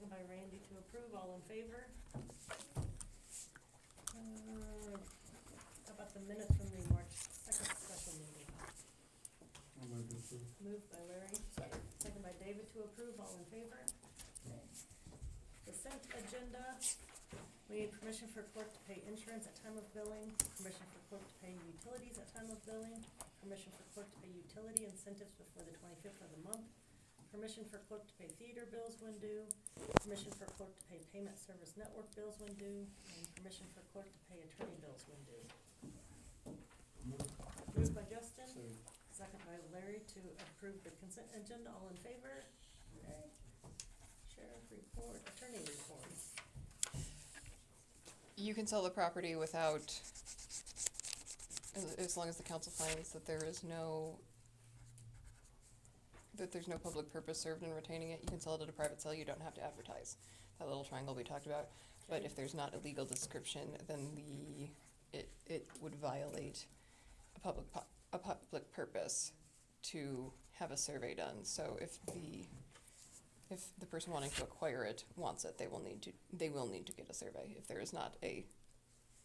second by Randy to approve, all in favor? How about the minutes from the March 2nd special meeting? I'll move to approve. Moved by Larry, second by David to approve, all in favor? Consent agenda, we need permission for clerk to pay insurance at time of billing, permission for clerk to pay utilities at time of billing, permission for clerk to pay utility incentives before the 25th of the month, permission for clerk to pay theater bills when due, permission for clerk to pay payment service network bills when due, and permission for clerk to pay attorney bills when due. Moved by Justin, second by Larry to approve the consent agenda, all in favor? Okay. Sheriff report, attorney report. You can sell the property without, as long as the council finds that there's no public purpose served in retaining it, you can sell it at a private sale, you don't have to advertise. That little triangle we talked about. But if there's not a legal description, then it would violate a public purpose to have a survey done. So if the person wanting to acquire it wants it, they will need to get a survey if there is not a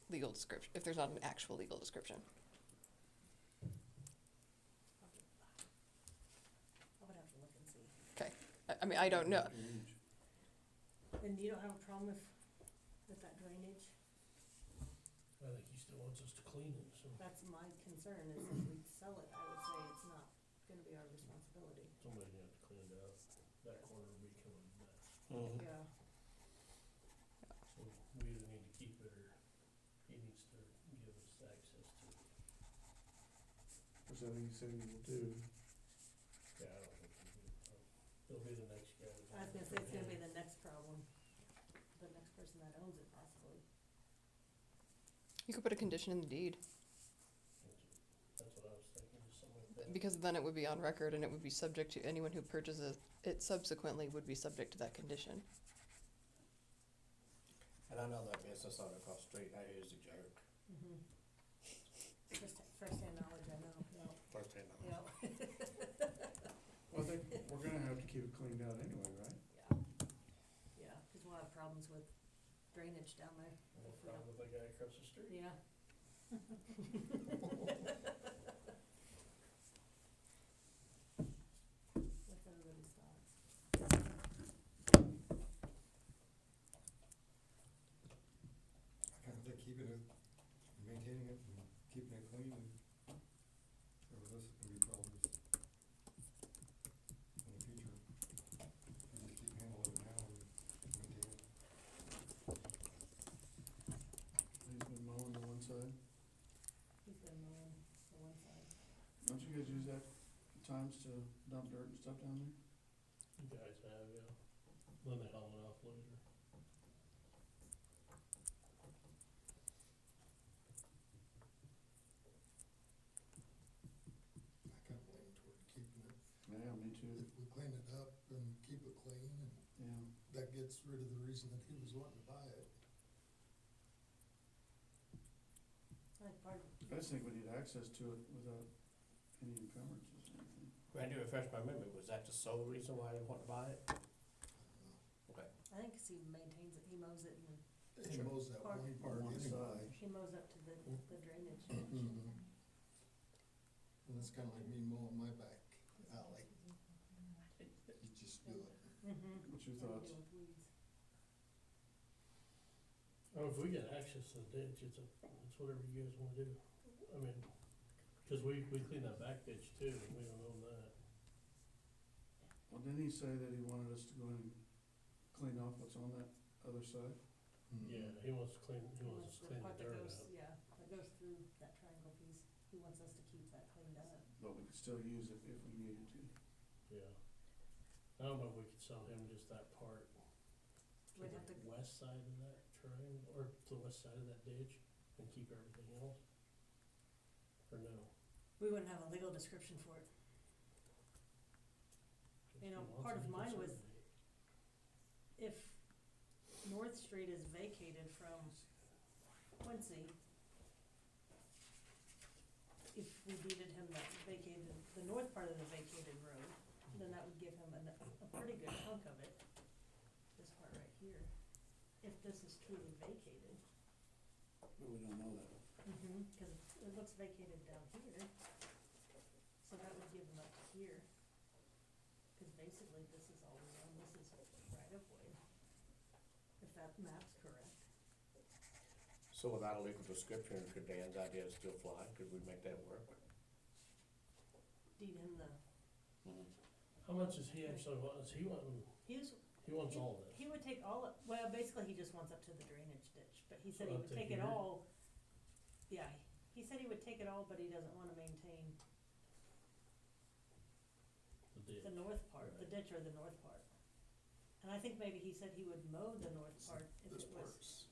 legal description, if there's not an actual legal description. I would have to look and see. Okay, I mean, I don't know. And you don't have a problem with that drainage? I think he still wants us to clean it, so That's my concern, is if we sell it, I would say it's not gonna be our responsibility. somebody's gonna have to clean it out. That corner will be coming back. Yeah. So we either need to keep it or he needs to give us access to it. Which I think he said he will do. Yeah, I don't think he'll be the next guy. I was gonna say, it's gonna be the next problem, the next person that owns it possibly. You could put a condition in the deed, That's what I was thinking, just something like that. because then it would be on record and it would be subject to, anyone who purchases it subsequently would be subject to that condition. And I know that business owner across the street, that is a jerk. Mm-hmm. First-hand knowledge, I know, yeah. First hand on. Yeah. Well, I think we're gonna have to keep it cleaned out anyway, right? Yeah, yeah, cause we'll have problems with drainage down there. No problem with the guy across the street. Yeah. What's everybody's thoughts? I kind of think keeping it, maintaining it and keeping it clean and there was less gonna be problems in the future. You just keep handling it now and maintain it. He's been mowing the one side. He's been mowing the one side. Don't you guys use that at times to dump dirt and stuff down there? You guys have, yeah. Then they haul it off later. I kind of lean toward keeping it. Yeah, me too. If we clean it up and keep it clean and Yeah. that gets rid of the reason that he was wanting to buy it. I think part of, I just think we need access to it without any encumbrances or anything. Randy, refresh my memory, was that the sole reason why they want to buy it? I don't know. Okay. I think 'cause he maintains it, he mows it and He mows that Part- one part One anyway. he mows up to the drainage. Mhm. And it's kinda like me mowing my back alley. You just do it. Mm-hmm. What's your thoughts? Oh, if we get access to the ditch, it's whatever you guys wanna do. I mean, cause we clean that back ditch too, and we don't own that. Well, didn't he say that he wanted us to go in and clean off what's on that other side? Mhm. Yeah, he wants us to clean the part that dirt goes, out. yeah, that goes through that triangle piece, he wants us to keep that cleaned up. But we could still use it if we needed to. Yeah. I don't know if we could sell him just that part to We'd the have to, west side of that triangle, or to the west side of that ditch, and keep everything else? Or no? we wouldn't have a legal description for it. You know, If he wants part it, of he can mine sell was, it. if North Street is vacated from Quincy, if we deeded him that vacated, the north part of the vacated road, then that would give him a pretty good chunk of it, this part right if this is truly vacated. But we don't know that. Cause it looks vacated down here, so that would give them up to here. Cause basically this is all we own, this is right of way, if that map's correct. So without a legal description, could Dan's idea still fly? Could we make that work? Deed in the, How much is he actually want, is he wanting, he's, he wants all of this? he would take all, well, basically he just wants up to the drainage ditch, but he said he So would up to take it here? all. Yeah, he said he would take it all, but he doesn't wanna maintain The ditch. the north part, the ditch or the north part. And I think maybe he said he would mow the north part if This it was, part's,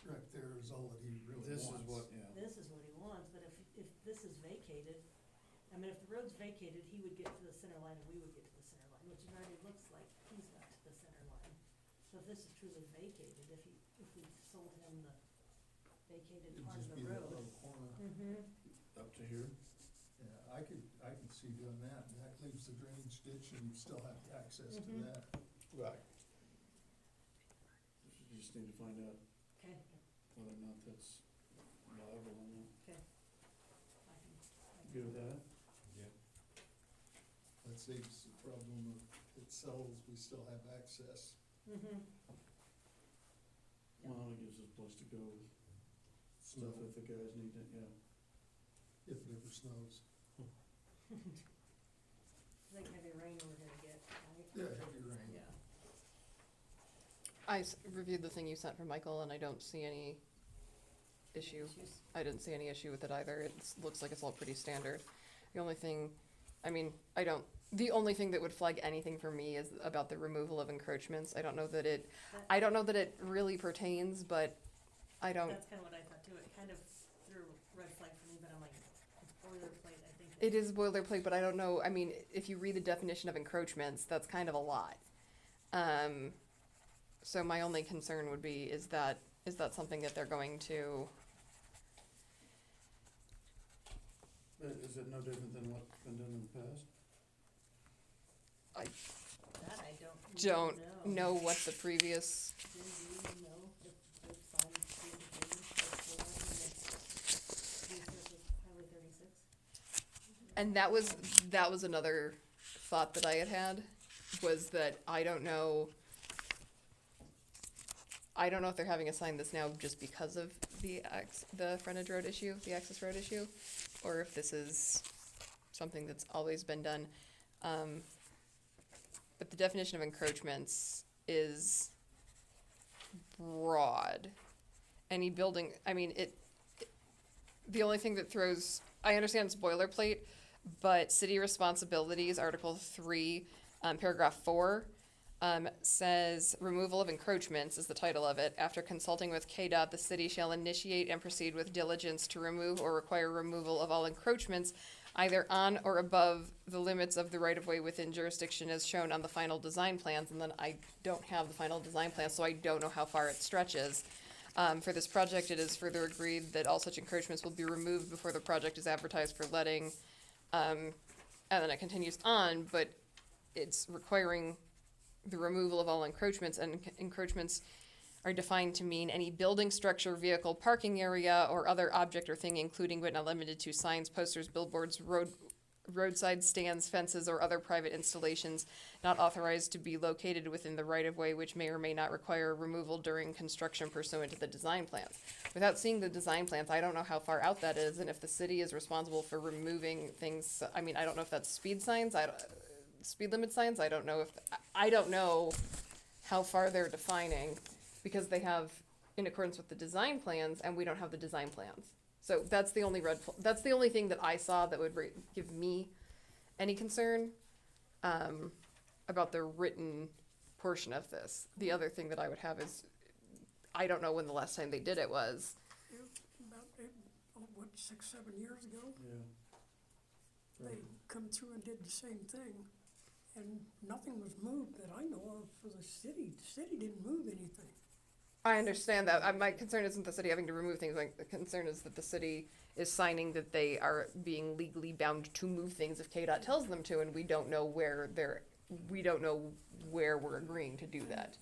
right there is all that he really This wants. is what, yeah. this is what he wants, but if this is vacated, I mean, if the road's vacated, he would get to the center line and we would get to the center line, which it already looks like he's got to the center line. So if this is truly vacated, if we sold him the vacated It'd part of just the be that road. little corner. Up to here. Yeah, I could see doing that, and that leaves the drainage ditch and you still have access to Mhm. that. Right. You just need to find out Okay, whether or not that's viable or not. okay. I can Good with that? Yeah. That saves the problem of it sells, we still have access. Well, it gives us a place to go with Snow, stuff if the guys need it, yeah. if it ever snows. I think heavy rain we're gonna get, right? Yeah, heavy rain. Yeah. I reviewed the thing you sent from Michael and I don't see any issue. Issues. I didn't see any issue with it either. It looks like it's all pretty standard. The only thing, I mean, the only thing that would flag anything for me is about the removal of encroachments. I don't know that it really pertains, but I don't, That's kinda what I thought too, it kind of threw a red flag for me, but I'm like, it's boilerplate, I think. it is boilerplate, but I don't know, I mean, if you read the definition of encroachments, that's kind of a lot. So my only concern would be, is that something that they're going to, But is it no different than what's been done in the past? That I don't know. know what the previous, Jim, do you know if they've signed the agreement before and the resource is Highway 36? and that was another thought that I had, was that I don't know if they're having us sign this now just because of the frontage road issue, the access road issue, or if this is something that's always been done. But the definition of encroachments is broad. Any building, I mean, the only thing that throws, I understand it's boilerplate, but city responsibilities, Article 3, paragraph 4, says removal of encroachments is the title of it. After consulting with KDOT, the city shall initiate and proceed with diligence to remove or require removal of all encroachments either on or above the limits of the right-of-way within jurisdiction as shown on the final design plans. And then I don't have the final design plans, so I don't know how far it stretches. For this project, it is further agreed that all such encroachments will be removed before the project is advertised for letting. And then it continues on, but it's requiring the removal of all encroachments, and encroachments are defined to mean any building, structure, vehicle, parking area, or other object or thing, including but not limited to signs, posters, billboards, roadside stands, fences, or other private installations not authorized to be located within the right-of-way, which may or may not require removal during construction pursuant to the design plans. Without seeing the design plans, I don't know how far out that is, and if the city is responsible for removing things, I mean, I don't know if that's speed signs, speed limit signs, I don't know how far they're defining, because they have in accordance with the design plans, and we don't have the design plans. So that's the only that's the only thing that I saw that would give me any concern, about the written portion of this. The other thing that I would have is, I don't know when the last time they did it was. About, 6, 7 years ago, Yeah. they come through and did the same thing, and nothing was moved that I know of for the city. The city didn't move anything. I understand that. My concern isn't the city having to remove things. The concern is that the city is signing that they are being legally bound to move things if KDOT tells them to, and we don't know where we're agreeing to do that.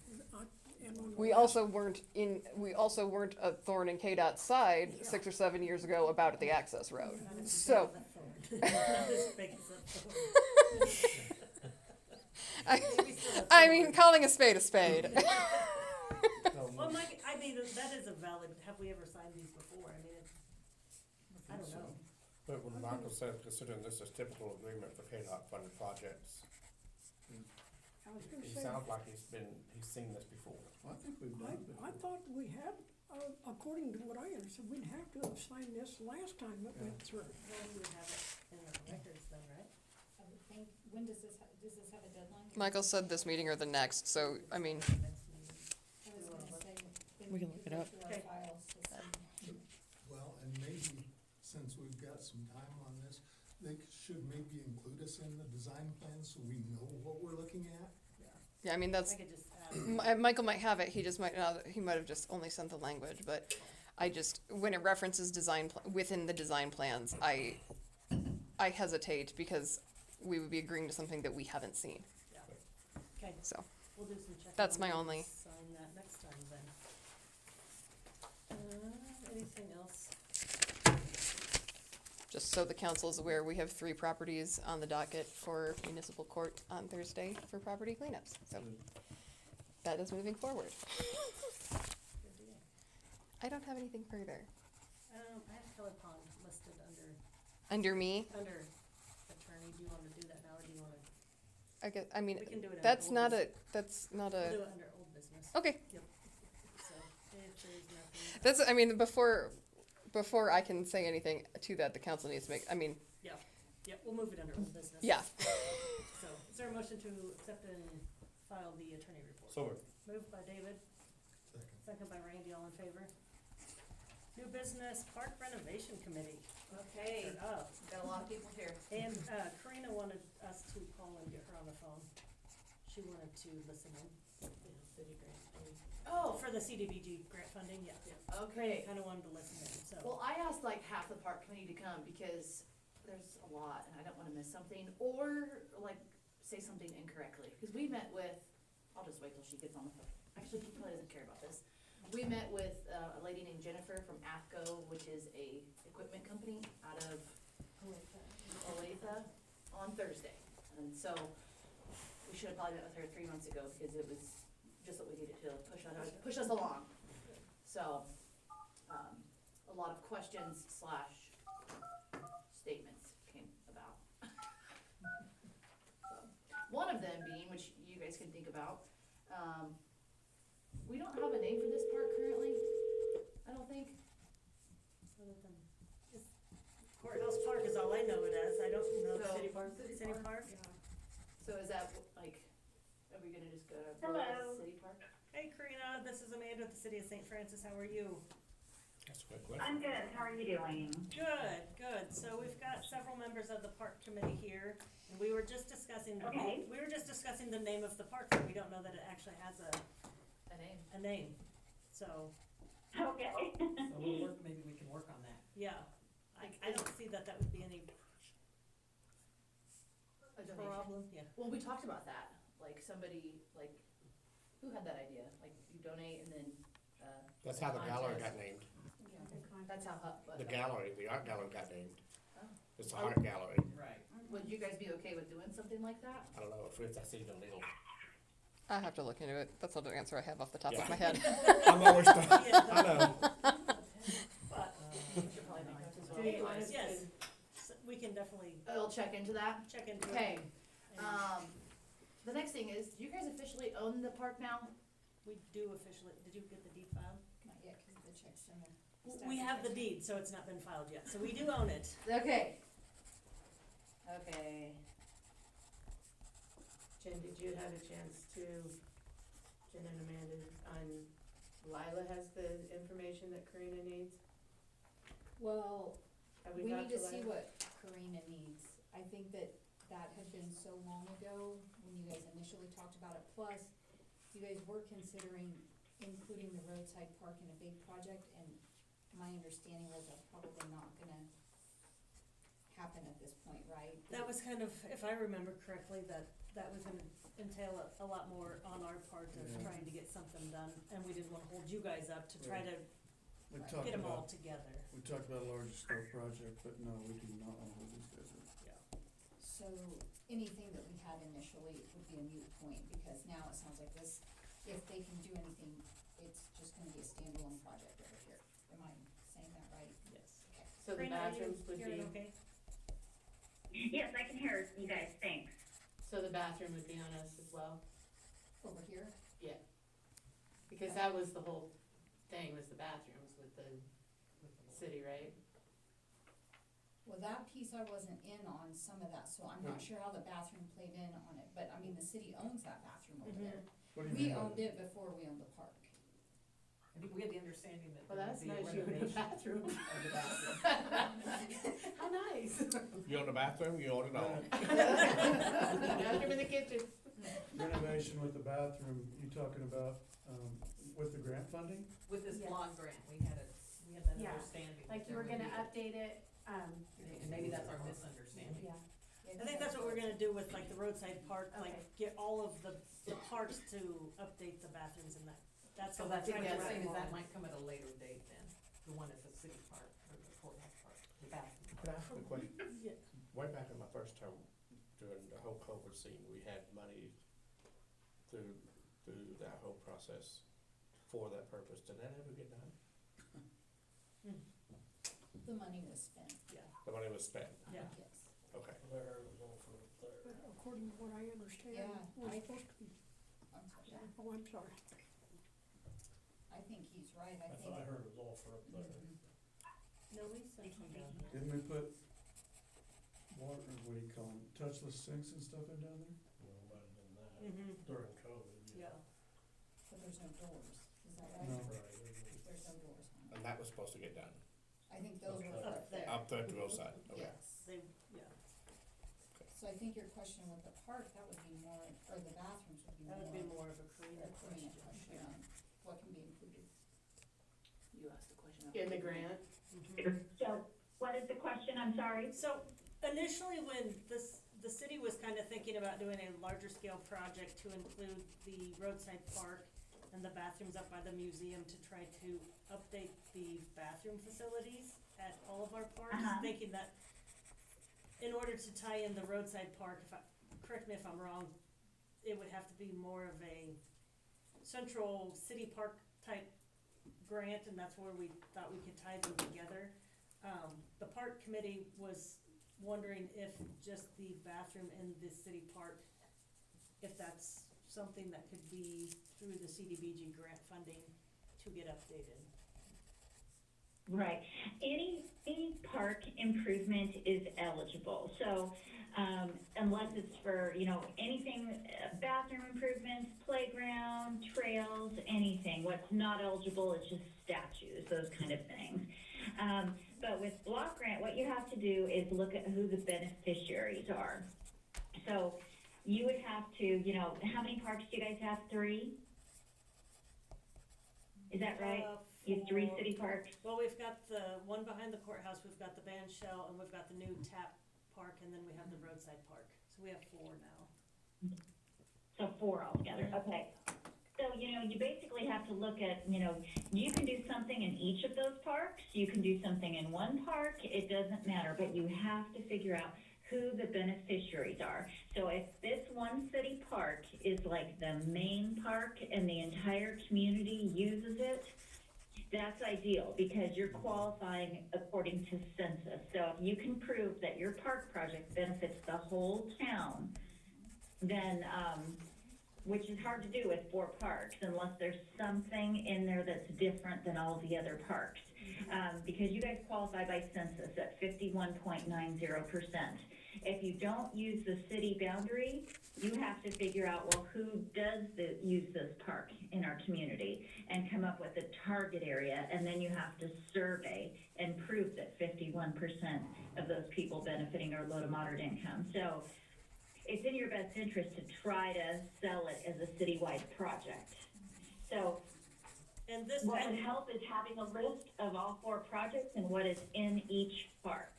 And on the We last- also weren't a thorn in KDOT's side Yeah. 6 or 7 years ago about the access road. Not as So- big as a thorn. Not as big as a thorn. I, Maybe still a I mean, thorn. calling a spade a spade. Well, Mike, I mean, that is a valid, have we ever signed these before? I mean, I don't know. But when Michael said, considering this is typical agreement for KDOT funded projects, I was gonna it say, sounds like he's seen this before. I think we've done it I before. thought we had, according to what I understood, we'd have to have signed this last time it went through. Well, we would have it in the records then, right? I would think, when does this have a deadline? Michael said this meeting or the next, so, I mean, Next meeting. I was gonna say, then We can we look could it go up. through our Okay. files to see. Well, and maybe, since we've got some time on this, they should maybe include us in the design plan so we know what we're looking at. yeah, I mean, that's, I could just add. Michael might have it, he just might not, he might have just only sent the language, but I just, when it references within the design plans, I hesitate because we would be agreeing to something that we haven't seen, Okay, so. we'll do some checking. That's on my that and only- Sign that next time then. Anything else? Just so the council is aware, we have 3 properties on the docket for municipal court on Thursday for property cleanups, so that is moving forward. Good deal. I don't have anything further. I have Keller Pond listed Under me, under attorney. Do you wanna do that now or do you wanna, I guess, I mean, we can do it under that's old not business. a, We'll do it under old business. okay, So, if there's nothing. that's, I mean, before I can say anything to that, the council needs to make, I mean, Yeah, we'll move it under old business. yeah. So, is there a motion to accept and file the attorney report? So we're Moved by David, Second. second by Randy, all in favor? New business, park renovation committee. Okay, You're up. got a lot of people here. And, Karina wanted us to call and get her on the phone. She wanted to listen in. Oh, For the CDBG grant funding, yeah. okay. Kinda wanted to listen in, so. Well, I asked like half the park committee to come because there's a lot and I don't wanna miss something or like say something incorrectly. Cause we met with, I'll just wait till she gets on the phone. Actually, she probably doesn't care about this. We met with a lady named Jennifer from AFCO, which is a equipment company out of Olathe on Thursday. And so we should have probably met with her 3 months ago because it was just what we needed to push us along. So, a lot of questions / statements came about. So, one of them being, which you guys can think about, we don't have a name for this park currently, I don't think. Other than- Courthouse Park is all I know it as. I don't know So- City Park. City Park? So is that like, are we gonna just go to Hello. City Park? Hey Karina, this is Amanda with the City of St. Francis. How are you? That's a good question. I'm good. How are you doing? Good, good. So we've got several members of the park committee here, and we were just discussing, Okay. the name of the park, but we don't know that it actually has A name? a name. So, Okay. So we'll work, maybe we can work on that. yeah, I don't see that would be any A donation? problem, yeah. Well, we talked about that, like somebody, like, who had that idea? Like you donate and then, That's how the gallery contest. got named. That's how, The gallery, the art gallery got named. Oh. It's the art gallery. Right. Would you guys be okay with doing something like that? I don't know if that's even legal. I have to look into it. That's not an answer I have off the top Yeah. of my head. I'm always, Yeah, I know. But, We should probably make notes as well. anyways, yes, we can definitely I'll check into that. check into it. Okay, And the next thing is, do you guys officially own the park now? we do officially, did you get the deed filed? Not yet, cause the check's in there. We have the deed, so it's not been filed yet, so we do own it. Okay. Okay. Jen, did you have a chance to, Jen and Amanda, Lila has the information that Karina needs? Well, Have we talked need to Lila? see what Karina needs. I think that had been so long ago when you guys initially talked about it, plus you guys were considering including the roadside park in a big project, and my understanding was that's probably not gonna happen at this point, right? That was kind of, if I remember correctly, that was in entail a lot more on our part of Yeah. trying to get something done, and we didn't wanna hold you guys up to try to We talked get them all about, together. we talked about a larger scale project, but no, we do not wanna hold these guys up. So anything that we had initially would be a moot point, because now it sounds like this, if they can do anything, it's just gonna be a standalone project over here. Am I saying that right? Yes. Okay. So the Karina, are you bathrooms would hearing be, okay? Yes, I can hear you guys, thanks. so the bathroom would be on us as well? Over here? Yeah. Because that was the whole thing, was the bathrooms with the city, right? Well, that piece I wasn't in on some of that, so I'm not sure how the bathroom played in on it, but I mean, the city owns that bathroom over there. What do you We mean by owned that? it before we owned the park. I think we had the understanding that Well, there that's would be a nice, you in the renovation bathroom. of the bathroom. How nice. You own the bathroom, you own it all. Bathroom in the kitchen. Renovation with the bathroom, you talking about, with the grant funding? With this Yes. blonde grant, we had that Yeah, understanding. Like that you were there would gonna be a- update it, And maybe that's our misunderstanding. yeah. I think that's what we're gonna do with like the roadside park, like Okay. get all of the parks to update the bathrooms in that. That's So how that's we're what trying I'm to saying, is wrap that them all. might come at a later date then, the one at the city park, or the courthouse park, the bathroom. Could I ask a question? Yeah. Way back in my first term, during the whole COVID scene, we had money through that whole process for that purpose. Did that ever get done? The money was spent, The money was spent, Yeah. yes. okay. There was all for up there. But according to what I understand, Yeah, we're I- supposed to be, I'm sorry. oh, I'm sorry. I think he's right, I I think. thought I heard it was all for up there. Mhm. No, we sent some down there. Didn't we put water, what do you call them, touchless sinks and stuff in down there? Well, might have been that Mhm. during COVID, Yeah. But there's no doors, is that right? No. Right, There's no doors, huh? And that was supposed to get done, I think those were Okay. up there. up there at the roadside, okay. Yes. They, yeah, So I think your question with the park, that would be more, or the bathrooms would be that more. would be more of a Karina A Karina question. question on what can be included. You asked the question. In the grant? Mhm. So, what is the question, I'm sorry? So initially, when the city was kind of thinking about doing a larger scale project to include the roadside park and the bathrooms up by the museum to try to update the bathroom facilities at all of our parks, Uh-huh. thinking that in order to tie in the roadside park, correct me if I'm wrong, it would have to be more of a central city park type grant, and that's where we thought we could tie them together. The park committee was wondering if just the bathroom in the city park, if that's something that could be through the CDBG grant funding to get updated. Right. Any park improvement is eligible. So, unless it's for, anything, bathroom improvements, playground, trails, anything. What's not eligible is just statues, those kind of things. But with block grant, what you have to do is look at who the beneficiaries are. So you would have to, how many parks do you guys have? 3? Is that right? You have 3 For- city parks? Well, we've got the one behind the courthouse, we've got the band shell, and we've got the new tap park, and then we have the roadside park. So we have 4 now. So 4 altogether, okay. So, you basically have to look at, you can do something in each of those parks, you can do something in one park, it doesn't matter, but you have to figure out who the beneficiaries are. So if this one city park is like the main park and the entire community uses it, that's ideal because you're qualifying according to census. So if you can prove that your park project benefits the whole town, then, which is hard to do with 4 parks unless there's something in there that's different than all the other parks. Because you guys qualify by census at 51.90%. If you don't use the city boundary, you have to figure out, well, who does use this park in our community and come up with a target area, and then you have to survey and prove that 51% of those people benefiting are low to moderate income. So it's in your best interest to try to sell it as a citywide project. So And this, what would help is having a list of all 4 projects and what is in each park.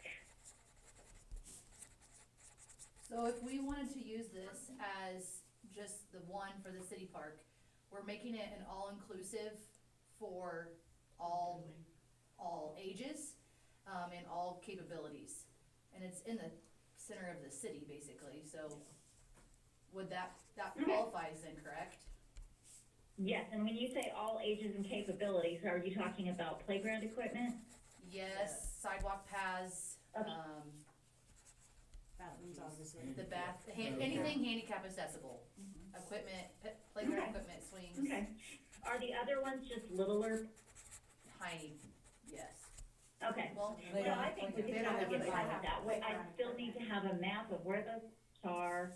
So if we wanted to use this as just the one for the city park. We're making it an all-inclusive for all ages, and all capabilities. And it's in the center of the city, basically, so would that qualifies then, correct? Yes, and when you say all ages and capabilities, are you talking about playground equipment? Yes, sidewalk paths, Okay. Bathrooms, obviously. the anything handicap accessible, equipment, playground Okay. equipment, swings, Okay. Are the other ones just littler? tiny, yes. Okay. Well, They Well, don't I have think we playground. can They don't have get by playground. with that. Wait, I still need to have a map of where those are,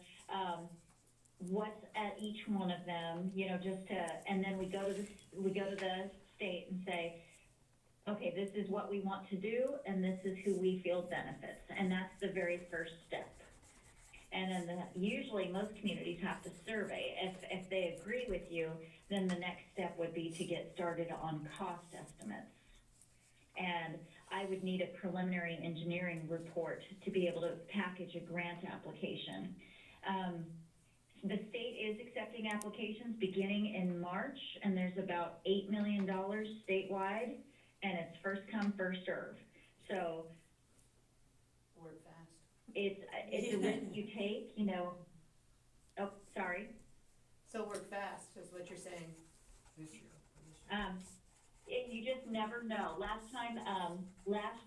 what's at each one of them, you know, just to, and then we go to the state and say, okay, this is what we want to do, and this is who we feel benefits, and that's the very first step. And then usually most communities have to survey. If they agree with you, then the next step would be to get started on cost estimates. And I would need a preliminary engineering report to be able to package a grant application. The state is accepting applications beginning in March, and there's about $8 million statewide, and it's first come, first serve. So Work fast. it's a risk you take, you know. Oh, sorry. So work fast is what you're saying. This year. You just never know. Last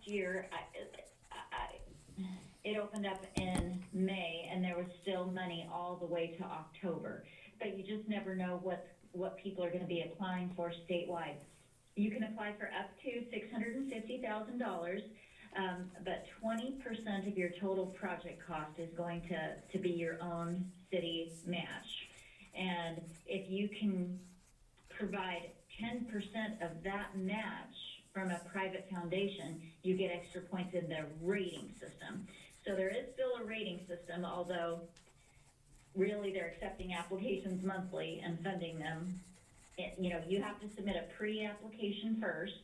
year, it opened up in May, and there was still money all the way to October. But you just never know what people are gonna be applying for statewide. You can apply for up to $650,000, but 20% of your total project cost is going to be your own city match. And if you can provide 10% of that match from a private foundation, you get extra points in the rating system. So there is still a rating system, although really they're accepting applications monthly and funding them. You know, you have to submit a pre-application first,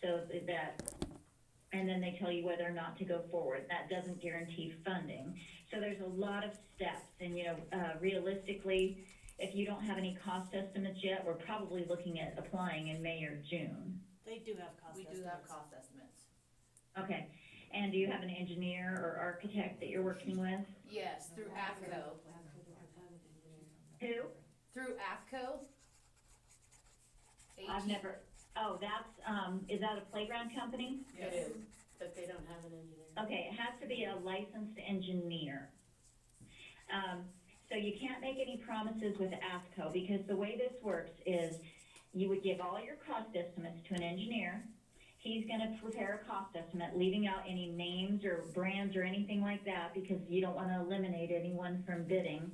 so that, and then they tell you whether or not to go forward. That doesn't guarantee funding. So there's a lot of steps, and you know, realistically, if you don't have any cost estimates yet, we're probably looking at applying in May or June. They do have cost We estimates. do have cost estimates. Okay, and do you have an engineer or architect that you're working with? Yes, through AFCO. Who? Through AFCO. I've never, is that a playground company? It is, but they don't have an engineer. Okay, it has to be a licensed engineer. So you can't make any promises with AFCO, because the way this works is you would give all your cost estimates to an engineer. He's gonna prepare a cost estimate, leaving out any names or brands or anything like that, because you don't wanna eliminate anyone from bidding.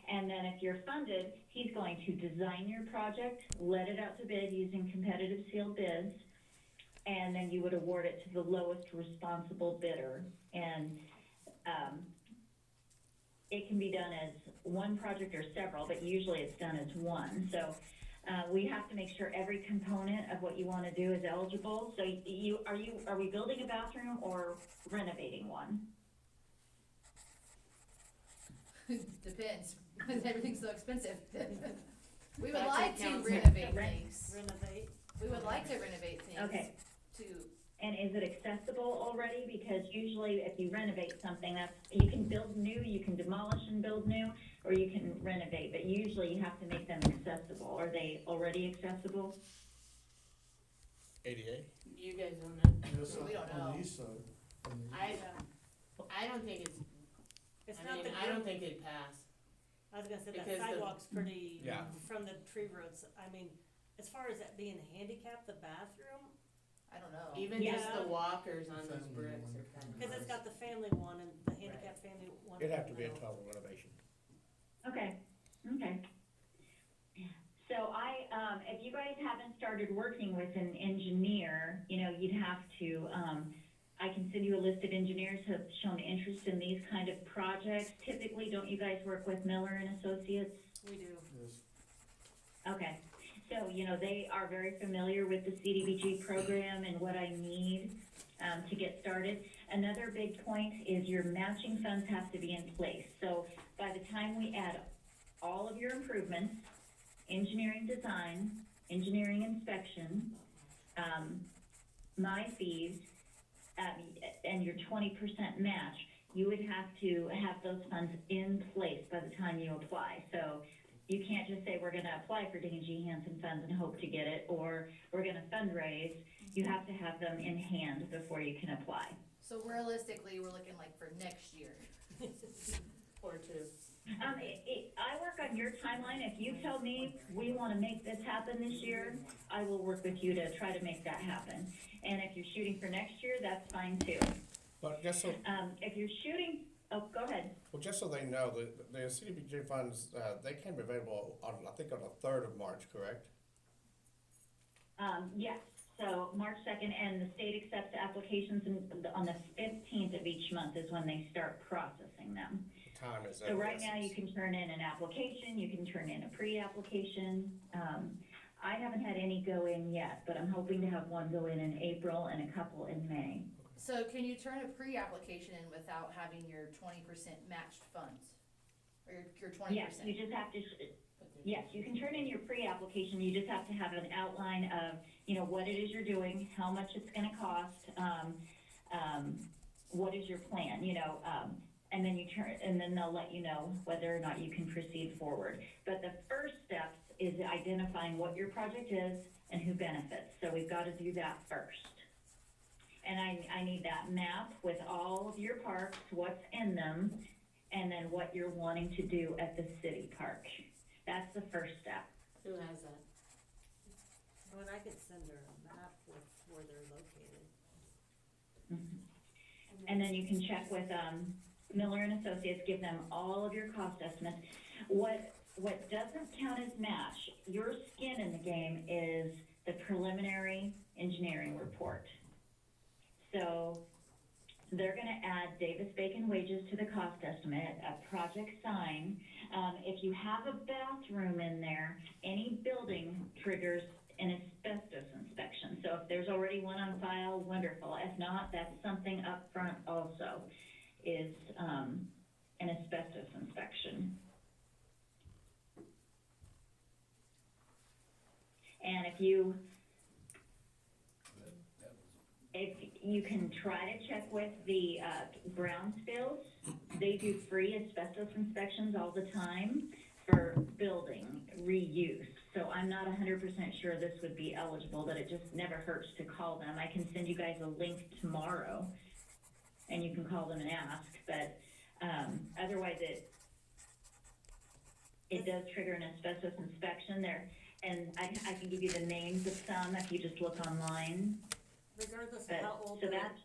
And then if you're funded, he's going to design your project, let it out to bid using competitive sealed bids, and then you would award it to the lowest responsible bidder. And, it can be done as one project or several, but usually it's done as one. So, we have to make sure every component of what you wanna do is eligible. So are we building a bathroom or renovating one? Depends, because everything's so expensive. We would Budget like to counts. renovate things. Renovate. We would like to renovate things. Okay. To, And is it accessible already? Because usually if you renovate something, you can build new, you can demolish and build new, or you can renovate, but usually you have to make them accessible. Are they already accessible? ADA? You guys don't know. Yes, We don't on know. the east side. I don't think it's, It's I not mean, the, I don't think it'd pass. I was gonna say that because the- sidewalk's pretty, Yeah. from the tree roads, I mean, as far as that being handicapped, the bathroom, I don't know. Even just Yeah. the walkers on those Family bricks one are kind kind of. cause it's got the family one and the handicapped family one. It'd have to be a I don't know. total renovation. Okay, okay. So if you guys haven't started working with an engineer, you know, you'd have to, I can send you a list of engineers who have shown interest in these kind of projects. Typically, don't you guys work with Miller and Associates? We do. Yes. Okay, so, you know, they are very familiar with the CDBG program and what I need, to get started. Another big point is your matching funds have to be in place. So by the time we add all of your improvements, engineering design, engineering inspection, my fees, and your 20% match, you would have to have those funds in place by the time you apply. So you can't just say, we're gonna apply for D&G Hanson funds and hope to get it, or we're gonna fundraise. You have to have them in hand before you can apply. So realistically, we're looking like for next year. Or two. I work on your timeline. If you tell me we wanna make this happen this year, I will work with you to try to make that happen. And if you're shooting for next year, that's fine too. But just so, If you're shooting, oh, go ahead. well, just so they know, the CDBG funds, they came available on, I think on the 3rd of March, correct? Yes, so March 2nd, and the state accepts applications on the 15th of each month is when they start processing them. The time is. So right now, you can turn in an application, you can turn in a pre-application. I haven't had any go in yet, but I'm hoping to have one go in April and a couple in May. So can you turn a pre-application in without having your 20% matched funds? Or your 20%? Yes, you just have to, yes, you can turn in your pre-application, you just have to have an outline of, what it is you're doing, how much it's gonna cost, what is your plan, and then and then they'll let you know whether or not you can proceed forward. But the first steps is identifying what your project is and who benefits, so we've gotta do that first. And I need that map with all of your parks, what's in them, and then what you're wanting to do at the city park. That's the first step. Who has that? When I could send her a map with where they're located. Mhm. And then you can check with, Miller and Associates, give them all of your cost estimates. What doesn't count as match, your skin in the game is the preliminary engineering report. So they're gonna add Davis-Bacon wages to the cost estimate, a project sign. If you have a bathroom in there, any building triggers an asbestos inspection. So if there's already one on file, wonderful. If not, that's something up front also, is an asbestos inspection. And if you can try to check with the Brownsvilles, they do free asbestos inspections all the time for building reuse. So I'm not 100% sure this would be eligible, but it just never hurts to call them. I can send you guys a link tomorrow, and you can call them and ask, but otherwise it does trigger an asbestos inspection there. And I can give you the names of some if you just look online. Regardless of But, how old so the, that's,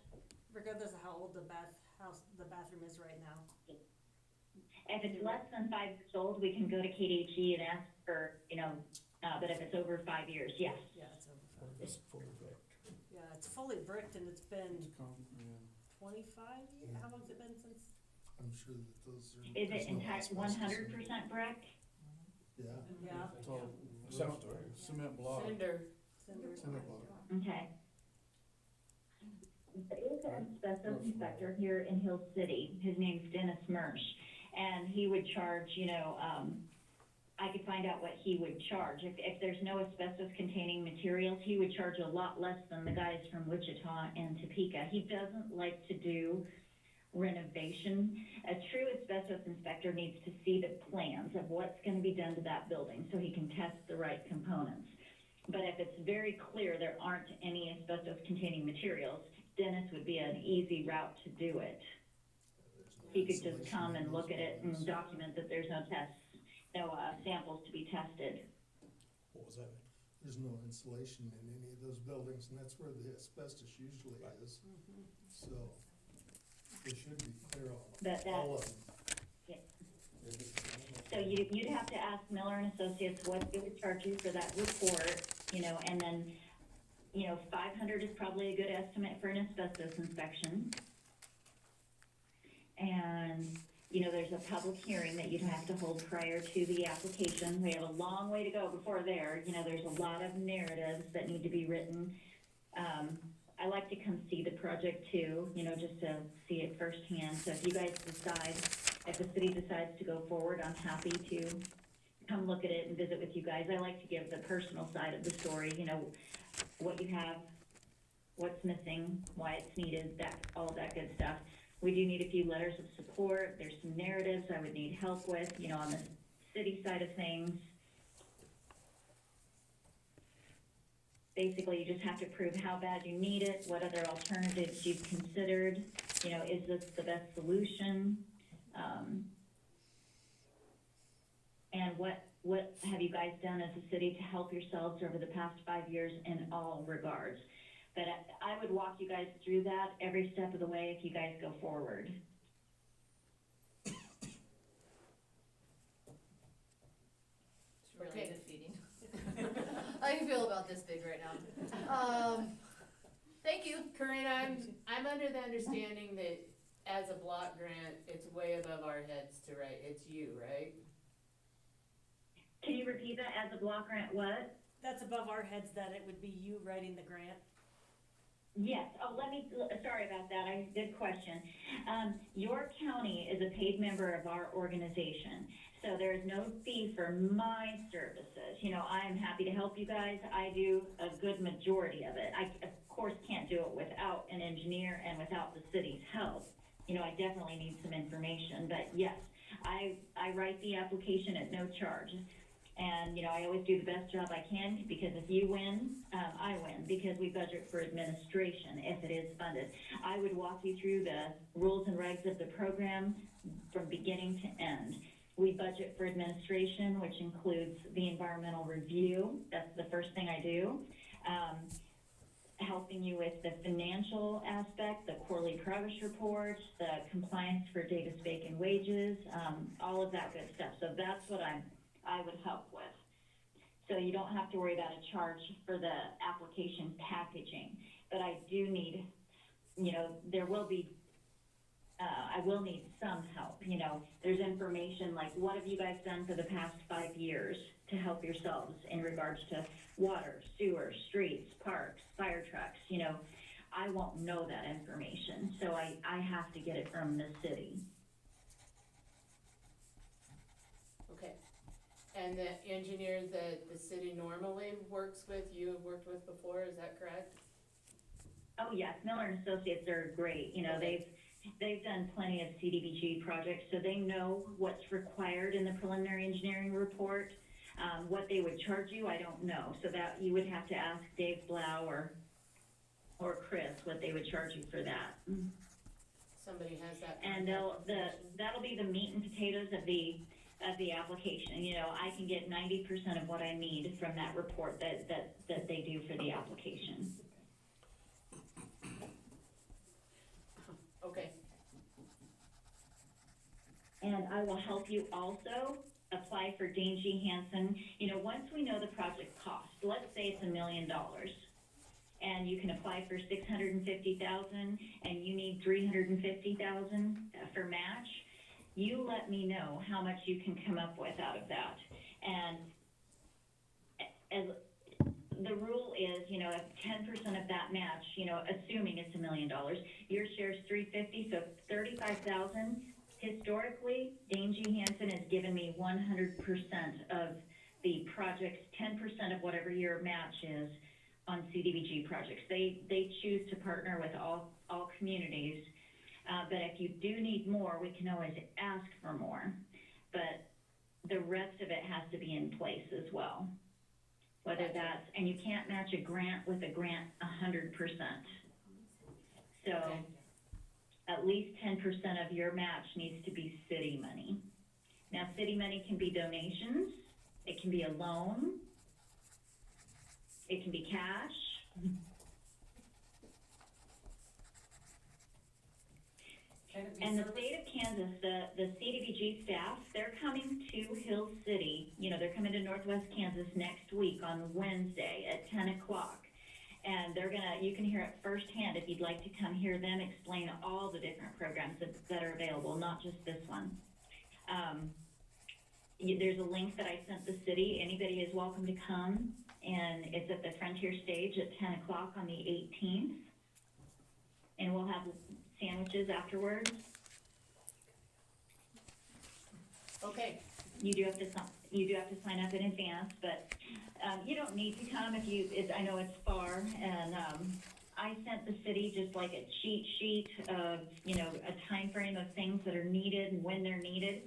regardless of how old the bathroom is right now. if it's less than 5 years old, we can go to KDHE and ask for, but if it's over 5 years, yes. Yeah, it's over 5. It's fully bricked. Yeah, it's fully bricked and it's been Yeah. 25 years, how long's it been since? I'm sure that those are. Is there's it no entire asbestos in 100% brick? Yeah. Yeah. It's all Except roof, for- cement block. Cinder. Cinder block. Okay. There is an asbestos inspector here in Hill City. His name's Dennis Mersch. And he would charge, I could find out what he would charge. If there's no asbestos containing materials, he would charge a lot less than the guys from Wichita and Topeka. He doesn't like to do renovation. A true asbestos inspector needs to see the plans of what's gonna be done to that building so he can test the right components. But if it's very clear there aren't any asbestos containing materials, Dennis would be an easy route to do it. He could just come and look at it and document that there's no tests, no samples to be tested. What was that? There's no insulation in any of those buildings, and that's where the asbestos usually is, so they should be clear But on all of them. So you'd have to ask Miller and Associates what they would charge you for that report, and then, 500 is probably a good estimate for an asbestos inspection. And, there's a public hearing that you'd have to hold prior to the application. We have a long way to go before there, there's a lot of narratives that need to be written. I like to come see the project too, just to see it firsthand. So if you guys decide, if the city decides to go forward, I'm happy to come look at it and visit with you guys. I like to give the personal side of the story, you know, what you have, what's missing, why it's needed, that, all of that good stuff. We do need a few letters of support. There's some narratives I would need help with, you know, on the city side of things. Basically, you just have to prove how bad you need it, what other alternatives you've considered, you know, is this the best solution? And what have you guys done as a city to help yourselves over the past 5 years in all regards? But I would walk you guys through that every step of the way if you guys go forward. It's really Okay. defeating. How do you feel about this big right now? Thank you. Corinne, I'm under the understanding that as a block grant, it's way above our heads to write, it's you, right? Can you repeat that? As a block grant, what? That's above our heads that it would be you writing the grant. Yes, sorry about that, good question. York County is a paid member of our organization, so there is no fee for my services. You know, I am happy to help you guys, I do a good majority of it. I, of course, can't do it without an engineer and without the city's help. You know, I definitely need some information, but yes, I write the application at no charge. And, you know, I always do the best job I can, because if you win, I win, because we budget for administration if it is funded. I would walk you through the rules and regs of the program from beginning to end. We budget for administration, which includes the environmental review. That's the first thing I do. Helping you with the financial aspect, the quarterly progress reports, the compliance for Davis-Bacon wages, all of that good stuff. So that's what I would help with. So you don't have to worry about a charge for the application packaging. But I do need, you know, there will be, I will need some help. You know, there's information like, what have you guys done for the past 5 years to help yourselves in regards to water, sewer, streets, parks, fire trucks? You know, I won't know that information, so I have to get it from the city. Okay. And the engineer that the city normally works with, you have worked with before, is that correct? Oh, yes, Miller and Associates are great. You know, Okay. they've done plenty of CDBG projects, so they know what's required in the preliminary engineering report. What they would charge you, I don't know. So that you would have to ask Dave Blau or Chris what they would charge you for that. Somebody has that. And that'll be the meat and potatoes of the application. You know, I can get 90% of what I need from that report that they do for the application. Okay. And I will help you also apply for Dean G. Hansen. You know, once we know the project cost, let's say it's $1 million, and you can apply for $650,000, and you need $350,000 for match. You let me know how much you can come up with out of that. And as the rule is, you know, if 10% of that match, you know, assuming it's $1 million, your share is $350,000, so $35,000. Historically, Dane G. Hansen has given me 100% of the project's 10% of whatever your match is on CDBG projects. They choose to partner with all communities, but if you do need more, we can always ask for more. But the rest of it has to be in place as well. Whether that's, and you can't match a grant with a grant 100%. So. Okay. At least 10% of your match needs to be city money. Now, city money can be donations, it can be a loan, it can be cash. Can it be And the service? state of Kansas, the CDBG staff, they're coming to Hill City, you know, they're coming to Northwest Kansas next week on Wednesday at 10 o'clock. And you can hear it firsthand if you'd like to come hear them explain all the different programs that are available, not just this one. There's a link that I sent the city. Anybody is welcome to come, and it's at the Frontier Stage at 10 o'clock on the 18th. And we'll have sandwiches afterwards. Okay. You do have to you do have to sign up in advance, but, you don't need to come if I know it's far, and, I sent the city just like a cheat sheet of, a time frame of things that are needed and when they're needed.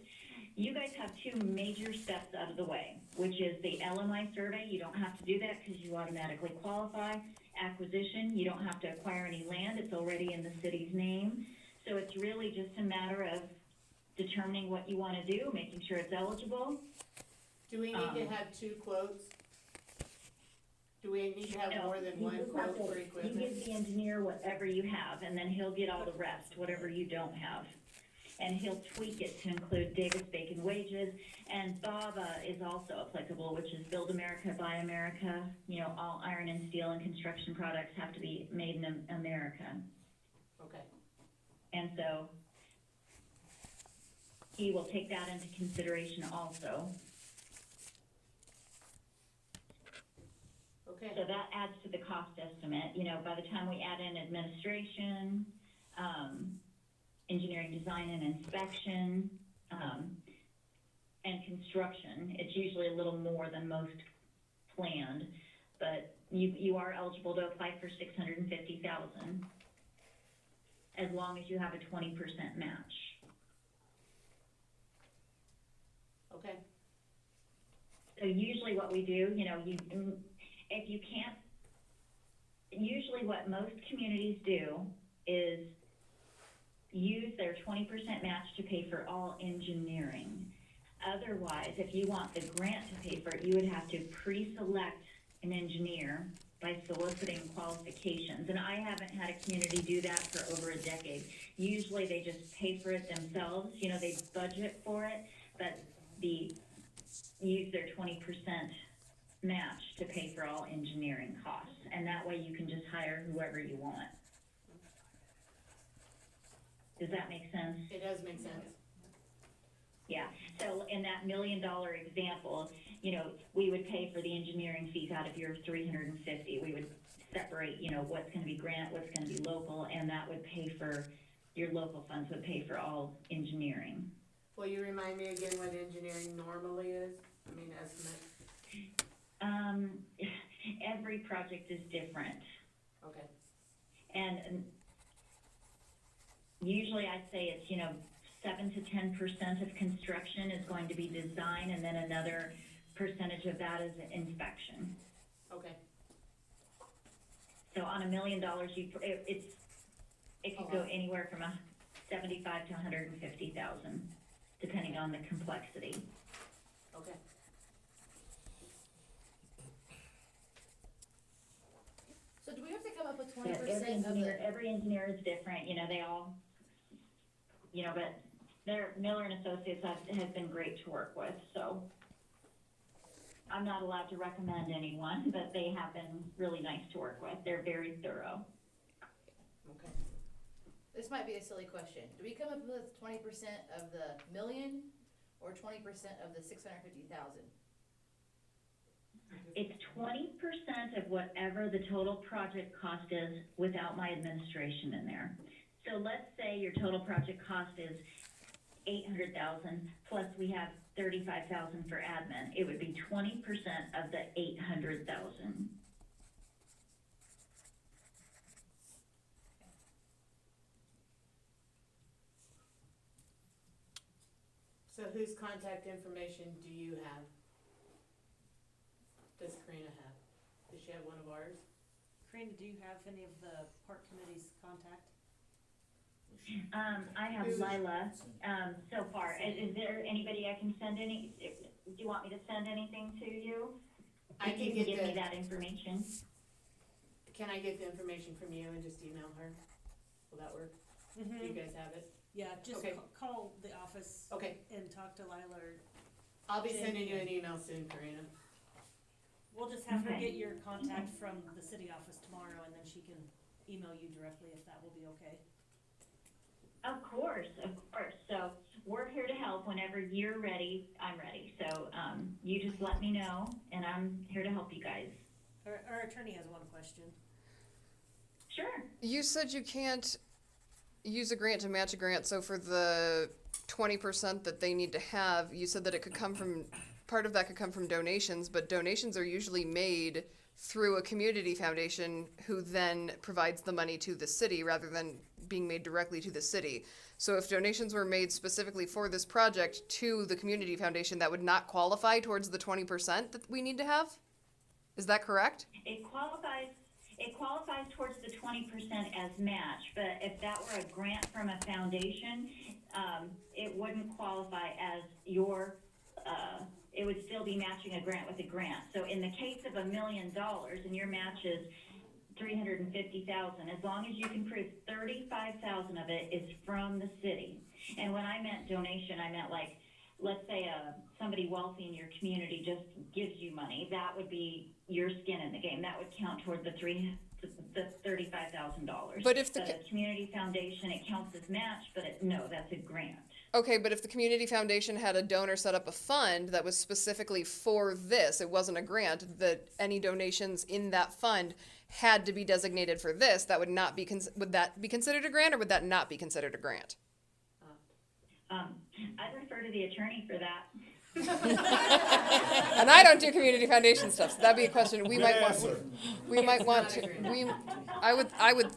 You guys have two major steps out of the way, which is the LMI survey. You don't have to do that because you automatically qualify. Acquisition, you don't have to acquire any land. It's already in the city's name. So it's really just a matter of determining what you want to do, making sure it's eligible. Do we need to have two quotes? Do we need to have No, more than you one just quote have to- for You equipment? give the engineer whatever you have, and then he'll get all the rest, whatever you don't have. And he'll tweak it to include Davis-Bacon wages, and BABA is also applicable, which is Build America, Buy America. All iron and steel and construction products have to be made in America. Okay, And so he will take that into consideration also. okay. So that adds to the cost estimate. By the time we add in administration, engineering, design, and inspection, and construction, it's usually a little more than most planned, but you are eligible to apply for $650,000 as long as you have a 20% match. Okay, So usually what we do, if you can't, usually what most communities do is use their 20% match to pay for all engineering. Otherwise, if you want the grant to pay for it, you would have to pre-select an engineer by soliciting qualifications. And I haven't had a community do that for over a decade. Usually they just pay for it themselves, they budget for it, but use their 20% match to pay for all engineering costs. And that way you can just hire whoever you want. Does that make sense? it does make sense. Yeah, so in that $1 million example, we would pay for the engineering fees out of your $350. We would separate, what's gonna be grant, what's gonna be local, and that would pay for, your local funds would pay for all engineering. Will you remind me again what engineering normally is? Estimate? Every project is different. Okay, And usually I'd say it's, 7 to 10% of construction is going to be design, and then another percentage of that is inspection. okay, So on $1 million, it could go anywhere from 75 to 150,000, depending on the complexity. okay. So do we have to come up with But 20% of the? every engineer is different, they all, but Miller and Associates has been great to work with, so. I'm not allowed to recommend anyone, but they have been really nice to work with. They're very thorough. Okay. This might be a silly question. Do we come up with 20% of the million or 20% of the 650,000? It's 20% of whatever the total project cost is without my administration in there. So let's say your total project cost is $800,000 plus we have $35,000 for admin. It would be 20% of the $800,000. So whose contact information do you have? Does Karina have? Does she have one of ours? Karina, do you have any of the park committee's contact? I have Lila, so far. Is there anybody I can send do you want me to send anything to you? I If can you get give me the, that information. can I get the information from you and just email her? Will that work? Do you guys have it? Yeah, just Okay. call the office Okay, and talk to Lila, or I'll be sending you an email soon, Karina. we'll just have her Okay. get your contact from the city office tomorrow, and then she can email you directly if that will be okay. Of course. So we're here to help whenever you're ready. I'm ready. So you just let me know, and I'm here to help you guys. Our attorney has one question. Sure. You said you can't use a grant to match a grant, so for the 20% that they need to have, you said that it could come from part of that could come from donations, but donations are usually made through a community foundation who then provides the money to the city rather than being made directly to the city. So if donations were made specifically for this project to the community foundation, that would not qualify towards the 20% that we need to have? Is that correct? It qualifies towards the 20% as match, but if that were a grant from a foundation, it wouldn't qualify as your, it would still be matching a grant with a grant. So in the case of $1 million and your match is 350,000, as long as you can prove 35,000 of it is from the city. And when I meant donation, I meant like, let's say somebody wealthy in your community just gives you money, that would be your skin in the game. That would count toward the $35,000. But if the community foundation, it counts as match, but no, that's a grant. Okay, but if the community foundation had a donor set up a fund that was specifically for this, it wasn't a grant, that any donations in that fund had to be designated for this, that would not be, would that be considered a grant or would that not be considered a grant? I'd refer to the attorney for that. And I don't do community foundation stuff, so that'd be a question we might want to, I would,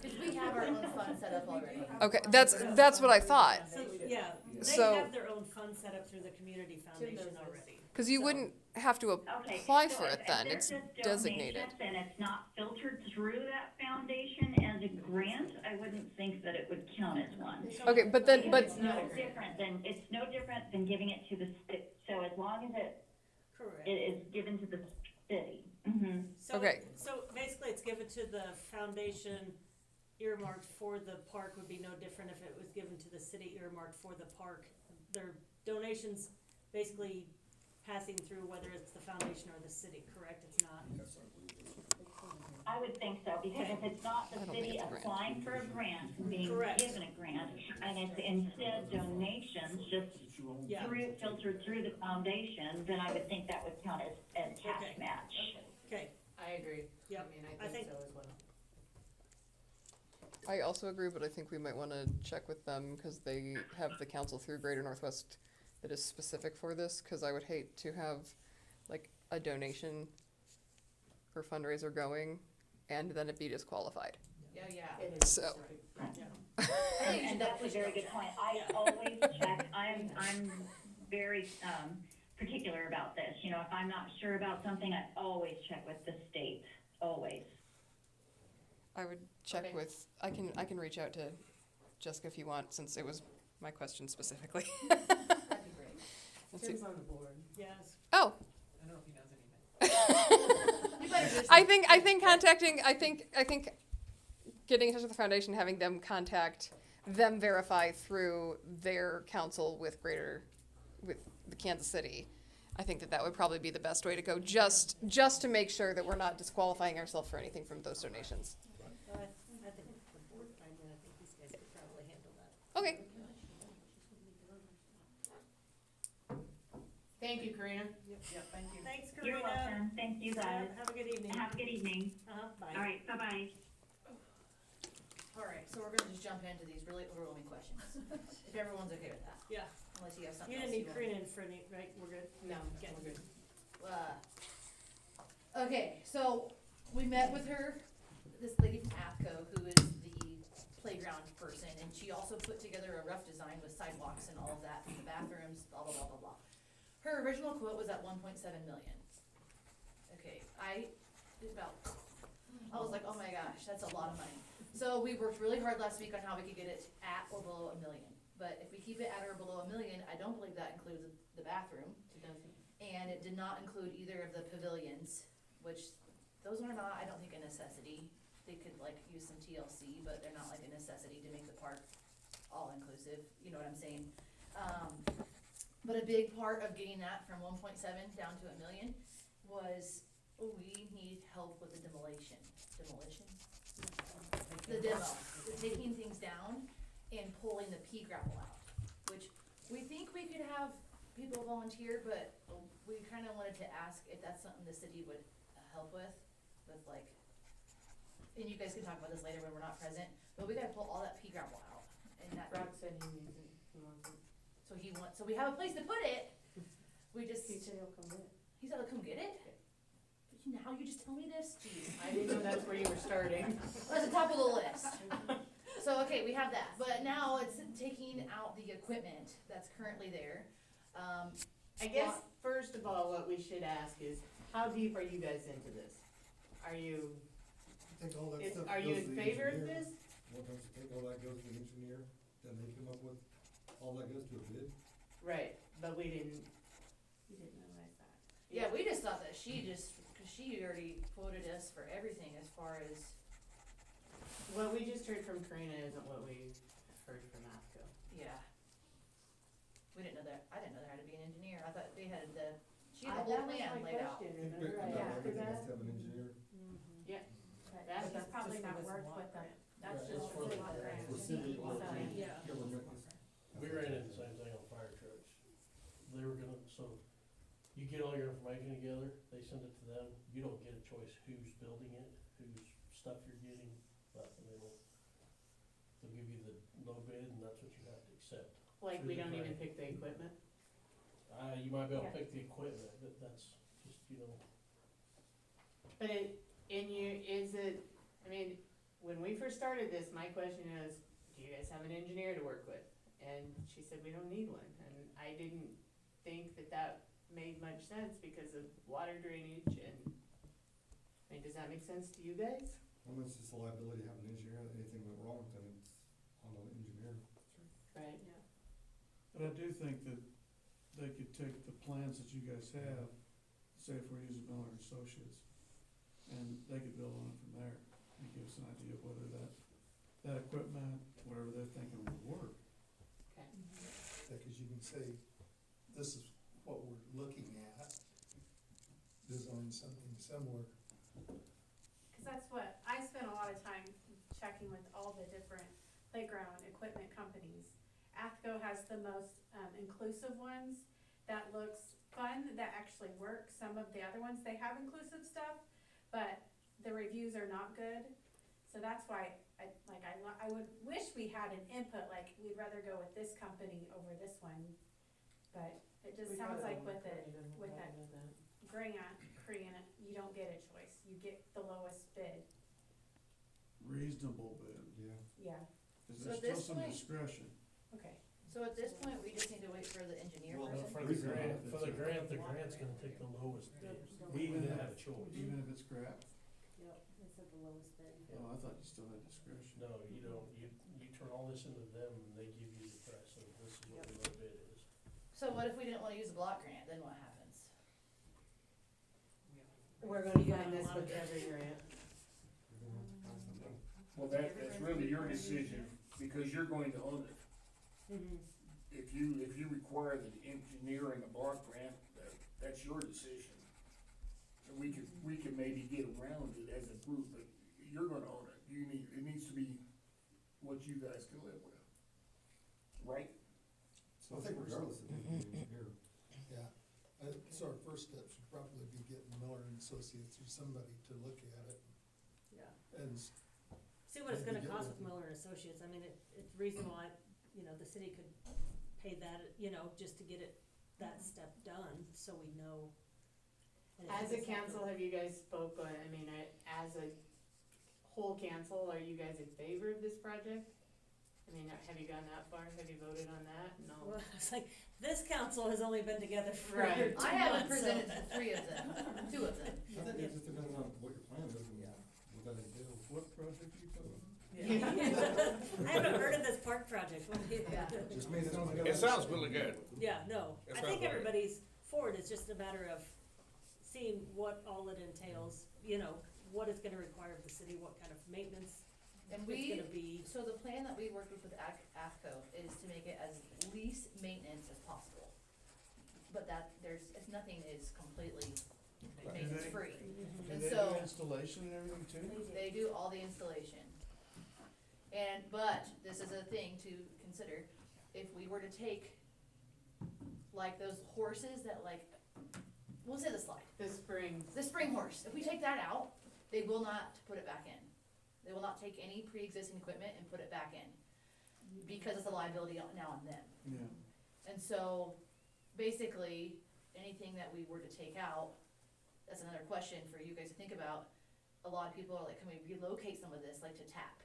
Because we have our own fund set up already. okay, that's what I thought. So, yeah, they So- have their own fund set up through the community foundation already. Cause you So- wouldn't have to Okay, apply so for it if then, there's it's a designated. donation and it's not filtered through that foundation as a grant, I wouldn't think that it would count as one. Okay, but then, but, It's no different than giving it to the city. So as long as Correct. it is given to the city. Mm-hmm. So, Okay. so basically it's given to the foundation earmarked for the park would be no different if it was given to the city earmarked for the park. Their donations basically passing through whether it's the foundation or the city, correct? It's not? I would think so, because if it's not I the don't think city it's a grant. applying for a grant and being Correct. given a grant, and it's instead donations just Yeah. filtered through the foundation, then I would think that would count as cash Okay. match. Okay, I agree. Yep. I mean, I I think think- so as well. I also agree, but I think we might wanna check with them, cause they have the council through Greater Northwest that is specific for this, cause I would hate to have like a donation or fundraiser going and then it be disqualified. Yeah, yeah. It is. So- yeah. And that's a very good point. I always check, I'm very, particular about this. You know, if I'm not sure about something, I always check with the state, always. I would check Okay. with, I can reach out to Jessica if you want, since it was my question specifically. That'd be great. Let's see. Tim's on the board. Yes. Oh, I don't know if he knows anything. You better just- I think getting in touch with the foundation, having them contact them, verify through their council with the Kansas City. I think that would probably be the best way to go, just to make sure that we're not disqualifying ourselves for anything from those donations. I think the board, I think these guys could probably handle that. Okay. Thank you, Karina. Yeah, thank you. Thanks, You're Karina. welcome. Thank you, guys. Have a good evening. Have a good evening. Bye. All right, bye-bye. All right, so we're gonna just jump into these really overwhelming questions, if everyone's okay with that, Yeah, unless you have something you else didn't need want. Karina in front of you, right? We're good? No, Okay. we're good. Okay, so we met with her, this lady from AFCO, who is the playground person, and she also put together a rough design with sidewalks and all of that, and the bathrooms, blah, blah, blah, blah, blah. Her original quote was at 1.7 million. Okay, I was like, oh my gosh, that's a lot of money. So we worked really hard last week on how we could get it at or below $1 million. But if we keep it at or below $1 million, I don't believe that includes the bathroom. It doesn't. And it did not include either of the pavilions, which those are not, I don't think, a necessity. They could like use some TLC, but they're not like a necessity to make the park all inclusive, you know what I'm saying? But a big part of getting that from 1.7 down to $1 million was we need help with the demolition. The demo, taking things down and pulling the pea gravel out, which we think we could have people volunteer, but we kinda wanted to ask if that's something the city would help with like, and you guys can talk about this later when we're not present, but we gotta pull all that pea gravel out, and that, Rod said he needs it, he wants it. so we have a place to put it, We just, He said he'll come get it. he said, "I'll come get it?" But now you just tell me this, jeez. I didn't know that's where you were starting. That's the top of the list. So, okay, we have that, but now it's taking out the equipment that's currently there. I guess, first of all, what we should ask is, how deep are you guys into this? Are you, Take all that stuff. are you in favor of this? Well, don't you think all that goes to the engineer, then they come up with, all that goes to a bid? Right, but we didn't realize that. Yeah, we just thought that cause she already quoted us for everything as far as, What we just heard from Karina isn't what we heard from AFCO. yeah. We didn't know that, I didn't know there had to be an engineer, I thought they had she had the whole plan laid out. Remember, Not after everything that? has to have an engineer. That's But probably just for not this worked block with them. grant. That's Yeah, just it's for for the the- block grant. For city or So, Yeah. government. We ran into the same thing on fire trucks. They were gonna, so you get all your information together, they send it to them, you don't get a choice who's building it, whose stuff you're getting, nothing, they'll give you the low bid and that's what you have to accept. like, we don't even pick the equipment? You might be able to Yeah. pick the equipment, but that's just, But is it, I mean, when we first started this, my question is, do you guys have an engineer to work with? And she said, we don't need one, and I didn't think that made much sense because of water drainage and, I mean, does that make sense to you guys? Well, it's just a liability to have an engineer, anything went wrong, then it's on the engineer. Right. But I do think that they could take the plans that you guys have, say if we're using Miller and Associates, and they could build on it from there, and give us an idea of whether that equipment, whatever they're thinking would work. Okay. Because you can say, this is what we're looking at, design something similar. Cause that's what, I spent a lot of time checking with all the different playground equipment companies. AFCO has the most, inclusive ones that looks fun, that actually work. Some of the other ones, they have inclusive stuff, but the reviews are not good. So that's why I would wish we had an input, like, we'd rather go with this company over this one. But it just sounds like with that grant, Karina, you don't get a choice, you get the lowest bid. Reasonable bid, Yeah. Yeah, cause So there's at still this some point- discretion. okay. So at this point, we just need to wait for the engineer Well, person? for the grant, the grant's gonna take the lowest bid. We Even didn't if- have a choice. Even if it's crap? Yep, it's at the lowest bid. Oh, I thought you still had discretion. No, you don't, you turn all this into them and they give you the price, and this is what the low bid is. So what if we didn't wanna use the block grant, then what happens? We're gonna find this with every grant. Well, that's really your decision, because you're going to own it. If you require the engineer and the block grant, that's your decision. And we can maybe get around it as a group, but you're gonna own it. It needs to be what you guys can live with. Right? So I think regardless of the engineer, Yeah, so our first step should probably be getting Miller and Associates or somebody to look at it Yeah. and See what it's gonna Maybe get cost with with Miller and Associates, I mean, it's reasonable, the city could pay that, just to get that step done, so we know. And if As a it's not council, have you guys spoken, as a whole council, are you guys in favor of this project? Have you gone that far? Have you voted on that? No. Well, it's like, this council has only been together for Right. 2 months, I haven't so- presented to 3 of them, 2 of them. I think it just depends on what your plan is and what that entails. What project you cover? I haven't heard of this park project. Yeah. Just made it sound like. It sounds really good. Yeah, no, It I sounds think like it. everybody's for it, it's just a matter of seeing what all it entails, what it's gonna require of the city, what kind of maintenance And it's gonna be. so the plan that we worked with AFCO is to make it as least maintenance as possible. But nothing is completely maintenance free. Do And they do so, installation and everything too? they do all the installation. But this is a thing to consider, if we were to take, like, those horses that we'll say the slide, The spring, the spring horse, if we take that out, they will not put it back in. They will not take any pre-existing equipment and put it back in, because it's a liability now on them. Yeah. And so, basically, anything that we were to take out, that's another question for you guys to think about. A lot of people are like, can we relocate some of this, like to TAP?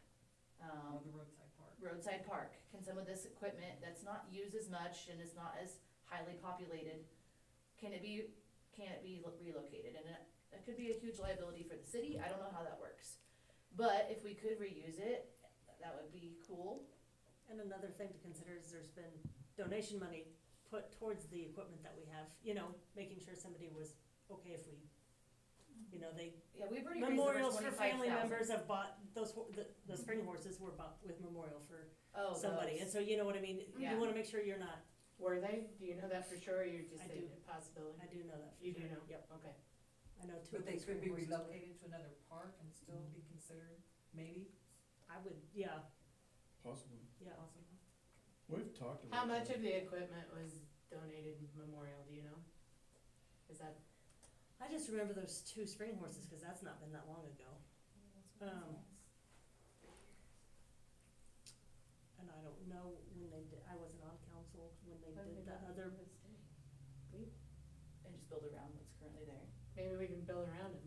Or the roadside park. Roadside park, can some of this equipment that's not used as much and is not as highly populated, can it be relocated? And it could be a huge liability for the city, I don't know how that works. But if we could reuse it, that would be cool. And another thing to consider is there's been donation money put towards the equipment that we have, you know, making sure somebody was okay if we, you know, they, Yeah, we've already raised over memorials for family 25,000. members have bought, the spring horses were bought with memorial for Oh, somebody, and those. so you know what I mean, Yeah. you wanna make sure you're not, Were they? Do you know that for sure, or you just I say do. a possibility? I do know that for You do sure. know? Yep, Okay. I know two But of they those could be spring horses were- relocated to another park and still be considered, maybe, I would, yeah, Possibly. yeah. possibly. We've talked about How much that. of the equipment was donated memorial, do you know? Is that, I just remember those two spring horses, cause that's not been that long ago. And I don't know when they did, I wasn't on council when they did the other, And just build around what's currently there. maybe we can build around it.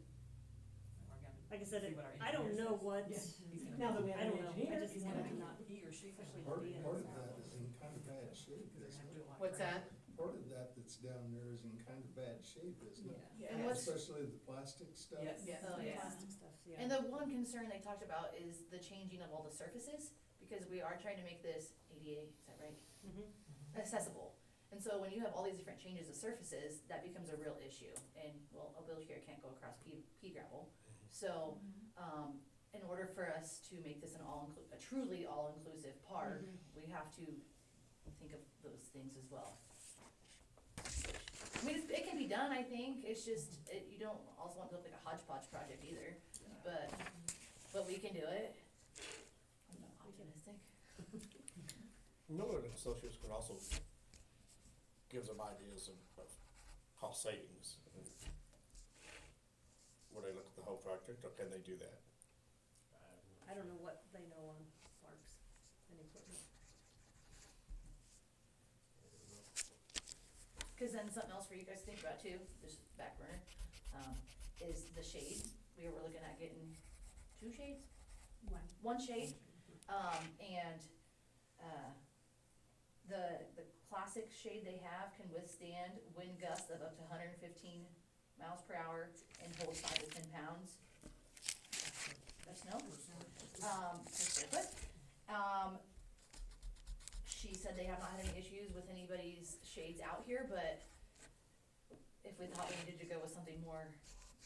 We're gonna like I said, see what our I don't engineer know says. what, Yeah, he's gonna- Now that we have I an don't know, I engineer, just He's wanted gonna to not, not, he or she, especially Part, the being. part of that is in kind of bad shape, They're isn't gonna it? do a lot of What's training. that? Part of that that's down there is in kind of bad shape, isn't it? Yeah. And what's, Especially the plastic stuff. Yes. Yes. Oh, yeah. plastic stuff, yeah. and the one concern they talked about is the changing of all the surfaces, because we are trying to make this ADA, is that right? Mhm. Accessible. And so when you have all these different changes of surfaces, that becomes a real issue. And, well, a wheelchair can't go across pea gravel. So, in order for us to make this a truly all-inclusive park, Mhm. we have to think of those things as well. I mean, it can be done, I think, it's just, you don't also want to look like a hodgepodge project either, but we can do it. I'm not optimistic. Miller and Associates could also give them ideas of cost savings. Would they look at the whole project, or can they do that? I don't know what they know on parks and equipment. Cause then something else for you guys to think about too, just back burner, is the shade. We were looking at getting 2 shades, one shade, and, the classic shade they have can withstand wind gusts of up to 115 miles per hour and hold 5 to 10 pounds. That's no, per square foot. She said they have not had any issues with anybody's shades out here, but if we thought we needed to go with something more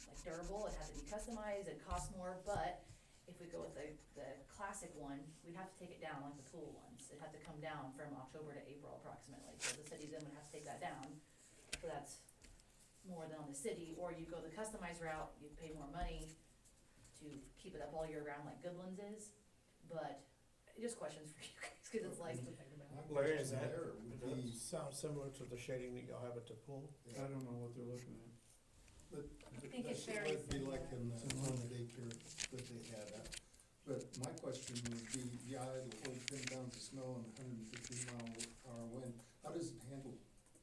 like durable, it had to be customized, it costs more, but if we go with the classic one, we'd have to take it down like the pool ones. It'd have to come down from October to April approximately, so the city then would have to take that down. So that's more than on the city, or you go the customized route, you pay more money to keep it up all year round like Goodlands is, but just questions for you guys, cause it's like, My Larry, is question that, there would does be, that sound similar to the shading that y'all have at the pool? I don't know what they're looking at. but think that it's should very be like in similar. the daycare that they had up. But my question would be, yeah, it'll hold 10 pounds of snow and 115-mile-per-hour wind. How does it handle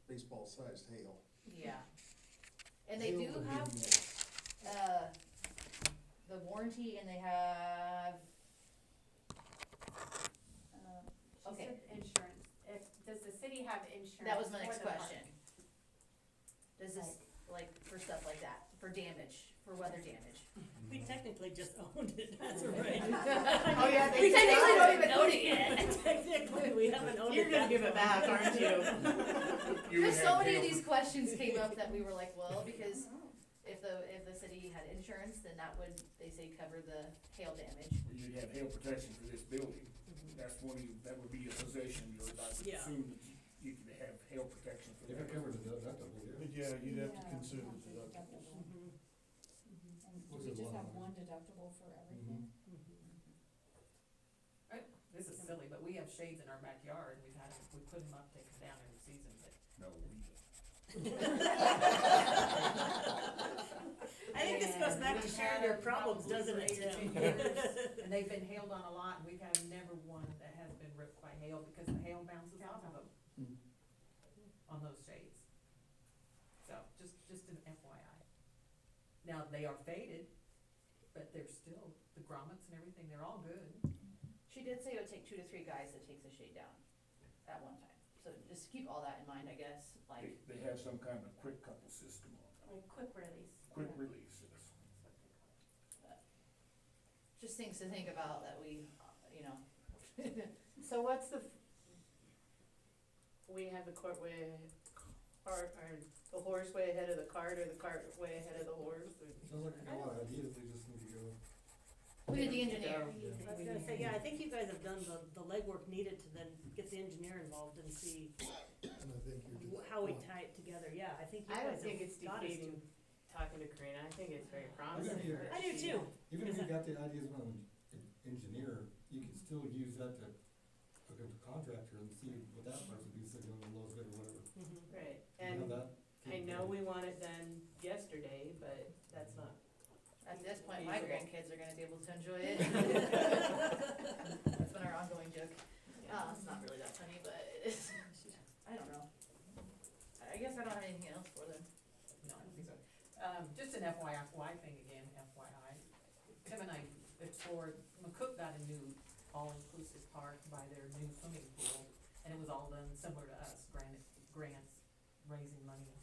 baseball-sized hail? yeah. And they Hail do would be have, more. the warranty and they have, She okay, said insurance. Does the city have insurance? that was my for next the park? question. Does this, like, for stuff like that, for damage, for weather damage? We technically just owned it, that's right. Oh, yeah, they We technically don't started. even own it yet. Technically, we haven't owned it. You're gonna give it back, aren't you? You would Just so have many of hail these questions came up that we were like, well, because if the city had insurance, then that would, they say, cover the hail damage. You'd have hail protection for this building. That's that would be a possession of yours. I would Yeah. assume that you could have hail protection for If that. it covered the deductible, yeah. But yeah, you'd have to Yeah, consider have the the deductibles. Mhm. And do Was we it just have $100? one deductible for everything? This is silly, but we have shades in our backyard, we put them up, take them down every season, but No, we don't. I think this goes back to we've sharing had your them problems, probably doesn't for it, 8 or Tim? 10 years, and they've been hailed on a lot, and we've had never one that has been ripped by hail, because the hail bounces off of them Hmm. on those shades. So, Now, they are faded, but they're still, the grommets and everything, they're all good. She did say it would take 2 to 3 guys to take the shade down at one time. So just keep all that in mind, I guess, like, They have some kind of quick couple system on them, Like quick release. quick Yeah. releases. just things to think about that we, you know. So what's we have the cart way, or the horse way ahead of the cart, or the cart way ahead of the horse? Sounds like we got a lot of ideas, they just need to go. We need the engineer. I was gonna say, yeah, I think you guys have done the legwork needed to then get the engineer involved and see And I think you're just. how we tie it together, yeah, I think you I guys don't think have it's got us to. defeating talking to Karina, I think it's very promising. Even for I do she- too. Even if you got the ideas from an engineer, you can still use that to look at the contractor and see what that person do, so you're on the lowest bid or whatever. Mhm. Right, You have and that I know capability. we want it done yesterday, but that's not, At this point, my Feasible. grandkids are gonna be able to enjoy it. That's been our ongoing joke. It's not really that funny, but it's, I don't know. I guess I don't have anything else for them. No, I don't think so. Just an FYI thing again, FYI. Tim and I explored, McCook got a new all-inclusive park by their new swimming pool, and it was all done similar to us, grants, raising money,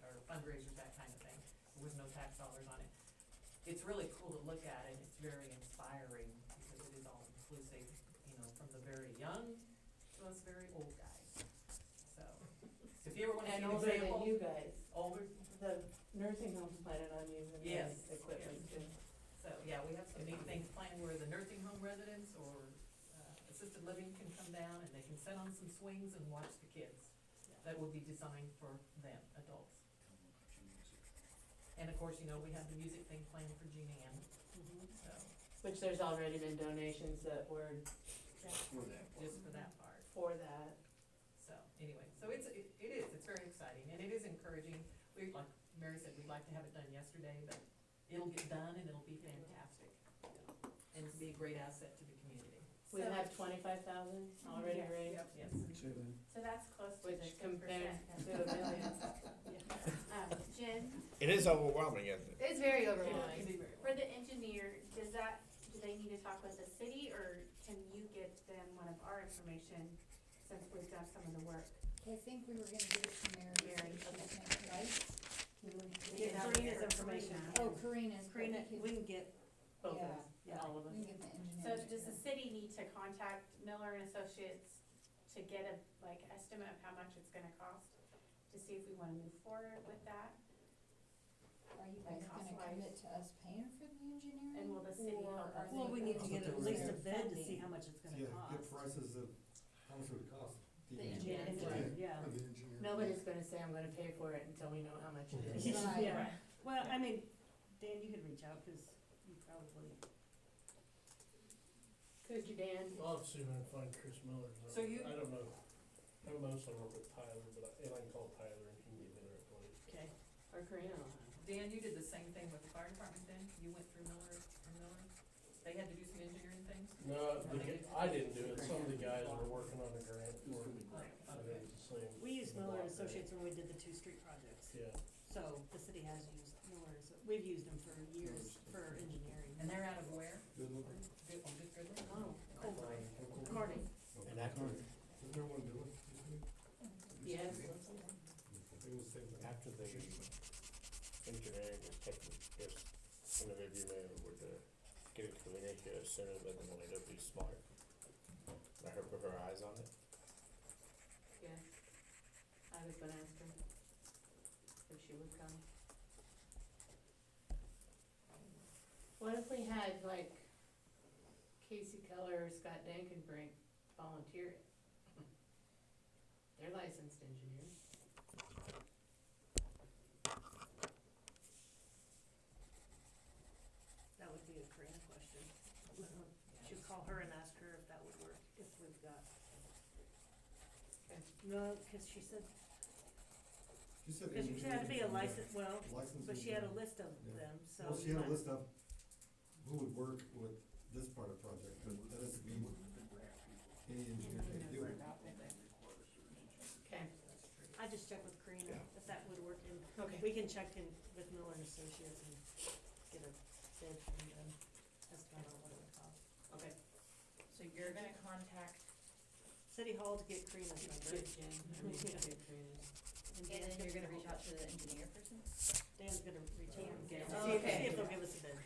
or fundraisers, that kind of thing. There was no tax dollars on it. It's really cool to look at, and it's very inspiring, because it is all inclusive, you know, from the very young to us very old guys. So, if you ever wanna see and an older than example, you guys, older, the nursing home's planning on using Yes, this equipment too. so, yeah, we have some neat things planned where the nursing home residents or assisted living can come down and they can sit on some swings and watch the kids. That will be designed for them, adults. And of course, you know, we have the music thing planned for Jean Ann, so, Which there's already been donations that were For that. just for that part. for that. So, anyway, so it's very exciting, and it is encouraging. We, like Mary said, we'd like to have it done yesterday, but it'll get done and it'll be fantastic. And it'll be a great asset to the community. We So- have 25,000 already Yes. raised, Yes. Say that. So that's close to the which 10%. compared to a million. Jen, It is overwhelming, isn't it? It's very It overwhelming. can be very for the engineer, do they need to talk with the city, or can you get them one of our information, since we've done some of the work? I think we were gonna give it to Mary, Mary, so okay. she's next, right? We were gonna Get give it- Karina's information. Oh, Karina's, but Karina, we we could, can get, Both of yeah, us, yeah. all of us. we can get the So engineer. does the city need to contact Miller and Associates to get a, estimate of how much it's gonna cost, to see if we wanna move forward with that? Are you guys gonna cost-wise? commit to us paying for the engineering? And will the city or help are us? well, we need to they get at gonna least a do bid to funding? see how much it's gonna Yeah, cost. get prices of how much it would cost. The Get engineer. engineer, yeah. For the engineer. Nobody's gonna say, I'm gonna pay for it until we know how much it is. Right. Yeah, well, I mean, Dan, you could reach out, cause you probably, Could you, Dan? I'll see if I can find Chris Miller's number. So you- I don't know, I mostly work with Tyler, but I can call Tyler and he can get me the right place. okay. Or Karina? Dan, you did the same thing with the fire department then? You went through Miller and Miller? They had to do some engineering things? No, I didn't do it, some of the guys were working on the grant for it. Okay. And it was the same. We used the Miller and block Associates when we did the 2 street projects, grant. Yeah, so the city has used Miller, we've used them for years for engineering. And they're out of where? Good look. Good, just Goodland? Oh, Colburn. Marty? And after, Isn't there one doing it? Yes. I think it was the same thing. after the engineering was taken, if some of you may would get it communicated sooner than they wanted to be smart. Let her put her eyes on it. Yes. I was gonna ask her if she would come. What if we had like Casey Keller or Scott Dankenbrink volunteer it? They're licensed engineers. That would be a Karina question. Should call her and ask her if that would work, if we've got. No, cause she said, She said cause she had to be a license, well, Licensed but she had a engineer. list of Yeah. them, so. Well, she had a list of who would work with this part of the project, but that doesn't mean any engineer can do it. Okay. I I just checked with Karina if that would work, and Okay. we can check in with Miller and Associates and get a bid from them, estimate on what it would cost. Okay. So you're gonna contact, City Hall to get Karina's number. Get Jen, I mean, Yeah. get Karina's. and then you're gonna reach out to the engineer person? Dan's gonna reach out and get, Oh, see okay. if they'll give us a bid.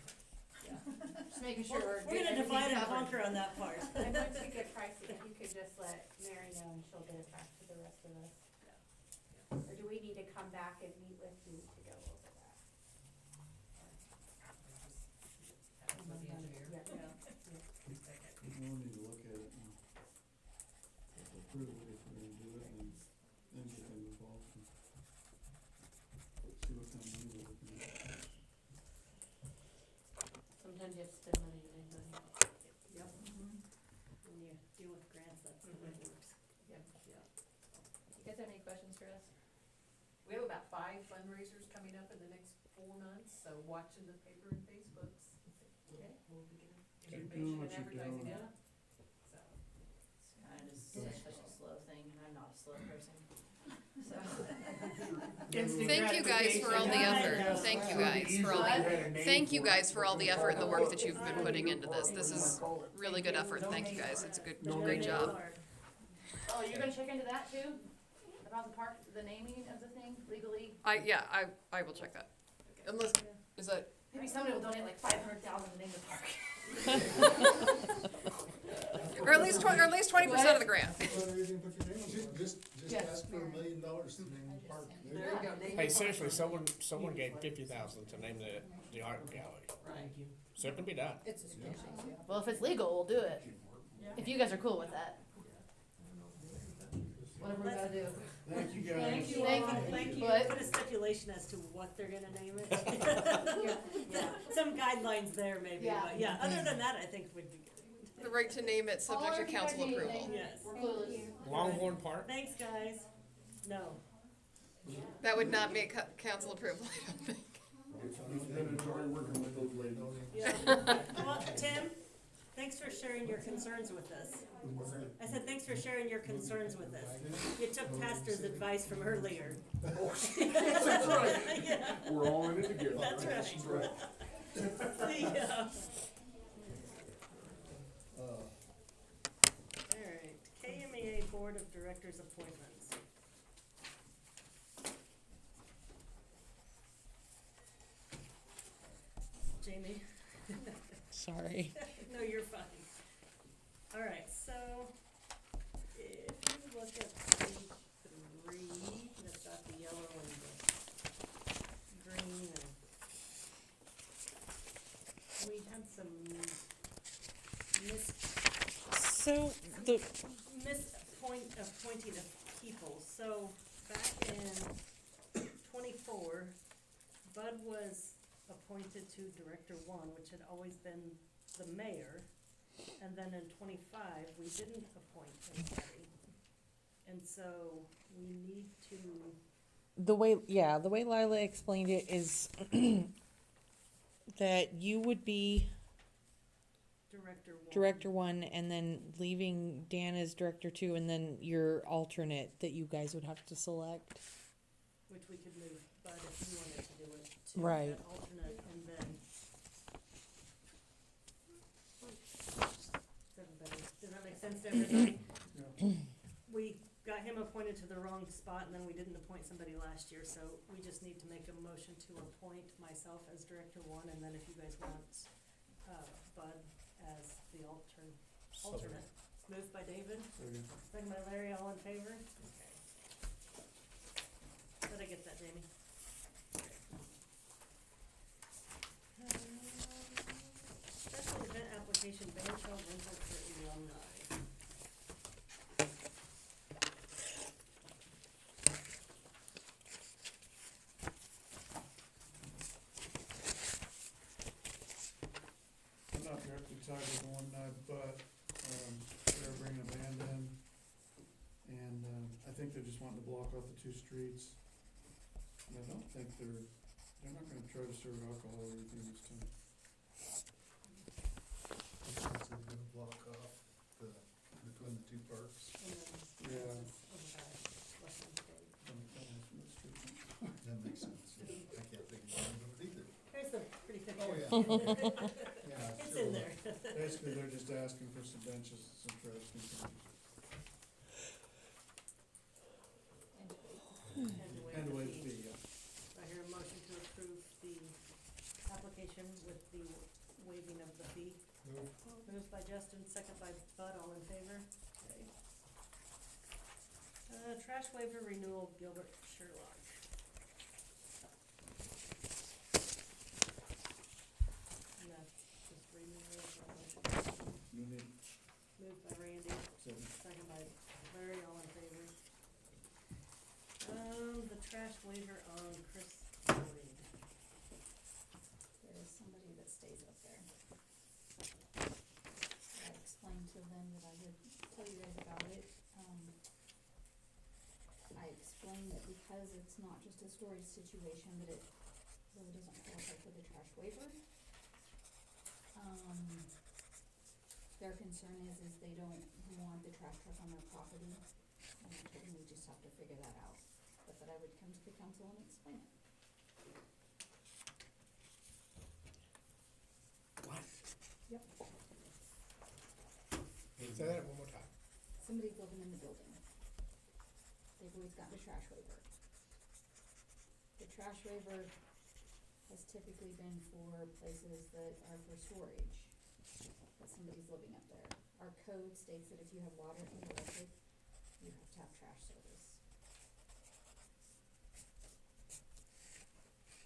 Just making sure we're We're getting gonna divide everything and covered. conquer on that part. And once we get pricing, if you could just let Mary know and she'll get it back to the rest of us. Or do we need to come back and meet with you to go over that? That was with the engineer. Yeah. We'll need to look at it and approve it if we're gonna do it, and then get them involved and see what kind of money we're looking at. Sometimes you have to spend money to make money. Yep. When you deal with grants, that's the way it works. Yep. Yeah. You guys have any questions for us? We have about 5 fundraisers coming up in the next 4 months, so watch in the paper and Facebooks. Okay. We'll be getting Keep information doing and what you're advertising doing. out. So, It's kinda just such a slow thing, and I'm not a slow person, so. Thank you guys for all the effort. Thank you guys for all the, thank you guys for all the effort and the work that you've been putting into this. This is really good effort. Thank you guys. It's a good, great job. Oh, you're gonna check into that too? About the park, the naming of the thing legally? I will check that. Unless, is that, Maybe somebody will donate like 500,000 to name the park. or at least 20% of the grant. Whether you can put your name on it. Just Yeah. ask for $1 million to name the park. There you go. Name Hey, the seriously, park. someone gave 50,000 to name the art gallery. right. So it can be done. It's a species, yeah. Well, if it's legal, we'll do it. If you guys are cool with that. Whatever we gotta do. Thank you guys. Thank you Thank all. you. Thank you. But- Put a stipulation as to what they're gonna name it. Yeah. Some guidelines there maybe, Yeah. but yeah, other than that, I think would be good. The right to name it subject to council approval. Yes. We're clueless. Longhorn Park? Thanks, guys. No. That would not make council approval, I don't think. I've been enjoying working with those ladies. Yeah. Well, Tim, thanks for sharing your concerns with us. I said, thanks for sharing your concerns with us. You took Pastor's advice from earlier. That's right. Yeah, We're all in it together. that's right. See ya. Alright, KMEA Board of Directors appointments. Jamie? Sorry. No, you're fine. Alright, so if you look at page 3, that's got the yellow and the green, and we had some appointing of people. So back in 24, Bud was appointed to Director 1, which had always been the mayor. And then in 25, we didn't appoint anybody. And so we need to, The way Lila explained it is that you would be Director 1. Director 1 and then leaving Dan as Director 2 and then your alternate that you guys would have to select. Which we could move Bud if you wanted to do it. To Right. that alternate, and then. Does that make sense to everybody? We got him appointed to the wrong spot, and then we didn't appoint somebody last year, so we just need to make a motion to appoint myself as Director 1, and then if you guys want, Bud as the alternate. Moved by David, second by Larry, all in favor? Okay. Did I get that, Jamie? Special event application, band shell rental for alumni. I'm not directly tied with the one night, but, they're bringing a band in, and, I think they're just wanting to block off the 2 streets. And I don't think they're not gonna try to serve alcohol or anything this time. It's gonna block off between the 2 parks. And then Yeah. over by Western State. Yeah, It's sure. in there. Basically, they're just asking for some benches, some trash containers, and to waive the fee, yeah. I hear a motion to approve the application with the waiving of the fee. Move. Moved by Justin, second by Bud, all in favor? Okay. Trash waiver renewal, Gilbert Sherlock. And that's just renewal of our motion. Move it, Moved by Randy, second by Larry, all in favor. The trash waiver on Chris Boyd. There is somebody that stays up there. I explained to them that I would tell you guys about it. I explained that because it's not just a storage situation, that it really doesn't qualify for the trash waiver. Their concern is they don't want the trash truck on their property, and I told them we just have to figure that out, but that I would come to the council and explain it. What? Yep. Say that one more time. Somebody's living in the building. They've always gotten a trash waiver. The trash waiver has typically been for places that are for storage, that somebody's living up there. Our code states that if you have water and electric, you have to have trash service.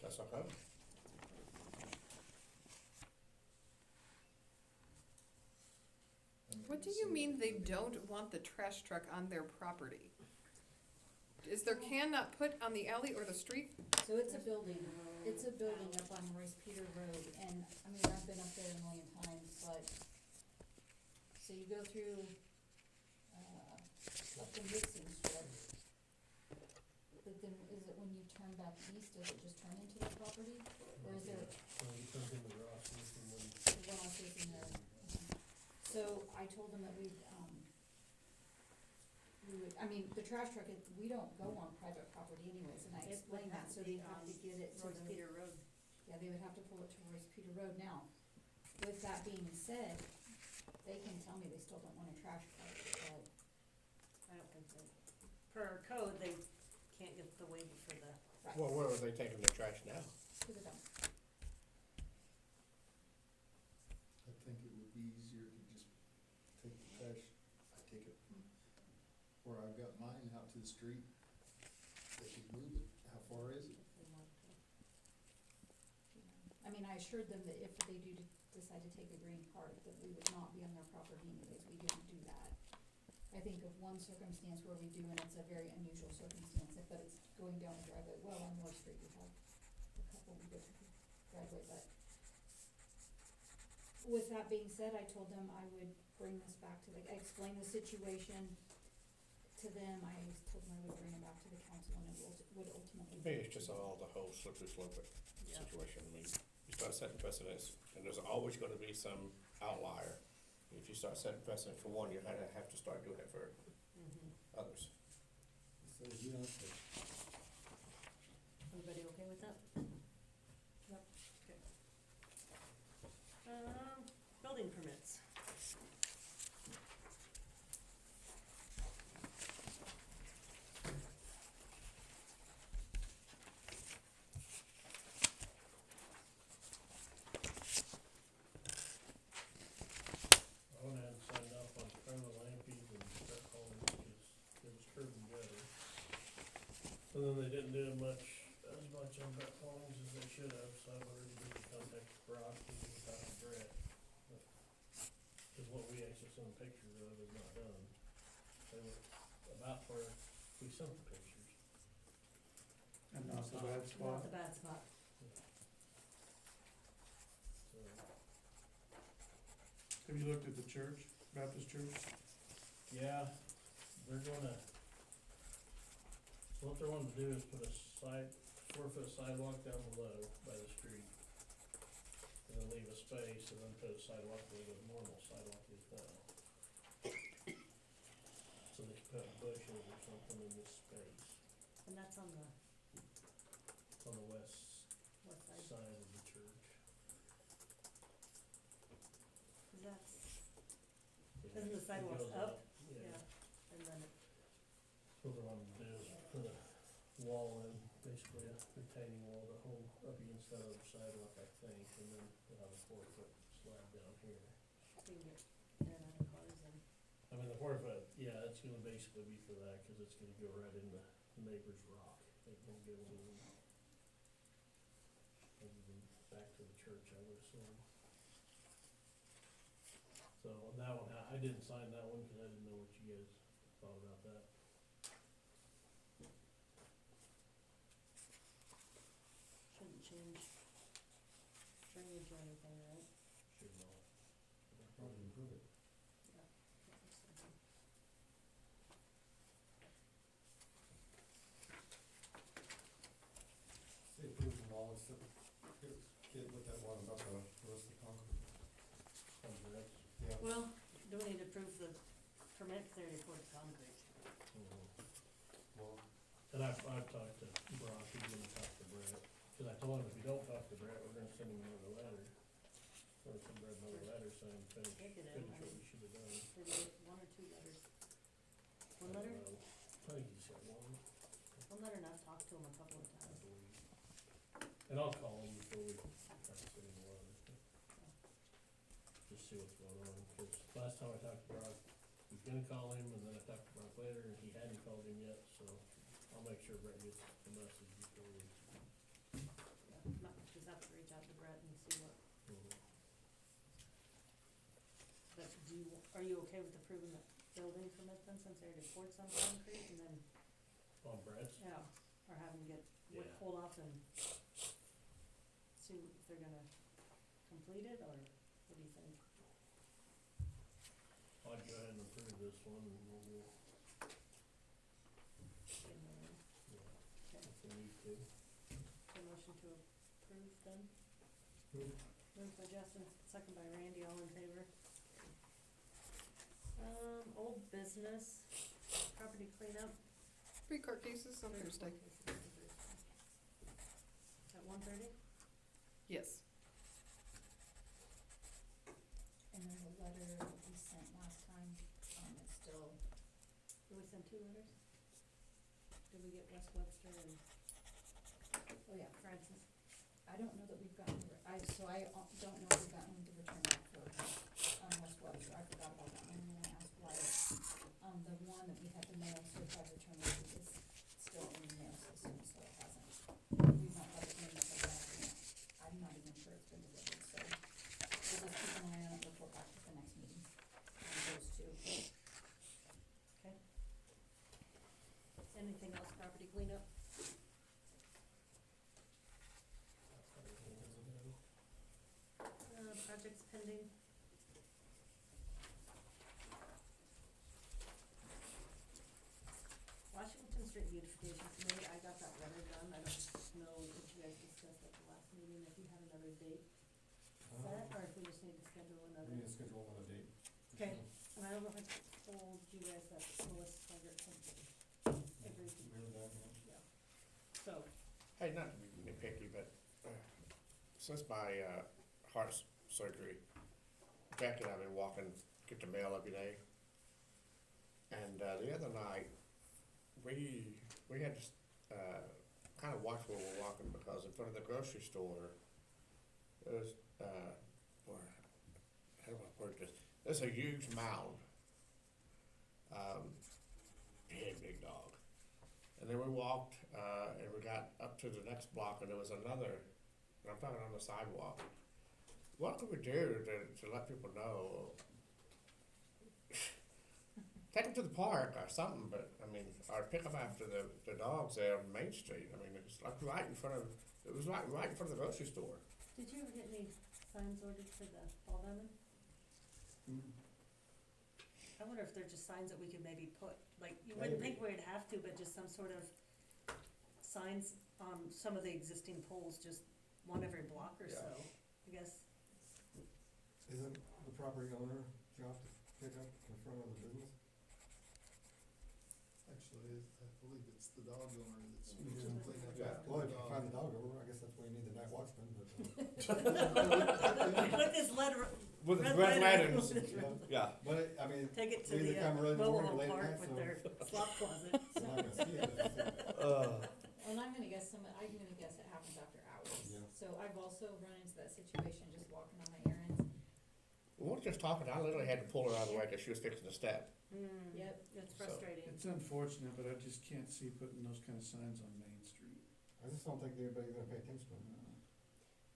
That's okay. What do you mean they don't want the trash truck on their property? Is their can not put on the alley or the street? So it's a building up on Royce Peter Road, and, I mean, I've been up there a million times, but, so you go through, up the Dixon Strip, but then is it when you turn back east, does it just turn into the property, or is there, So you come in the Ross, and then the one off is in there? So I told them that we would, I mean, the trash truck, we don't go on private property anyways, and I It would explained that, have so to be they'd have on to get it to Royce the. Peter Road. Yeah, they would have to pull it to Royce Peter Road. Now, with that being said, they can tell me they still don't want a trash truck, but I don't think that, per our code, they can't get the waiver for the, right, Well, where are they taking their trash now? to the dump. I think it would be easier to just take the trash, I take it from where I've got mine out to the street. They could move it, how far is it? if they want to. I mean, I assured them that if they do decide to take a green card, that we would not be on their property anyways. We didn't do that. I think of one circumstance where we do, and it's a very unusual circumstance, but it's going down the driveway. Well, on North Street, we have a couple we go to the driveway, but with that being said, I told them I would bring this back to I explained the situation to them. I told them I would bring it back to the council, and it would ultimately. To me, it's just all the whole slippery slope Yeah. situation. I mean, you start setting precedents, and there's always gonna be some outlier. If you start setting precedent for one, you have to start doing it for others. So, yeah, okay. Everybody okay with that? Yep. Okay. Building permits. I went ahead and signed off on Trevor Lampies and Chuck Holmes, because it was curb and gutter. And then they didn't do as much on Brett Holmes as they should have, so I've already been in contact with Brock and talked to Brett. Cause what we actually sent pictures of is not done. They were about where we sent the pictures. and not the bad Not spot. the bad spot. So, Have you looked at the church, Baptist church? yeah, they're gonna, so what they're wanting to do is put a 4-foot sidewalk down below by the street. And then leave a space and then put a sidewalk where the normal sidewalk is now. So they can put bushes or something in this space And that's on the on the west west side. side of the church. Isn't the sidewalks goes up? Yeah. And then, What they wanted to do is put a wall in, basically a retaining wall to hold up against that other sidewalk, I think, and then they'll have a 4-foot slab down here. so you can get in and out of cars and, I mean, the 4-foot, yeah, it's gonna basically be for that, cause it's gonna go right in the neighbor's rock. It won't go in, maybe back to the church, I would assume. So that one, I didn't sign that one, cause I didn't know what you guys thought about that. shouldn't change drainage or anything, right? Should not. Probably improve it. Yeah. that was something. Say approve them all, except, get with that one about the rest of the concrete. Yeah. Well, do we need to approve the permit, cause they already poured the concrete? Well, And I've talked to Brock, he's gonna talk to Brett, cause I told him if you don't talk to Brett, we're gonna send him another letter. Or send Brett another letter saying finish, Take it in, finish what you should've done. Did we get 1 or 2 letters? One letter? I think he's got one, One letter, and I've talked to him a couple of I times. believe. And I'll call him before we have to send him a letter. Just see what's going on, cause last time I talked to Brock, he was gonna call him, and then I talked to Brock later, and he hadn't called him yet, so I'll make sure Brett gets the message before we. Yeah, not, just have to reach out to Brett and see what, but are you okay with approving the building permit then, since they already poured some concrete, and then, On Brett's? yeah, or have them get, Yeah. hold off and see if they're gonna complete it, or what do you think? I'd go ahead and approve this one, and we'll go, And then, yeah, okay, if we need to. so motion to approve then? Move. Moved by Justin, second by Randy, all in favor? Old business, property cleanup. 3 court cases on Thursday. At 1:30? Yes. And then the letter we sent last time, it's still, Did we send 2 letters? Did we get West Webster and oh yeah, Francis? I don't know that we've gotten, don't know if we've gotten the return back for, West Webster, I forgot about that one, and then I asked Wyatt. The one that we had the mail certified return receipt is still in the mail system, so it hasn't, we've not got it in the mail yet. I'm not even sure it's been delivered, so we'll just keep an eye on it, report back at the next meeting on those 2. Okay. Anything else property cleanup? Projects pending? Washington Street beautification committee, I got that letter done, I don't know what you guys discussed at the last meeting, if you had another date set, or if we just need to schedule We another. need to schedule another date. Okay, and I don't know if I told you guys that Melissa Slager agreed to, Remember that, yeah? yeah. So, Hey, not to be nitpicky, but since my heart surgery, Jackie and I've been walking, get the mail every day. And the other night, we had to kind of watch where we're walking, because in front of the grocery store, there's how do I put this? There's a huge mound. Big dog. And then we walked, and we got up to the next block, and there was another, and I'm talking on the sidewalk. What could we do to let people know? Take them to the park or something, but, I mean, or pick them after the dogs there on Main Street. I mean, it's like right in front of, it was like right in front of the grocery store. did you ever get any signs ordered for the Ball Diamond? I wonder if they're just signs that we could maybe put, like, you wouldn't think we'd have to, but just some sort of signs on some of the existing poles, just one every block or so, I guess. Isn't the property owner job to pick up in front of the business? Actually, I believe it's the dog owner that's Yeah. supposed to clean up after Well, the if you dog. find the dog owner, I guess that's why you need the night watchman, but, Put this letter, with the Red red lanterns. lanterns, yeah. But, I mean, Take it to we either the come early in the mobile morning or home late at park night, with so their slop closet. I'm not gonna see it. And I'm gonna guess it happens after hours. Yeah. So I've also run into that situation just walking on my errands. We weren't just talking, I literally had to pull her out of the way because she was fixing to step. Yep. It's So, frustrating. It's unfortunate, but I just can't see putting those kind of signs on Main Street. I just don't think anybody's gonna pay attention to them.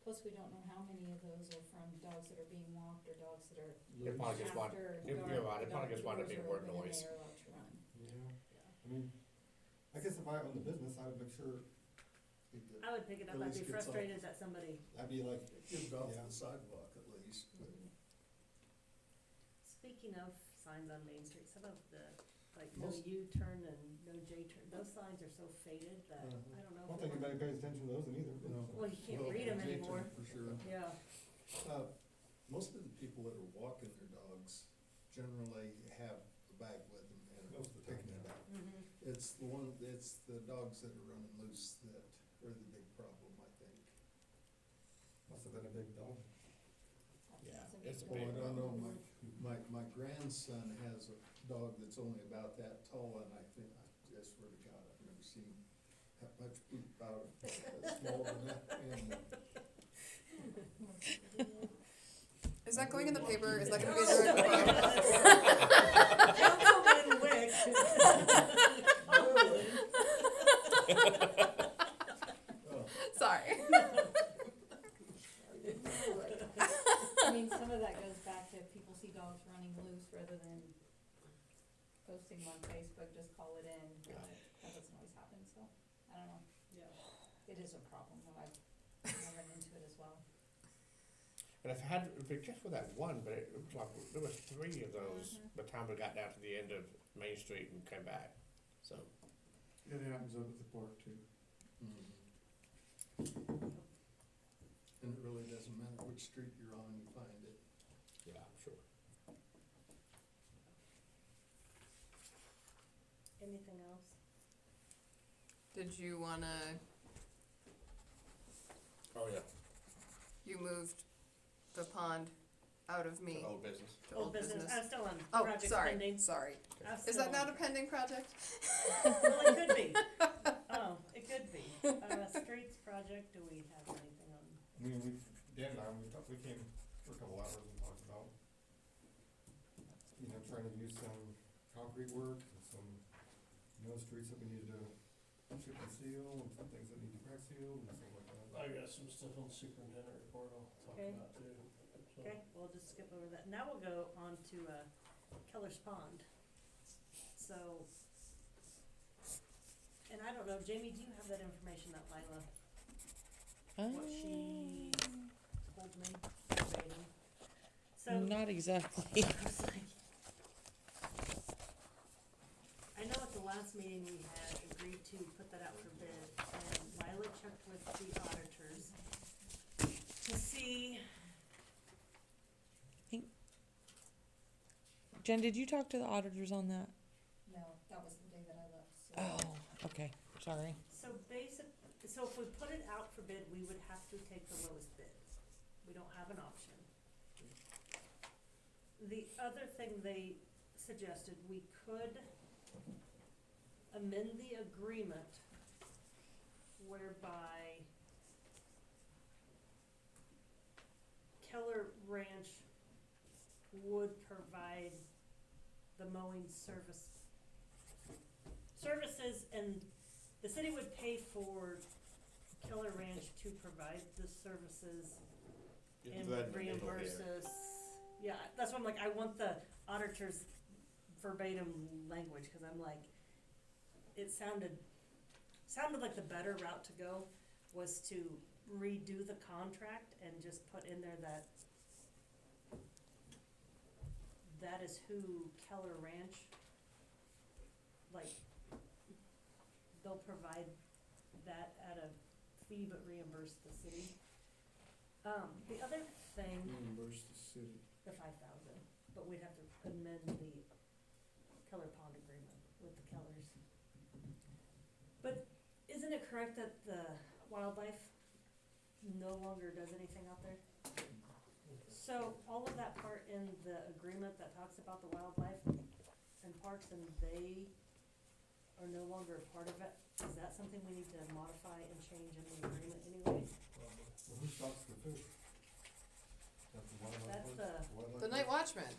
Plus, we don't know how many of those are from dogs that are being walked or dogs that are They probably just want, after you're dark, right, it the probably dog just wound up doors being are word open and noise. they are allowed to run. Yeah, I mean, I guess if I owned the business, I would make sure, I would pick it up, At I'd be least gets off. frustrated that somebody, I'd be like, Get it off Yeah. the sidewalk at least, but speaking of signs on Main Street, some of the, like, no Most- U-turn and no J-turn, those signs are so faded that, I Uh-huh. don't know. I don't if think they- anybody pays attention to those either. No. Well, you can't Well, read them J-turn anymore. For sure. Yeah. Most of the people that are walking their dogs generally have a bag with them and Most are of the time, picking it yeah. up. Mm-hmm. It's the dogs that are running loose that are the big problem, I think. Must have been a big dog. Yeah, That's it's a Oh, I big don't know, problem. my grandson has a dog that's only about that tall, and I think, I swear to God, I've never seen that much poop out of a small animal. Is that going in the paper? Is that gonna be Oh, a direct Councilman Wick. Sorry. I mean, some of that goes back to people see dogs running loose rather than posting on Facebook, just call it in. Yeah. That doesn't always happen, so, I don't know. Yeah. It is a problem, though, I've run into it as well. And if it just for that one, but it was like, there was 3 of those by the time we got down to the end of Main Street and came back, so. It happens up at the park too. And it really doesn't matter which street you're on, you find it. Yeah, I'm sure. Anything else? Did you wanna, Oh, yeah, you moved the pond out of me the old business. to Old business, I'm still on Oh, project sorry, pending. sorry. I'm Is still that on not a pending project? Well, it could be. Oh, it could be. Streets project, do we have anything on? I mean, Dan and I, we came for a couple hours and talked about, trying to use some concrete work and some, streets that we needed to chip and seal and some things that need to crack seal and things like that. I got some stuff on the superintendent report I'll talk Okay. about too. So, Okay, we'll just skip over that. Now we'll go on to, Keller's Pond. So, and I don't know, Jamie, do you have that information that Lila, what she told me verbatim? So, Not exactly. I was like, I know at the last meeting we had agreed to put that out for bid, and Lila checked with the auditors to see. Jen, did you talk to the auditors on that? No, that was the day that I left, so. Oh, okay, sorry. So so if we put it out for bid, we would have to take the lowest bid. We don't have an option. The other thing they suggested, we could amend the agreement whereby Keller Ranch would provide the mowing services, and the city would pay for Keller Ranch to provide the services and Glad the middle reimburse there. us. Yeah, that's why I'm like, I want the auditor's verbatim language, cause I'm like, it sounded like the better route to go was to redo the contract and just put in there that is who Keller Ranch, like, they'll provide that at a fee but reimburse the city. The other thing, Reimburse the city. the 5,000, but we'd have to amend the Keller Pond agreement with the Kellers. But isn't it correct that the wildlife no longer does anything out there? So all of that part in the agreement that talks about the wildlife and parks, and they are no longer a part of it, is that something we need to modify and change in the agreement anyways? Probably. Well, who stocks the fish? That's the wildlife. That's board? the, Wildlife The night board? watchman.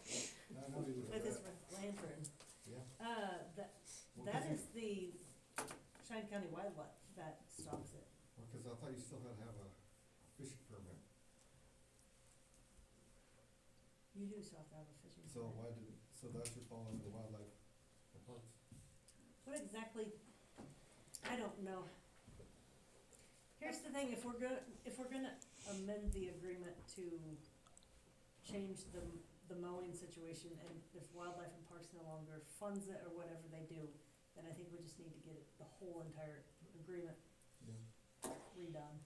No, I know you look with at his that. lantern. Yeah. That, Well, that 'cause is the Cheyenne County Wildlife that stocks it. Well, 'cause I thought you still had to have a fishing permit, You do still have to have a fishing so permit. why did, so that should fall under the wildlife and parks. What exactly, I don't know. Here's the thing, if we're gonna amend the agreement to change the mowing situation, and if Wildlife and Parks no longer funds it or whatever they do, then I think we just need to get the whole entire agreement Yeah. redone,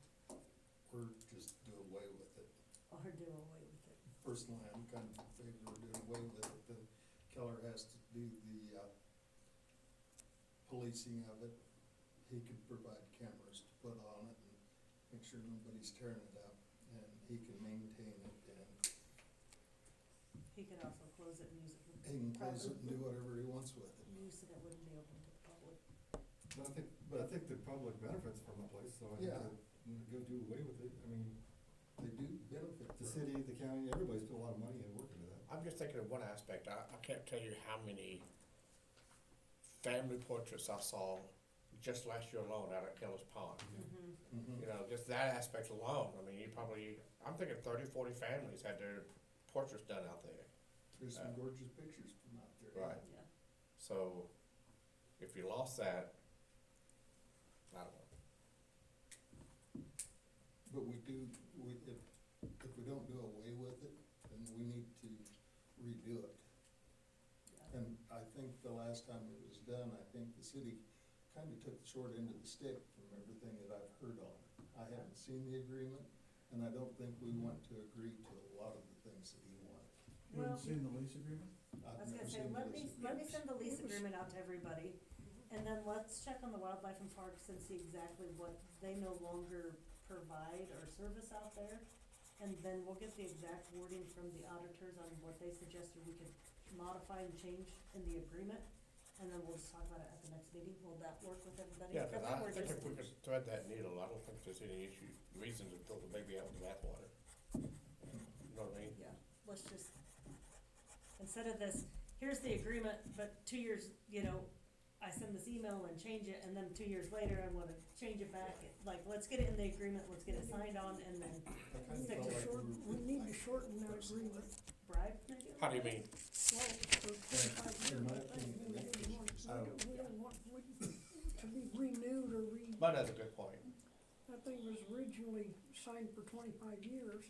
Or just do away with it. or do away with it. Personally, I'm kind of in favor of doing away with it, then Keller has to do the, policing of it. He could provide cameras to put on it and make sure nobody's tearing it up, and he can maintain it, and He could also close it and use it for he can close it private and do whatever he wants with it. use, and it wouldn't be open to the public. But I think the public benefits from the place, so I think Yeah. that, go do away with it. I mean, They do benefit the from it. city, the county, everybody's put a lot of money and work into that. I'm just thinking of one aspect, I can't tell you how many family portraits I saw just last year alone out at Kellis Pond. Mm-hmm. Mhm. You know, just that aspect alone, I mean, I'm thinking 30, 40 families had their portraits done out there. There's some gorgeous pictures from out there. Right. Yeah. So, if you lost that, I don't know. But if we don't do away with it, then we need to redo it. Yeah. And I think the last time it was done, I think the city kind of took the short end of the stick from everything that I've heard on it. I haven't seen the agreement, and I don't think we want to agree to a lot of the things that he wanted. You Well- haven't seen the lease agreement? I I've was never gonna say, seen the let lease me agreement. send the lease agreement out to everybody, and then let's check on the Wildlife and Parks and see exactly what they no longer provide or service out there. And then we'll get the exact wording from the auditors on what they suggested we could modify and change in the agreement, and then we'll just talk about it at the next meeting. Will that work with everybody? Yeah, 'cause I we're think just- if we could thread that needle, I don't think there's any reason to throw the baby out with the bathwater. You know what I mean? Yeah, let's just, instead of this, here's the agreement, but 2 years, I send this email and change it, and then 2 years later, I wanna change it back. Like, let's get it in the agreement, let's get it signed on, and then I kind We of need felt to like shorten, we need to shorten that agreement. bribe maybe? How do you mean? Well, for 25 in my years, I think opinion, we it didn't want, Oh. we don't want, to be renewed or But that's a good point. that thing was originally signed for 25 years.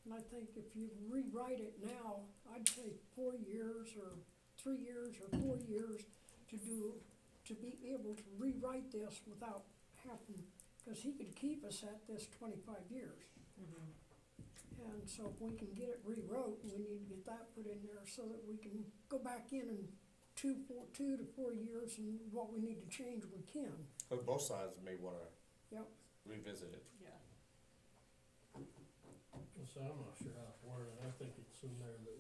And I think if you rewrite it now, I'd say 4 years or 3 years or 4 years to be able to rewrite this without having, because he could keep us at this 25 years. Mhm. And so if we can get it rewrote, we need to get that put in there so that we can go back in 2 to 4 years, and what we need to change, we can. But both sides may wanna Yep. revisit it. Yeah. So I'm not sure how to word it, I think it's in there that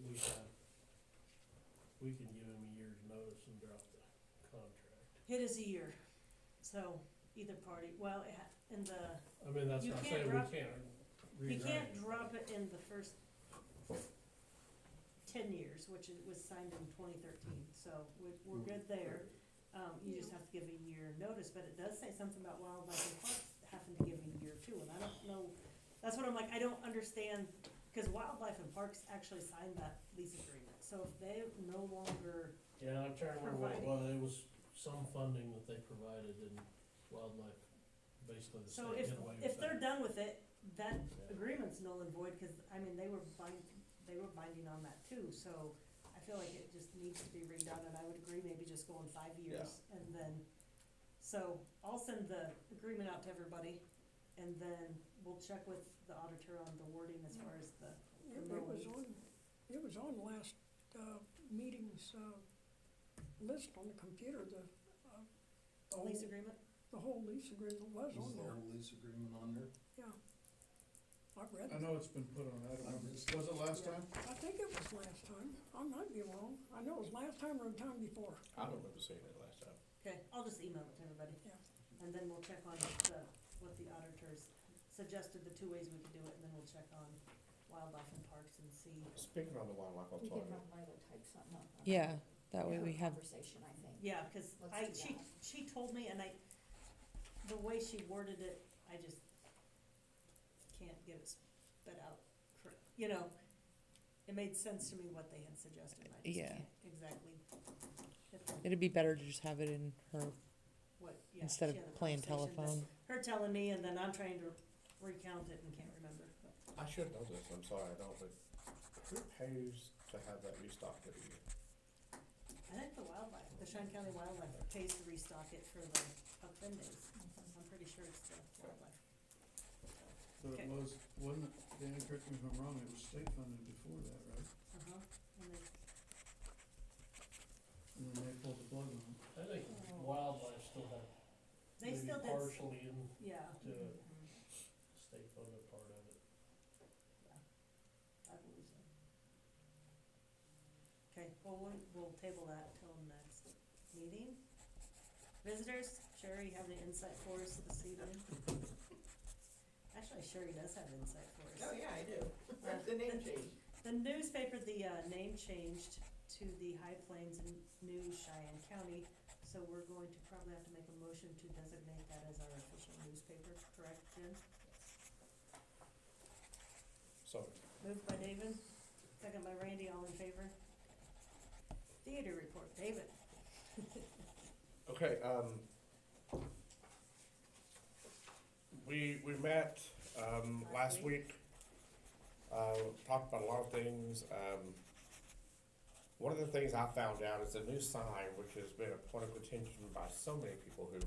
we can give him a year's notice and drop the contract. It is a year, so either party, well, in the, I mean, that's You not can't saying drop- we can't you rewrite can't it. drop it in the first 10 years, which was signed in 2013, so we're good there. You just have to give a year notice, but it does say something about Wildlife and Parks having to give a year too, and I don't know, that's what I'm like, I don't understand, cause Wildlife and Parks actually signed that lease agreement, so if they no longer, Yeah, I'm trying to remember what it Providing. was, it was some funding that they provided in wildlife, basically the so state did away with that. if they're done with it, that Yeah. agreement's null and void, cause I mean, they were binding on that too, so I feel like it just needs to be redone, and I would agree maybe just going 5 years, and then, so I'll send the agreement out to everybody, and then we'll check with the auditor on the wording as far as the It was on last, meeting's, list on the computer, lease agreement. the whole lease agreement was Is on the there, whole lease agreement on there? yeah. I've read I it. know it's been put on, I don't remember, was it last time? I think it was last time. I might be wrong. I know it was last time or the time before. I don't remember seeing it last time. Okay, I'll just email it to everybody. Yeah. And then we'll check on what the auditors suggested, the 2 ways we could do it, and then we'll check on wildlife and parks and see. Speaking on the wildlife, I'm We can sorry. have Milo type something up. on Yeah, that way her we have, Conversation, I think. Yeah, cause Let's do she told me, and the way she worded it, I just can't get it spit out you know, it made sense to me what they had suggested, and I just Yeah. can't exactly hit the it'd be better to just have it in her what, yeah. instead she of had a playing conversation, but telephone. Her telling me, and then I'm trying to recount it and can't remember, but I should know this, I'm sorry, I don't, but who pays to have that restocked every year? I think the wildlife, the Cheyenne County Wildlife pays to restock it for the Huck Finn days. I'm pretty sure it's the wildlife. But Okay. it wasn't, Danny, correct me if I'm wrong, it was state funded before that, right? Uh-huh, and they, And then they pulled the plug on it. I think wildlife still have they maybe still did, partially in yeah. to Mhm. state funded part of it. I believe so. Okay, well, we'll table that till next meeting. Visitors, Sherry, you have any insight for us this evening? Actually, Sherry does have insight for us. Oh, yeah, I do. Uh, The name change. The newspaper, the name changed to the High Plains News Cheyenne County, so we're going to probably have to make a motion to designate that as our official newspaper, correct, Jen? So, Moved by David, second by Randy, all in favor? Theater report, David. okay, we met, last week, talked about a lot of things, one of the things I found out is a new sign, which has been a point of contention by so many people who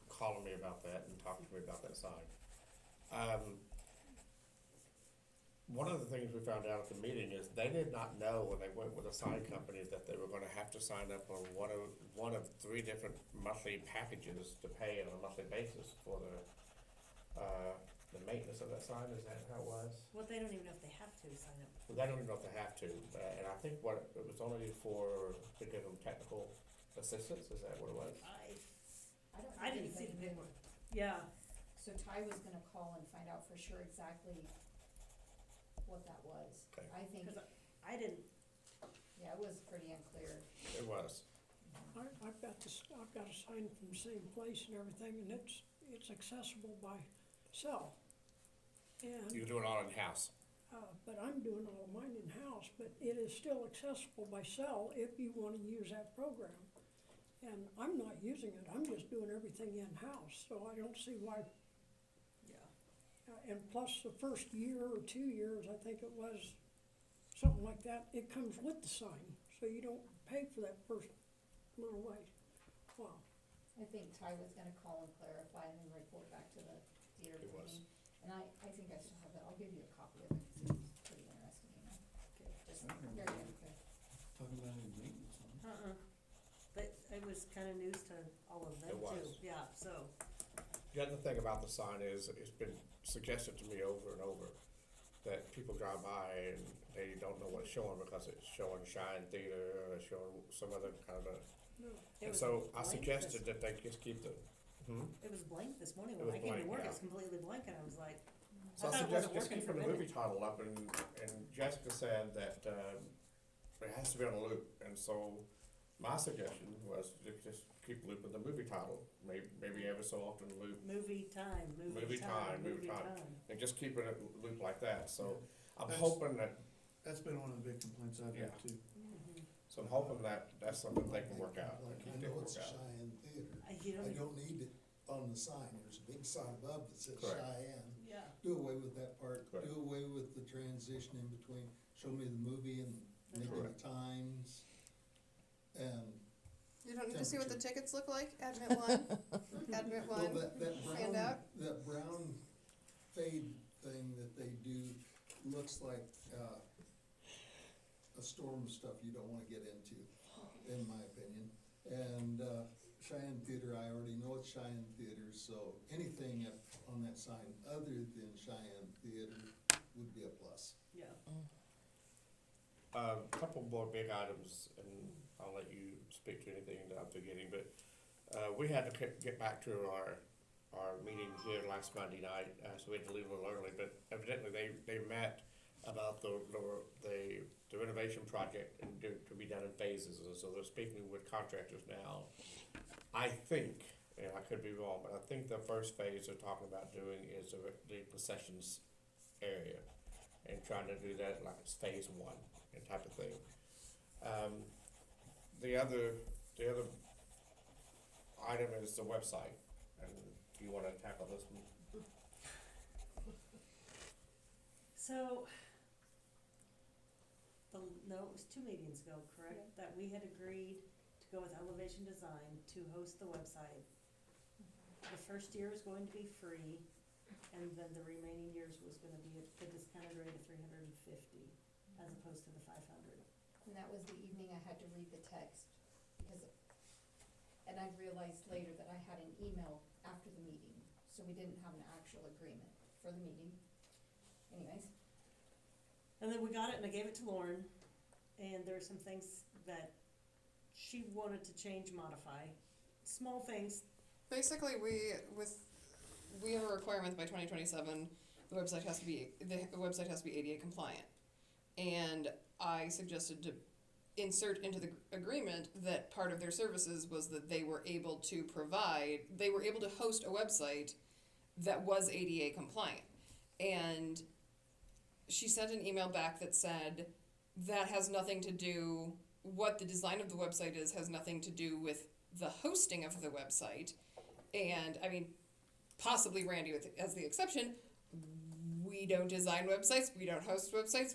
called me about that and talked to me about that sign. One of the things we found out at the meeting is they did not know when they went with a sign company that they were gonna have to sign up on one of 3 different monthly packages to pay on a monthly basis for the maintenance of that sign. Is that how it was? Well, they don't even know if they have to sign up. Well, they don't even know if they have to, and I think it was only to give them technical assistance, is that what it was? I didn't see the big one. Yeah, So Ty was gonna call and find out for sure exactly what that was. Okay. I think, cause I didn't, yeah, it was pretty unclear. It was. I've got a sign from the same place and everything, and it's accessible by cell. And, You do it all in-house. but I'm doing all of mine in-house, but it is still accessible by cell if you wanna use that program. And I'm not using it, I'm just doing everything in-house, so I don't see why. And plus the first year or 2 years, I think it was, something like that, it comes with the sign, so you don't pay for that first little while. Wow. I think Ty was gonna call and clarify and then report back to the theater It was. meeting. And I think I still have it, I'll give you a copy of it, cause it's pretty interesting, you know, just very unclear. Talking about any maintenance on it. but it was kinda news to all of them It too. was. Yeah, so, The other thing about the sign is, it's been suggested to me over and over that people drive by and they don't know what it's showing because it's showing Cheyenne Theater or it's showing some other kind of a. it And was so I blank suggested that they just keep the, It was blank this morning It when was I came to blank, work, it yeah. was completely blank, and I was like, so I thought it suggested wasn't just working for keeping a the movie minute. title up and Jessica said that, it has to be on a loop. And so my suggestion was to just keep looping the movie title, maybe every so often loop, movie time, movie time. And just keeping it loop like that, so I'm hoping that, That's been one of the big complaints I've had too. so I'm hoping that that's something they can work out. Like, Keep I they know can it's work a out. Cheyenne Theater. You I don't need it on the sign, there's a big sign above that says Correct. Cheyenne. Yeah. Do away with that part, Correct. do away with the transition in between, show me the movie and maybe the Correct. times. And, You don't need to see what the tickets look like, admit one, admit well, one, that brown, handout. that brown fade thing that they do looks like, a storm of stuff you don't wanna get into, in my opinion. And, Cheyenne Theater, I already know it's Cheyenne Theater, so anything on that sign other than Cheyenne Theater would be a plus. Yeah. A couple more big items, and I'll let you speak to anything that I'm forgetting, but, we had to get back to our meeting here last Monday night, so we had to leave a little early, but evidently they met about the renovation project and to be done in phases, and so they're speaking with contractors now. I think, and I could be wrong, but I think the first phase they're talking about doing is the concessions area, and trying to do that like it's phase one and type of thing. The other item is the website, and do you wanna tackle this one? So, no, it was 2 meetings ago, correct? That we had agreed to go with Elevation Design to host the website. The first year is going to be free, and then the remaining years was gonna be at the discounted rate of $350, as opposed to the $500. And that was the evening I had to read the text, because, and I realized later that I had an email after the meeting, so we didn't have an actual agreement for the meeting. Anyways, And then we got it, and I gave it to Lauren, and there are some things that she wanted to change, modify, small things. Basically, we have a requirement by 2027, the website has to be ADA compliant. And I suggested to insert into the agreement that part of their services was that they were able to host a website that was ADA compliant. And she sent an email back that said that has nothing to do, what the design of the website is has nothing to do with the hosting of the website. And I mean, possibly Randy as the exception, we don't design websites, we don't host websites,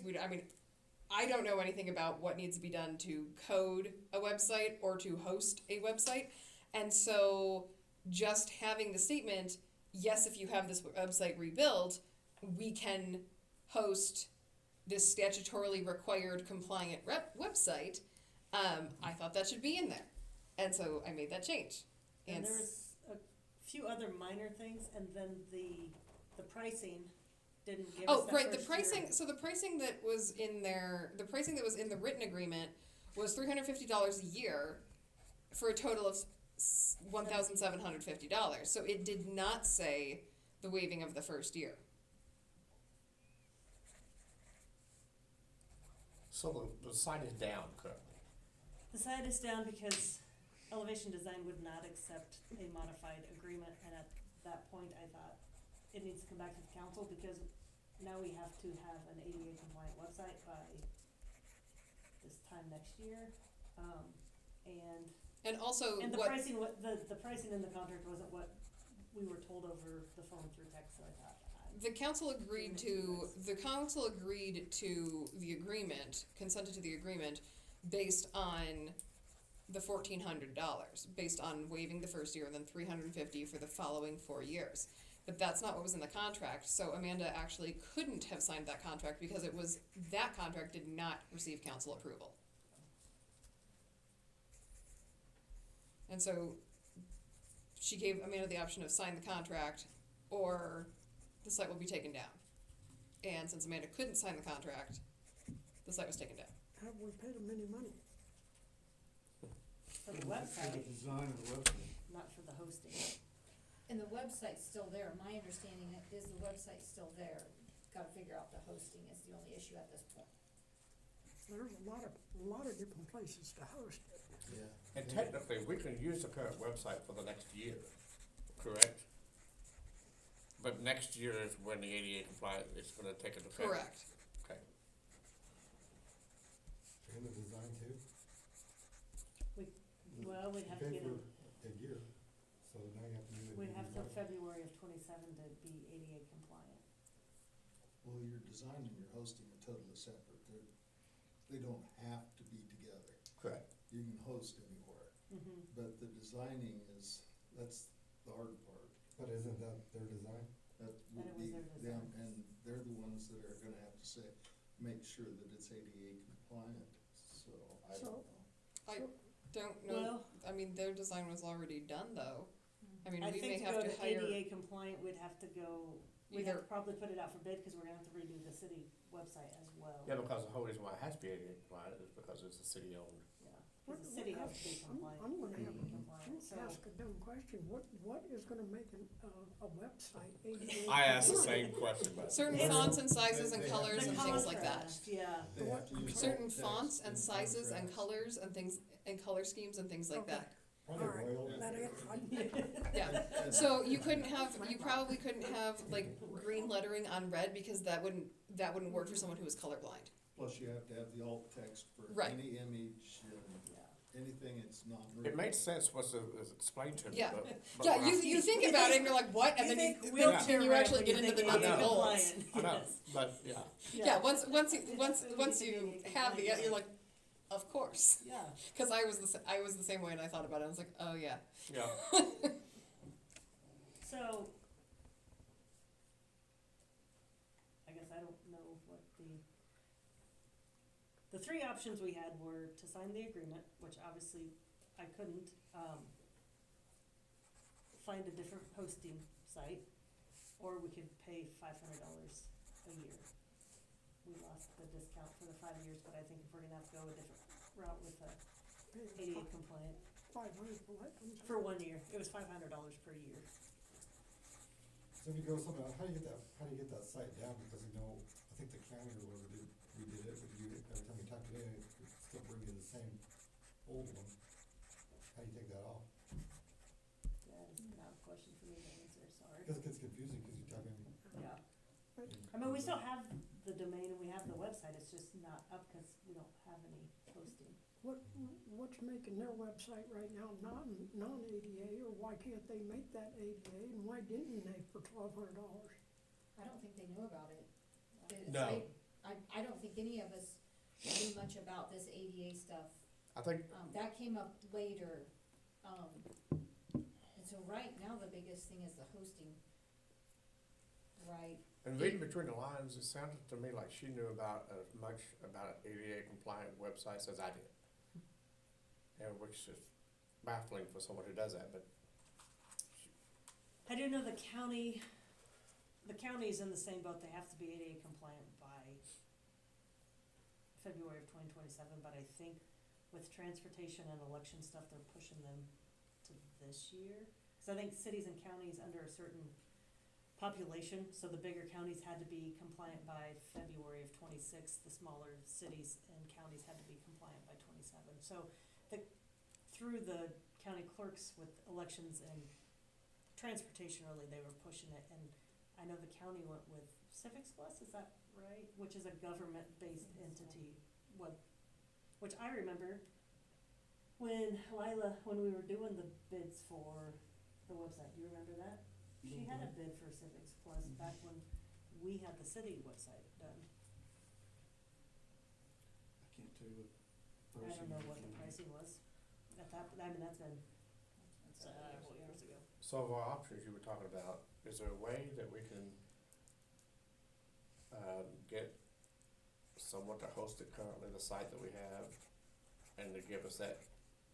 I don't know anything about what needs to be done to code a website or to host a website. And so just having the statement, yes, if you have this website rebuilt, we can host this statutorily required compliant website, I thought that should be in there. And so I made that change. And there was a few other minor things, and then the pricing didn't give us Oh, that right, the first pricing, year. so the pricing that was in there, the pricing that was in the written agreement was $350 a year for a total of $1,750. So it did not say the waiving of the first year. So the site is down currently. The site is down because Elevation Design would not accept a modified agreement, and at that point, I thought it needs to come back to the council, because now we have to have an ADA compliant website by this time next year. And also And the what, pricing, the pricing in the contract wasn't what we were told over the phone through text, so I thought, the council agreed to the agreement, consented to the agreement based on the $1,400, based on waiving the first year and then $350 for the following 4 years. But that's not what was in the contract, so Amanda actually couldn't have signed that contract because that contract did not receive council approval. And so she gave Amanda the option of sign the contract or the site will be taken down. And since Amanda couldn't sign the contract, the site was taken down. Have we paid them any money? for the For website, the design of the website. not for the hosting. and the website's still there, my understanding is the website's still there. Gotta figure out the hosting is the only issue at this point. There's a lot of different places to host it. Yeah. And technically, we can use the current website for the next year, correct? But next year is when the ADA compliant is gonna take into effect. Correct. Okay. And the design too? Well, we'd have to You get paid it, for a year, so now you have to do it. we'd have till February of 27 to be ADA compliant. Well, your design and your hosting are totally separate. They don't have to be together. Correct. You can host anywhere, but the designing that's the hard part. But isn't that their design? That And would it be was their them, design. and they're the ones that are gonna have to make sure that it's ADA compliant, so I don't know. I don't know, Well, I mean, their design was already done though. I mean, I we may think to have go to to hire, ADA compliant, we'd have to go, we'd have Either- to probably put it out for bid, cause we're gonna have to redo the city website as well. Yeah, because the whole reason why it has to be ADA compliant is because it's a city owned. Yeah, cause the city has to be compliant, I'm gonna have, ADA compliant, so. ask a dumb question, what is gonna make a website ADA? I asked the same question, but. certain It's- fonts and sizes and they- colors The and things like that. contrast, yeah. They have to use Certain alt text fonts and sizes and contrast. colors and things, and color schemes and things like Okay. that. Probably Alright, royal. that answers, Yeah, so you couldn't have, you probably couldn't have like green lettering on red because that wouldn't work for someone who was colorblind. Plus you have to have the alt text for Right. any image and anything it's not. It made sense what's explained to me, Yeah. but. Yeah, when I- you think about it and you're like, what? And then think then wheelchair you ramp actually when get you into the think nuts and ADA bolts. compliant, I know, yes. but, yeah. Yeah, once you have the, you're like, of course. Yeah. Cause I was the same way and I thought about it. I was like, oh yeah. Yeah. So, I guess I don't know what the three options we had were to sign the agreement, which obviously I couldn't, find a different hosting site, or we could pay $500 a year. We lost the discount for the 5 years, but I think if we're gonna have to go a different route with ADA compliant, 500 for what? I'm sorry. for 1 year, it was $500 per year. So if you go something, how do you get that site down, because I think the county or whatever redid it, but every time you type it in, it could still bring you the same old one. How do you take that off? That is not a question for me to answer, sorry. Because it gets confusing, because you type in. Yeah. I mean, we still have the domain and we have the website, it's just not up because we don't have any hosting. What's making their website right now non-ADA, or why can't they make that ADA, and why didn't they for $1,200? I don't think they knew about it. It's No. like- I don't think any of us knew much about this ADA stuff. I think, That came up later. And so right now, the biggest thing is the hosting. Right? and reading between the lines, it sounded to me like she knew about as much about ADA compliant websites as I did. And which is baffling for someone who does that, but I do know the county's in the same boat, they have to be ADA compliant by February of 2027, but I think with transportation and election stuff, they're pushing them to this year. Cause I think cities and counties under a certain population, so the bigger counties had to be compliant by February of 26, the smaller cities and counties had to be compliant by 27. So through the county clerks with elections and transportation, really, they were pushing it, and I know the county went with Civics Plus, is that right? Which is a government-based entity, which I remember when when we were doing the bids for the website, do you remember that? She had a bid for Civics Plus back when we had the city website done. I can't tell you what I pricing. don't know what the came in. pricing was at that, I mean, that's been several years ago. so of our options you were talking about, is there a way that we can get someone to host it currently, the site that we have, and to give us that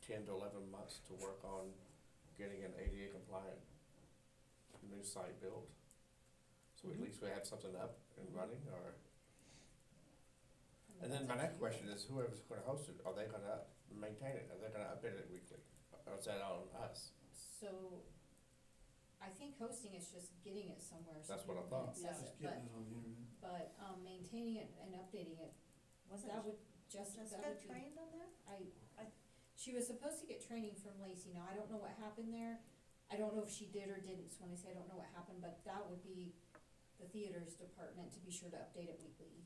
10 to 11 months to work on getting an ADA compliant new site built? So at least we have something up and running, or? And then my next question is, whoever's gonna host it, are they gonna maintain it, are they gonna update it weekly, or is that on us? So, I think hosting is just getting it somewhere so That's what I people thought. can access Just it, getting it on the internet. but maintaining it and updating it, Wasn't that would that Jessica would be. trained on that? She was supposed to get training from Lacey, now I don't know what happened there, I don't know if she did or didn't, so when I say I don't know what happened, but that would be the theaters department to be sure to update it weekly.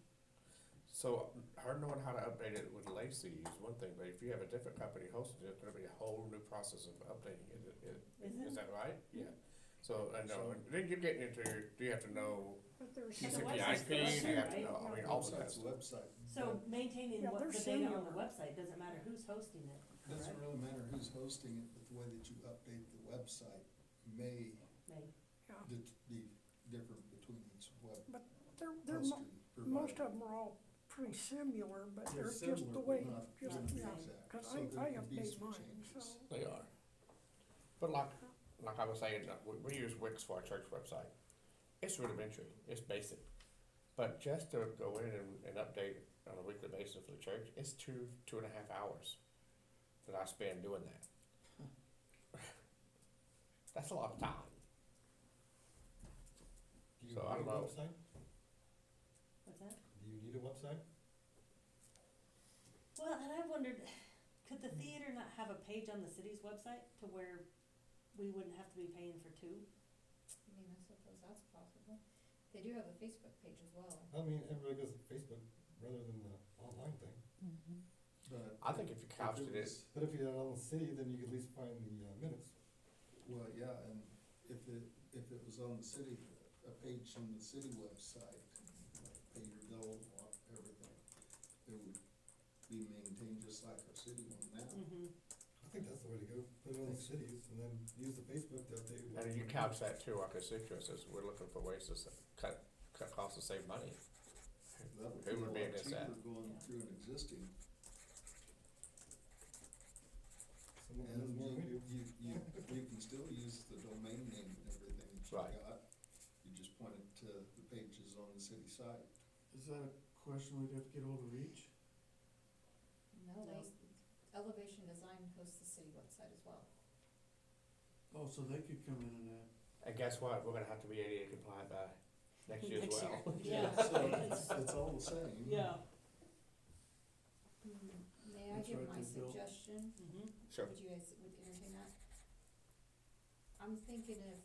So her knowing how to update it with Lacey is one thing, but if you have a different company hosting it, there'll be a whole new process of updating it. Is that right? Yeah. So, I know, and then you're getting into, do you have to know But there's Yeah, the TCP website's IP, the do you have to website, know, I right? mean, all of that Website's stuff. website. So maintaining Yeah, what they're the data on the similar. website, doesn't matter who's hosting it, Doesn't correct? really matter who's hosting it, but the way that you update the website may May. Yeah. be different between each web They're host mo- and provider. most of them are all pretty similar, but They're they're just similar, the but way, not just, exact. yeah, cause So there I can be update some mine, so. changes. They are. But like I was saying, we use Wix for our church website. It's rudimentary, it's basic. But just to go in and update on a weekly basis for the church, it's 2.5 hours that I spend doing that. That's a lot of time. Do you So I need don't a know. website? What's that? Do you need a website? Well, and I wondered, could the theater not have a page on the city's website to where we wouldn't have to be paying for two? I mean, I suppose that's possible. They do have a Facebook page as well. I mean, everybody goes to Facebook rather than the online thing. But I think if you couched it, was- But if you had it on the city, then you could at least find the minutes. Well, yeah, and if it was on the city, a page on the city website, like pay your bill, everything, it would be maintained just like our city one now. Mm-hmm. I think that's the way to go, put it on the cities and then use the Facebook to update. and you couch that too, our constituents, as we're looking for ways to cut costs and save money. That would Who would be be a lot against that? cheaper going through an existing. Someone And knows more than we do. you can still use the domain name and everything that you Right. got. You just point it to the pages on the city site. Is that a question we'd have to get hold of Reach? No, Elevation Design hosts the city website as well. Oh, so they could come in and add. And guess what, we're gonna have to be ADA compliant by next year as Next well. year. Yeah. So it's all the same. Yeah. May I That's give right, my there's Bill. suggestion? Mm-hmm. Sure. Would you guys, would entertain that? I'm thinking if,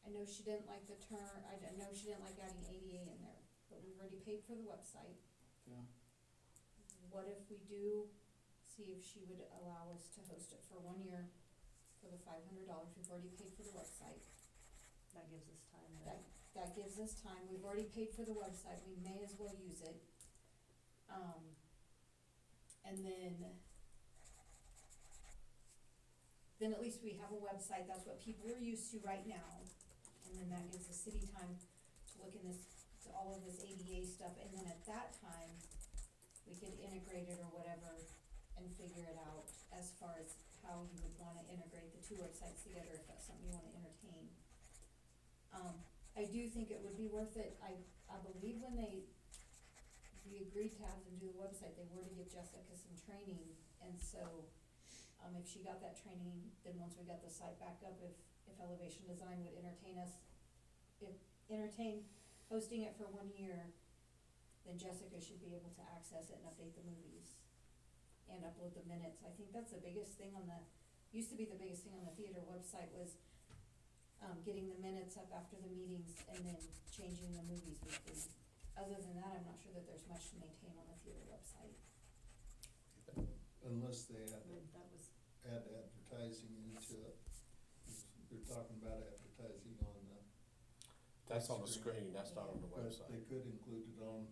I know she didn't like the term, I know she didn't like adding ADA in there, but we've already paid for the website. Yeah. What if we do, see if she would allow us to host it for 1 year for the $500, we've already paid for the website. That gives us time to. That gives us time, we've already paid for the website, we may as well use it. And then at least we have a website, that's what people are used to right now. And then that gives the city time to look in this, to all of this ADA stuff, and then at that time, we could integrate it or whatever and figure it out as far as how you would wanna integrate the two websites together, if that's something you wanna entertain. I do think it would be worth it, I believe when we agreed to have them do the website, they were to give Jessica some training, and so, if she got that training, then once we got the site back up, if Elevation Design would entertain hosting it for 1 year, then Jessica should be able to access it and update the movies and upload the minutes. I think that's the biggest thing used to be the biggest thing on the theater website was, getting the minutes up after the meetings and then changing the movies weekly. Other than that, I'm not sure that there's much to maintain on the theater website. Unless they add That was. advertising into it. They're talking about advertising on the. That's on the screen, that's not on the But website. they could include it on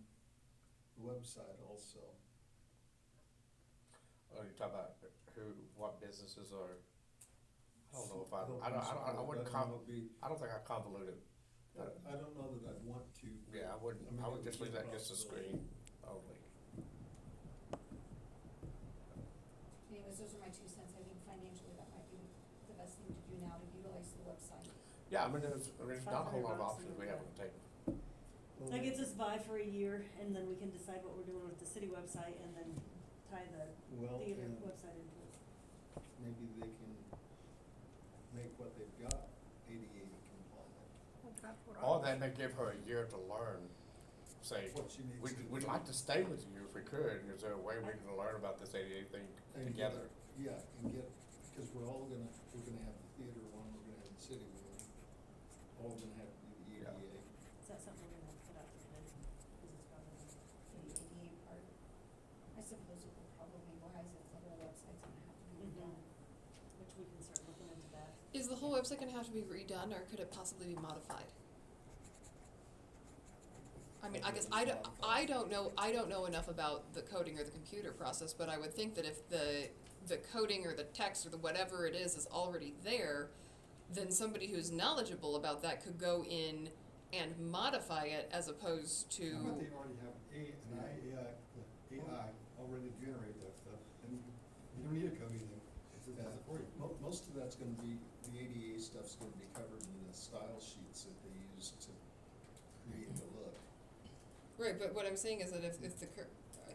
the website also. Oh, you talk about what businesses are, I don't know if I Help don't and support, I don't think I convoluted. I don't know that I'd want to. Yeah, I wouldn't, mean, I it would just be leave a that just the possibility. screen only. Anyways, those are my 2 cents. I think financially that might be the best thing to do now, to utilize the website. Yeah, I mean, there's not a whole lot of $500 options we have on the table. That gets us by for a year, and then we can decide what we're doing with the city website, and then tie the Well, theater and website into it. maybe they can make what they've got ADA compliant. That's what Or they may give her a year to learn, say, What she needs to we'd do. like to stay with you if we could, is there a way we can learn about this ADA thing And together? Yeah, and because we're gonna have the theater one, we're gonna have the city one, all gonna have to do the Yeah. ADA. Is that something we're gonna put out to bid? Cause it's probably. The ADA part. I suppose it would probably be wise if the whole website's gonna have to be redone. Which we can start looking into that. Is the whole website gonna have to be redone, or could it possibly be modified? I mean, I guess I don't know enough about the coding or the computer process, but I would think that if the coding or the text or the whatever it is already there, then somebody who's knowledgeable about that could go in and modify it as opposed to. I bet they already have generate that stuff, and you don't need a code either, it's just, it's for you. Most of that's gonna be, the ADA stuff's gonna be covered in the style sheets that they use to create the look. Right, but what I'm saying is that if the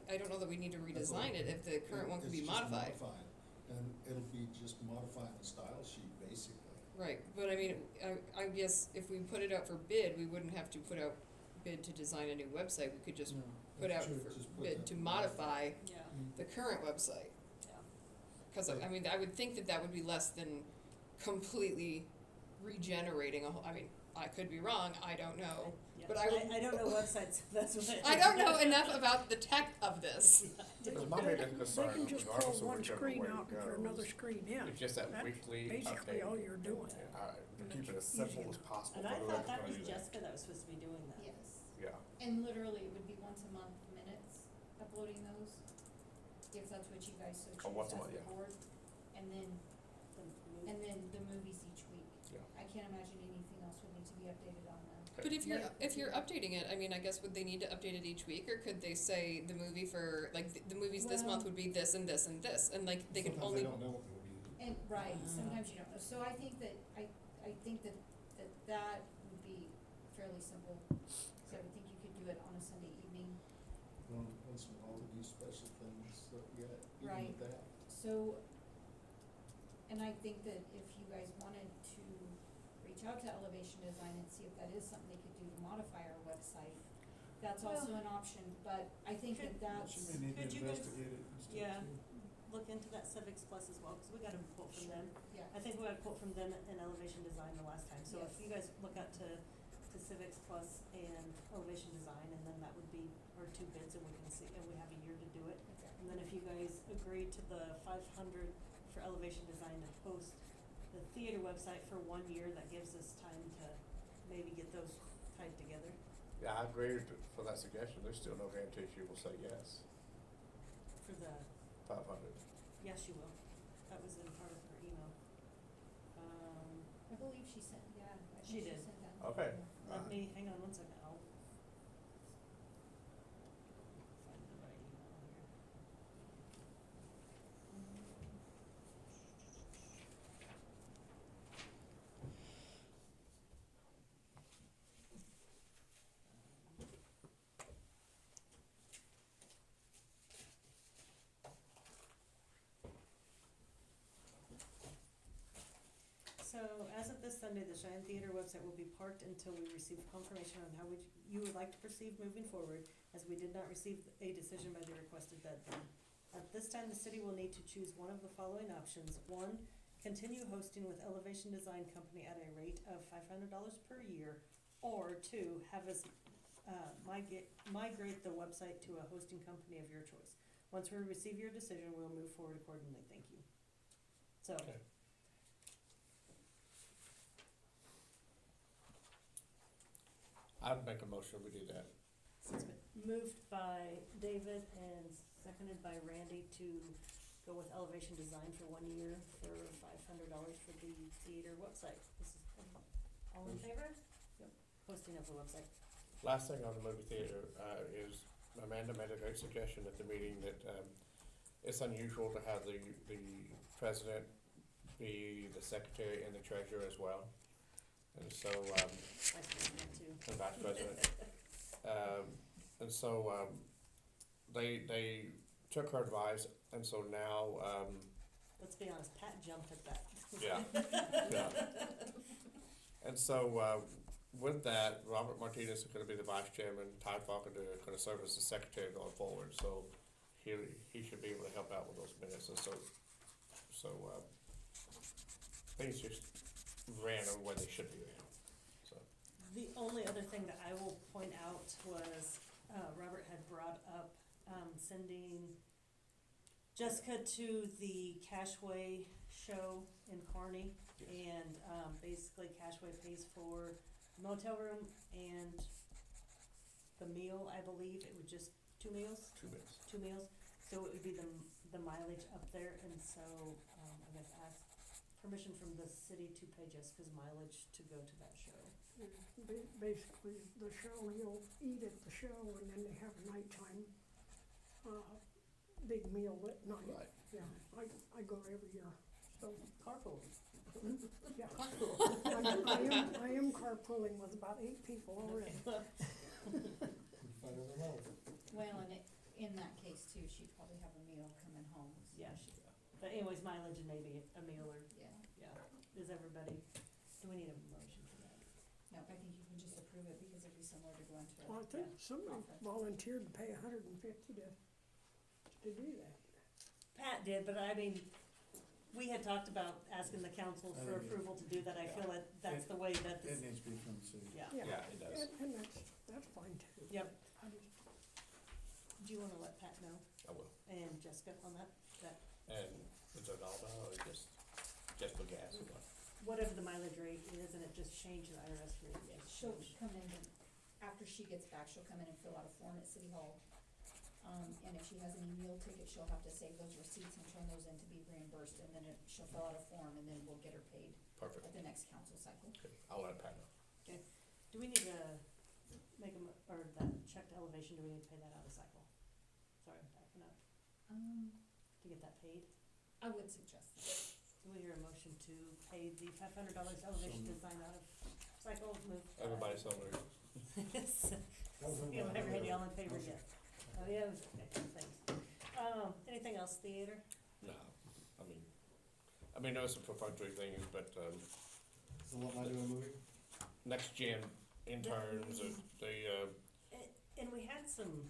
I don't know that we need to redesign it if the current one can be It's just modified. And it'll be just modifying the style sheet, basically. Right, but I mean, I guess if we put it out for bid, we wouldn't have to put out bid to design a new website, we could just No, put that's out true. for Just put bid that to in. modify Yeah, the current website. yeah. Cause I mean, I would think that that would be less than completely regenerating a whole, I mean, I could be wrong, I don't know. Yeah. But I would- I don't know websites, that's what I don't know enough about the tech of this. Because my biggest They concern, can just regardless pull of one whichever screen way out it and put another goes, screen in. it's just that That's weekly update. basically all you're doing. To keep it as simple as possible. And I for thought whoever's that gonna was do that. Jessica that was supposed to be doing that. Yes. Yeah. And literally, it would be once a month minutes, uploading those, if that's what you guys so choose Oh, once a as month, the yeah. board. And then, The and then the movies each week. Yeah. I can't imagine anything else would need to be updated on that. But if you're updating it, I mean, I guess would they need to update it each week, or could they say the movie for, like, the movies this Well- month would be this and this and this, and like, they could Sometimes only, they don't know what the movie is. And, right, Ah. sometimes you don't know, so I think that, I think that would be fairly simple. So I would think you could do it on a Sunday evening. Once in a while to do special things, so, yeah, even Right. with that. So, and I think that if you guys wanted to reach out to Elevation Design and see if that is something they could do to modify our website, that's also an option, but I think that that's. She may need to Could you guys- investigate it instead Yeah. too. Look into that Civics Plus as well, cause we got a quote from them. Yeah. I think we got a quote from them and Elevation Design the last time, so if Yes. you guys look out to Civics Plus and Elevation Design, and then that would be our two bids, and we can see, and we have a year to do it. And then if you guys agree to the 500 for Elevation Design to post the theater website for 1 year, that gives us time to maybe get those tied together. Yeah, I agree for that suggestion. There's still no guarantee she will say yes. For the, 500. yes, you will, that was in part of her email. I believe she sent, yeah, I She think she did. sent that. Okay. Let me, hang on one second, I'll find the right email here. So, as of this Sunday, the Cheyenne Theater website will be parked until we receive confirmation on how you would like to proceed moving forward, as we did not receive a decision by the requested deadline. At this time, the city will need to choose one of the following options. 1, continue hosting with Elevation Design Company at a rate of $500 per year, or 2, have us migrate the website to a hosting company of your choice. Once we receive your decision, we'll move forward accordingly. Thank you. So. Okay. I'd make a motion, we do that. It's been moved by David and seconded by Randy to go with Elevation Design for 1 year for $500 for the theater website. This is, all in favor? Yep, posting of the website. Last thing on the movie theater, is Amanda made a great suggestion at the meeting that, it's unusual to have the president be the secretary and the treasurer as well. And so, Vice President too. and vice president. And so, they took her advice, and so now, Let's be honest, Pat jumped at that. yeah. And so, with that, Robert Martinez is gonna be the vice chairman, Ty Falconer is gonna serve as the secretary going forward, so he should be able to help out with those minutes, and so, things just ran the way they should be ran, so. The only other thing that I will point out was, Robert had brought up, sending Jessica to the Cashway show in Kearney. Yes. And, basically Cashway pays for motel room and the meal, I believe, it was just 2 meals? 2 minutes. 2 meals, so it would be the mileage up there, and so, I guess ask permission from the city to pay Jessica's mileage to go to that show. Basically, the show, you'll eat at the show, and then they have nighttime, big meal at night. Right. Yeah, I go every year, so, Carpool. yeah. I am carpooling with about 8 people already. Find other models. Well, and in that case too, she'd probably have a meal coming home. So, Yeah, but anyways, mileage and maybe a meal or, yeah. yeah. Is everybody, do we need a motion for that? No, I think you can just approve it because it'd be similar to going to. Well, I think somebody volunteered to pay $150 to do that. Pat did, but I mean, we had talked about asking the council I for think it- approval to do that. I feel that that's the way that It this, needs to be from the city. yeah. Yeah, it does. And that's fine too. Yep. I just, Do you wanna let Pat know I will. and Jessica on that? And is it all or just the gas or what? Whatever the mileage rate is, and it just changed the IRS rate. She'll come in, after she gets back, she'll come in and fill out a form at City Hall. And if she has any meal tickets, she'll have to save those receipts and turn those in to be reimbursed, and then she'll fill out a form, and then we'll get her paid Perfect. at the next council cycle. Okay, I'll let Pat know. Do we need to make or that checked elevation, do we need to pay that out of cycle? Sorry, I'm backing up. To get that paid? I would suggest that. Do we hear a motion to pay the $500 elevation design out of cycle, move? Everybody so moved. Yeah, everybody, all in favor, yes. Oh, yeah, okay, thanks. Anything else, theater? No, I mean, there was some perfunctory things, but, So what am I doing a movie? next gen interns, And we had some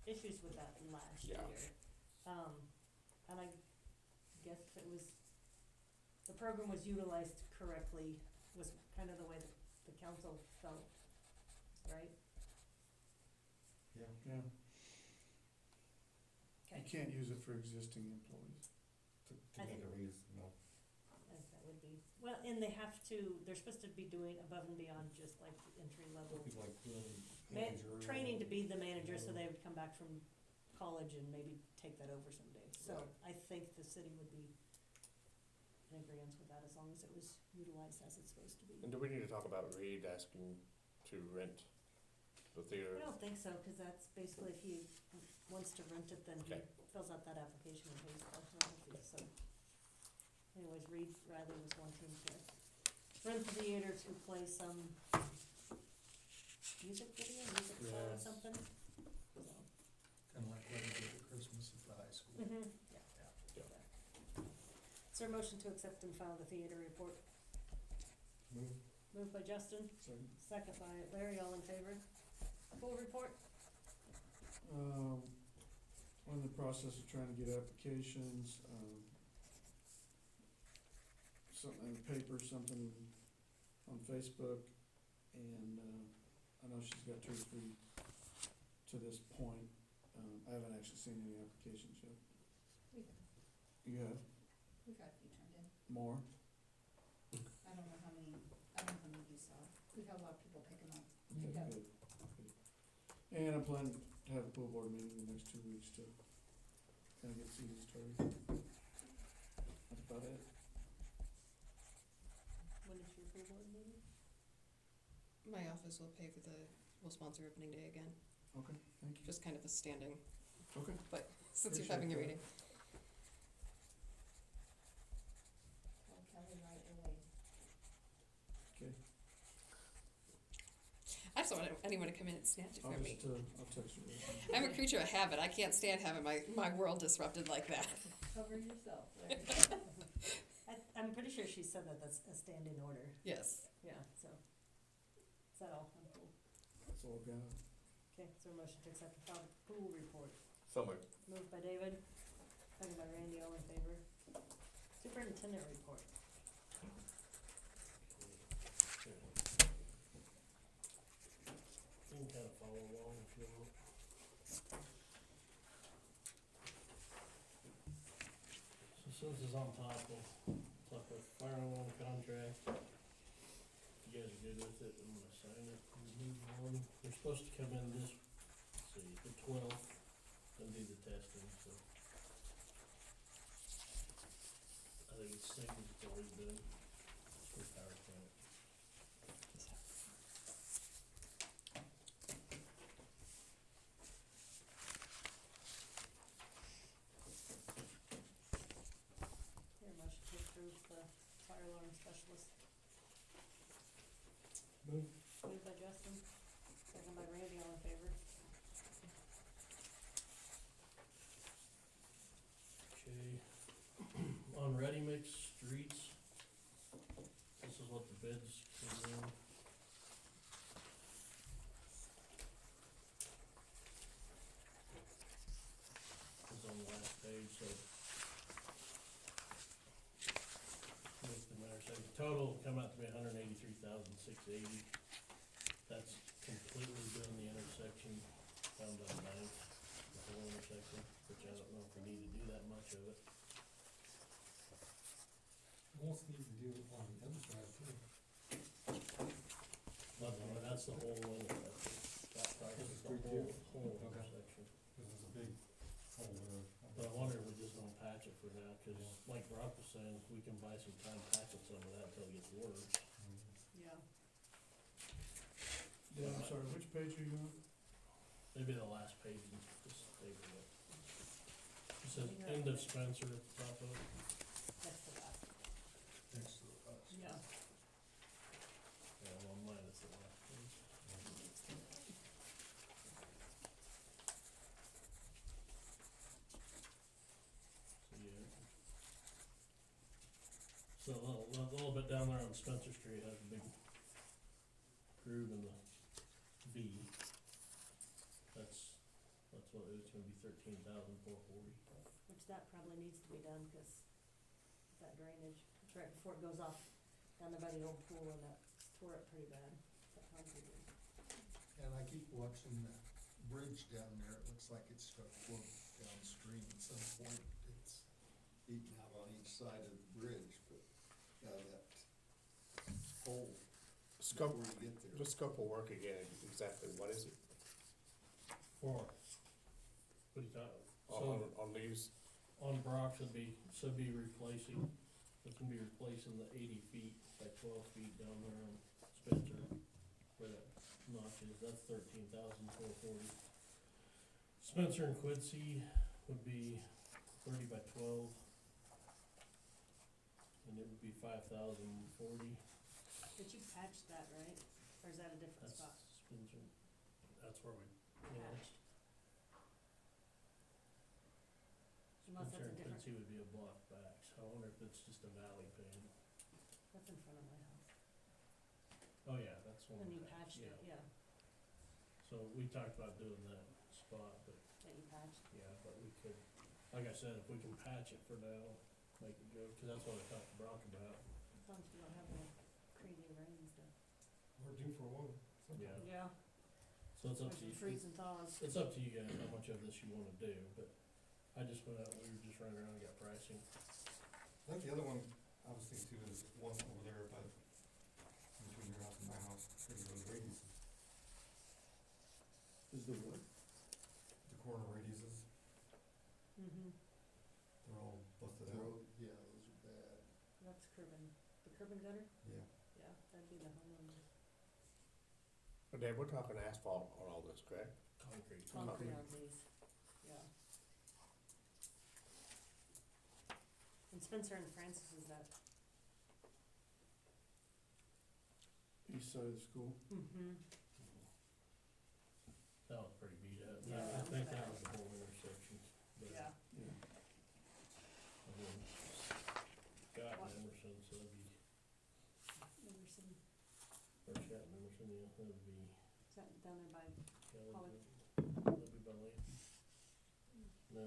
issues with that last year. Yeah. And I guess it was, the program was utilized correctly, was kind of the way that the council felt, right? Yeah. Yeah, Okay, you can't use it for existing employees. To I make think- a reason, no. I think that would be, well, and they have to, they're supposed to be doing above and beyond just like the entry level. People like doing Man, manager. training to be the manager, so they would come back from college and maybe take that over someday. So I think the city would be in agreeance with that as long as it was utilized as it's supposed to be. and do we need to talk about Reed asking to rent the theater? I don't think so, cause that's basically if he wants to rent it, then he Okay. fills out that application and pays the rental fee, so. Anyways, Reed Riley was wanting to rent the theater to play some music video, music song or Yes. something, so. Kinda like what we did at Christmas at the high school. Mm-hmm, yeah. Is there a motion to accept and file the theater report? Move. Moved by Justin, Second. second by Larry, all in favor? Full report? We're in the process of trying to get applications, something in the paper, something on Facebook, and, I know she's got 2 or 3 to this point. I haven't actually seen any applications yet. You have We've got a few turned in. more? I don't know how many you saw. We've had a lot of people pick them up. Okay, Yeah. good, good. And I'm planning to have a pool board meeting in the next 2 weeks to kinda get season started. That's about it. When is your full board meeting? My office will pay for will sponsor opening day again, Okay, thank you. just kind of a standing, Okay. but since you're Appreciate having your that. meeting. Tell Kelly right away. Okay. I just don't want anyone to come in and snatch it I'll from me. just, I'll text you. I'm a creature of habit. I can't stand having my world disrupted like that. Cover yourself, Larry. I'm pretty sure she said that that's a stand-in order, Yes. yeah, so. Is that all? I'm cool. That's all I've got. Okay, is there a motion to accept the pool report? So moved. Moved by David, second by Randy, all in favor. Superintendent report. You can kinda follow along if you want. So since it's on top, we'll talk about fire alarm contract. If you guys are good with it, I'm gonna sign it and move on. We're supposed to come in this, let's see, the 12th and do the testing, so. I think it's safe it's already done. It's for power plant. fire alarm specialist. Move. Moved by Justin, second by Randy, all in favor? Okay, on ready mix streets, this is what the bids came in. It's on the last page, so. With the intersection, total come out to be $183,680. That's completely doing the intersection down to the ninth, the whole intersection, which I don't know if we need to do that much of it. Almost need to do it on the other side too. But no, that's the whole intersection, that part is the whole Okay. intersection. Cause there's a big hole there. But I wonder if we just don't patch it for now, cause like Brock was saying, we can buy some time patching some of that until it gets worse. Yeah. Yeah, I'm sorry, which page are you on? Maybe the last page in this table. It says end of Spencer at the top of it. Next to that. Next to the bus. Yeah. Yeah, well, mine is the last page. So, yeah. So a little bit down there on Spencer Street has a big groove in the V. That's what it's gonna be, $13,440. Which that probably needs to be done, cause that drainage, right before it goes off down there by the old pool, and that tore up pretty bad, that concrete. And I keep watching that bridge down there, it looks like it's gonna float downstream at some point. It's eaten out on each side of the bridge, but, that hole Scope, before you get there. the scope of work again, exactly what is it? What are you talking? On these, On Brock should be replacing, it's gonna be replacing the 80 feet by 12 feet down there on Spencer, where that notch is, that's $13,440. Spencer and Quincy would be 30 by 12. And it would be $5,040. But you patched that, right? Or is that a different That's spot? Spencer, that's where we, yeah. Patched. Unless Spencer that's a and different, Quincy would be a block back, so I wonder if it's just a valley pan. that's in front of my house. Oh, yeah, that's one. And we you patched it, yeah, So we talked about doing that spot, but that you patched. yeah, but we could, like I said, if we can patch it for now, make it go, cause that's what I talked to Brock about. As long as we don't have the crazy rains to. We're due for one. Yeah. Yeah. So it's up There's to some you, freeze and thaws. it's up to you guys how much of this you wanna do, but I just went out, we were just running around and got pricing. I think the other one I was thinking too is one over there by, between your house and my house, where those radiuses, Is the what? the corner radiuses, Mm-hmm, they're all busted The out. road, yeah, those are bad. that's the curb and gutter? Yeah. Yeah, that'd be the homeowner. but Dave, we're talking asphalt on all this, correct? Concrete. Concrete on these, yeah. And Spencer and Francis is that? East side of the school? Mm-hmm. That was pretty beat up, Yeah, I that was think bad. that was the whole intersection, but. Yeah. Yeah. And then Scott and Emerson, so that'd be, Emerson, or Scott and Emerson, yeah, that'd be, is that down there by, yeah, Holly. that'd be by Lee. No,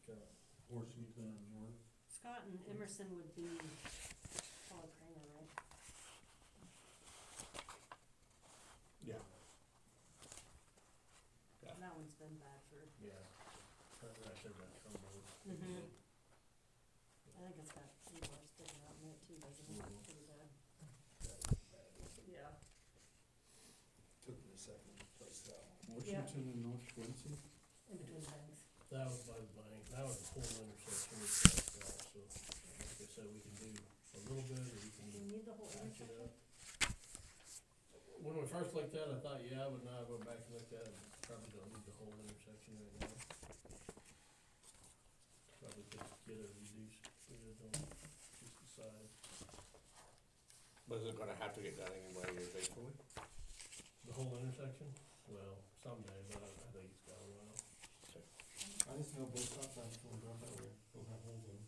Scott. Washington North. Scott and Emerson would be Paula Kramer, right? Yeah. And that one's been bad for, Yeah, that's right there by Trumbull. mm-hmm. I think it's got rebar sticking out in it too, doesn't it? Mhm. Pretty bad. Yeah. Took me a second to place that one. Washington and North Quincy? In between banks. That was by the bank, that was the whole intersection we talked about, so, like I said, we can do a little bit, or we Do you can need the whole patch it intersection? up. When we first looked at it, I thought, yeah, but now I went back and looked at it, probably don't need the whole intersection right now. Probably could get it reduced, get it on just the side. Was it gonna have to get done anyway eventually? The whole intersection? Well, someday, but I think it's got a while. I just know both stop signs going down that way, both have holes in them.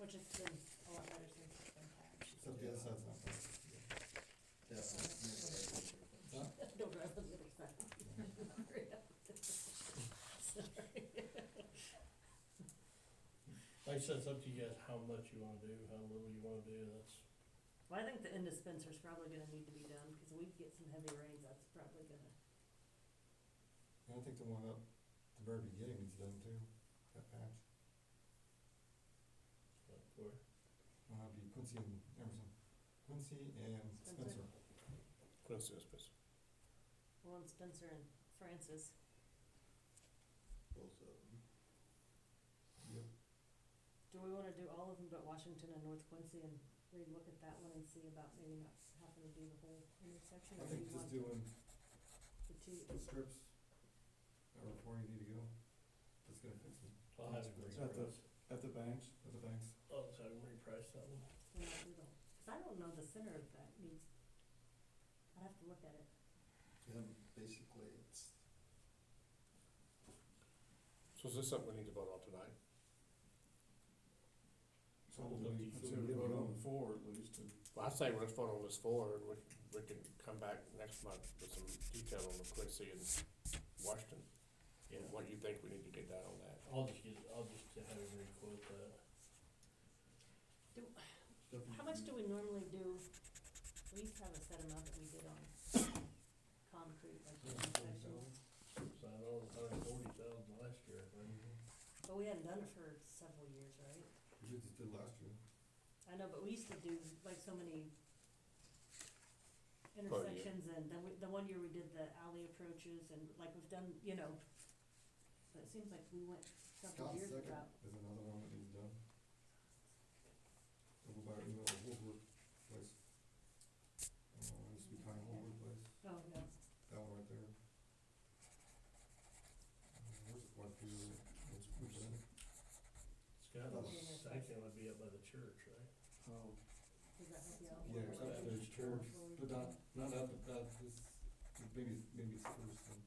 Which has been a lot better since it's been patched. Except the other side's not bad. Don't drive on the other side. Like I said, it's up to you guys how much you wanna do, how little you wanna do, that's, Well, I think the end dispenser's probably gonna need to be done, cause we get some heavy rains, that's probably gonna, And I think the one up the very beginning needs done too, that patch. where, It'd be Quincy and Emerson. Quincy and Spencer. Spencer. Quincy and Spencer. well, and Spencer and Francis. Both of them. Yep. Do we wanna do all of them but Washington and North Quincy and re-look at that one and see about maybe not having to do the whole intersection? I Or do think you just want doing the two? the strips or where you need to go, that's gonna fix it. I'll have him Is that reprice, at the banks? At the banks. I'll just have him reprice that one. We might do the whole, cause I don't know the center of that needs, I'd have to look at it. And basically, it's, So is this something we need to vote on tonight? So we consider vote on the four at least, and Well, I say let's vote on this forward, we can come back next month with some detail on the Quincy and Washington. Yeah. What you think we need to get done on that. I'll just have him requote that. How much do we normally do? We used to have a set amount that we did on concrete, like the intersections, So I know it was $140,000 last year, I think. but we hadn't done it for several years, right? We just did last year. I know, but we used to do like so many intersections, and then the one year we did the alley approaches, and like we've done, you know, but it seems like we went several Scott years Second without. is another one that needs done. Over by, you know, Woolworth place. It used to be kind of Woolworth place, Oh, yeah. that one right there. Where's it, what, who's in it? Scott, Oh. the second would be up by the church, right? oh, Does that help you out? Yeah, Woolworth except there's Baptist church, Church. but not up, this, maybe it's the first one.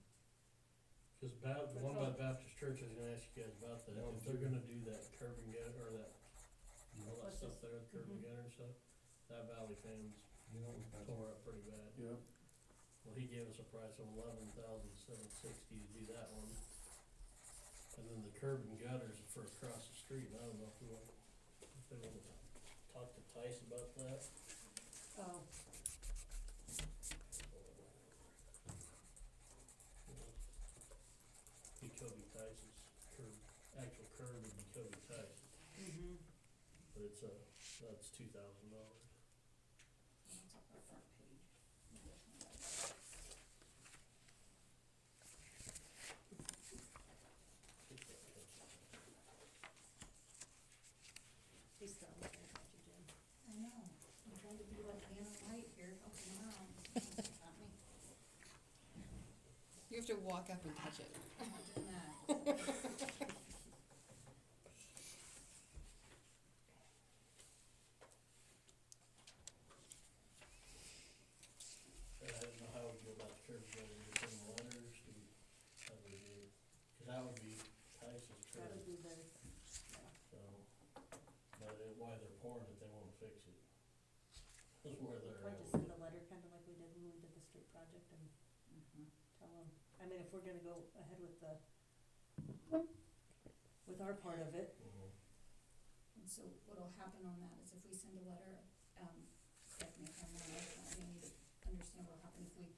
Cause the one by Baptist Church, I was gonna ask you guys about that, if they're gonna do that curb and gutter, or that, all that What's stuff this? there, the curb and gutter and stuff, that valley fan's You know, it was bad. tore up pretty bad. yeah, Well, he gave us a price of $11,760 to do that one. And then the curb and gutters for across the street, and I don't know if they wanna talk to Tice about that. Oh, Be Kobe Tice's curb, actual curb would be Kobe Tice, but it's that's $2,000. It's on the front page. he's still looking at you, Jim. I know, I'm trying to be like Anna White here, helping him out. Not me. You have to walk up and touch it. I'm not doing that. I don't know how we go about the curb and gutter, do we send them letters, how do we do, cause that would be Tice's That curb, would be better. so. But why they're pouring it, they won't fix it. That's where they're Probably at. just send a letter, kinda like we did when we did the street project, and tell them, I mean, if we're gonna go ahead with with our part of it, Mhm. And so what'll happen on that is if we send a letter, correct me if I'm wrong, I need to understand what'll happen. If we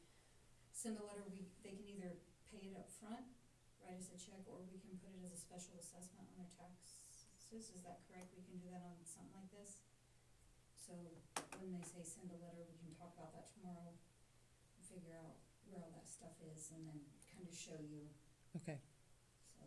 send a letter, they can either pay it up front, write us a check, or we can put it as a special assessment on their taxes, is that correct? We can do that on something like this? So when they say send a letter, we can talk about that tomorrow, and figure out where all that stuff is, and then kinda show you, Okay. so.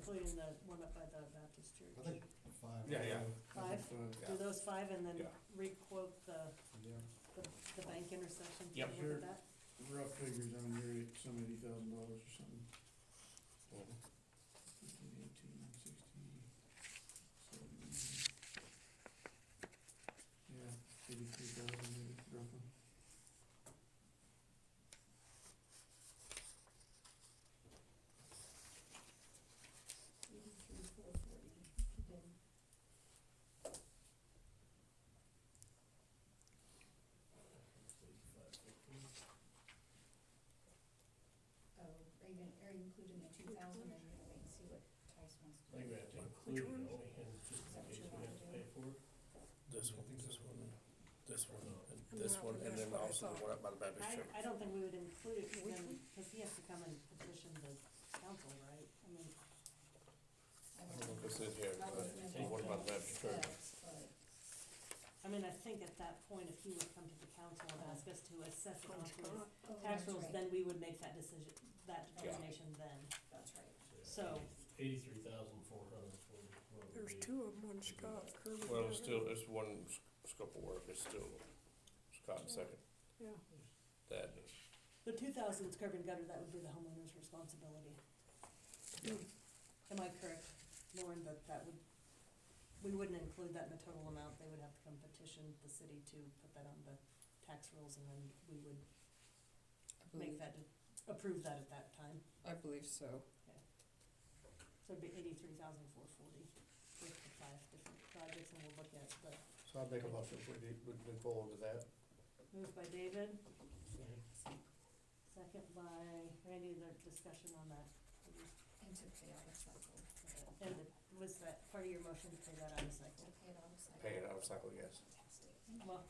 including the one up by the Baptist church? I think 5. Yeah, yeah. Five? Yeah. Do those 5 and then Yeah. re-quote the Yeah. bank intersection? Yep. Look at that? Rough figures on your some $80,000 or something. Mhm. 18, 60, 70. Yeah, 83,000 maybe, roughly. Oh, are you including the 2,000, or you're gonna wait and see what Tice wants I to do? think we have to include it, don't we, and just in case we have to pay for it. This one, and this one, And this that one, one, and that's then what I also the thought. one up by the Baptist church. I don't think we would include it then, because he has to come and petition the council, right? I mean, I don't know if this is here, That but wasn't in the one about the Baptist church. specs, but I think at that point, if he would come to the council and ask us to assess it onto his Oh, tax that's rules, right. then we would make that decision, that determination then. That's right. So- 83,400 is what it would There's be. 2 of them on Scott, curb and Well, gutter. it's still, it's one scope of work, it's still Scott second, Yeah, that, The 2,000 is curb and gutter, that would be the homeowner's responsibility. Am I correct, Lauren, that would, we wouldn't include that in the total amount, they would have to come petition the city to put that on the tax rolls, and then we would make that, approve that at that time. I believe so. So it'd be 83,440 with the 5 different projects, and we'll look at the, so I'd make a motion if we would move forward with that. moved by David, second by Randy, the discussion on that. And to pay out of cycle. And was that part of your motion to pay that out of To cycle? pay it out of cycle. Pay it out of cycle, yes. Fantastic. Well,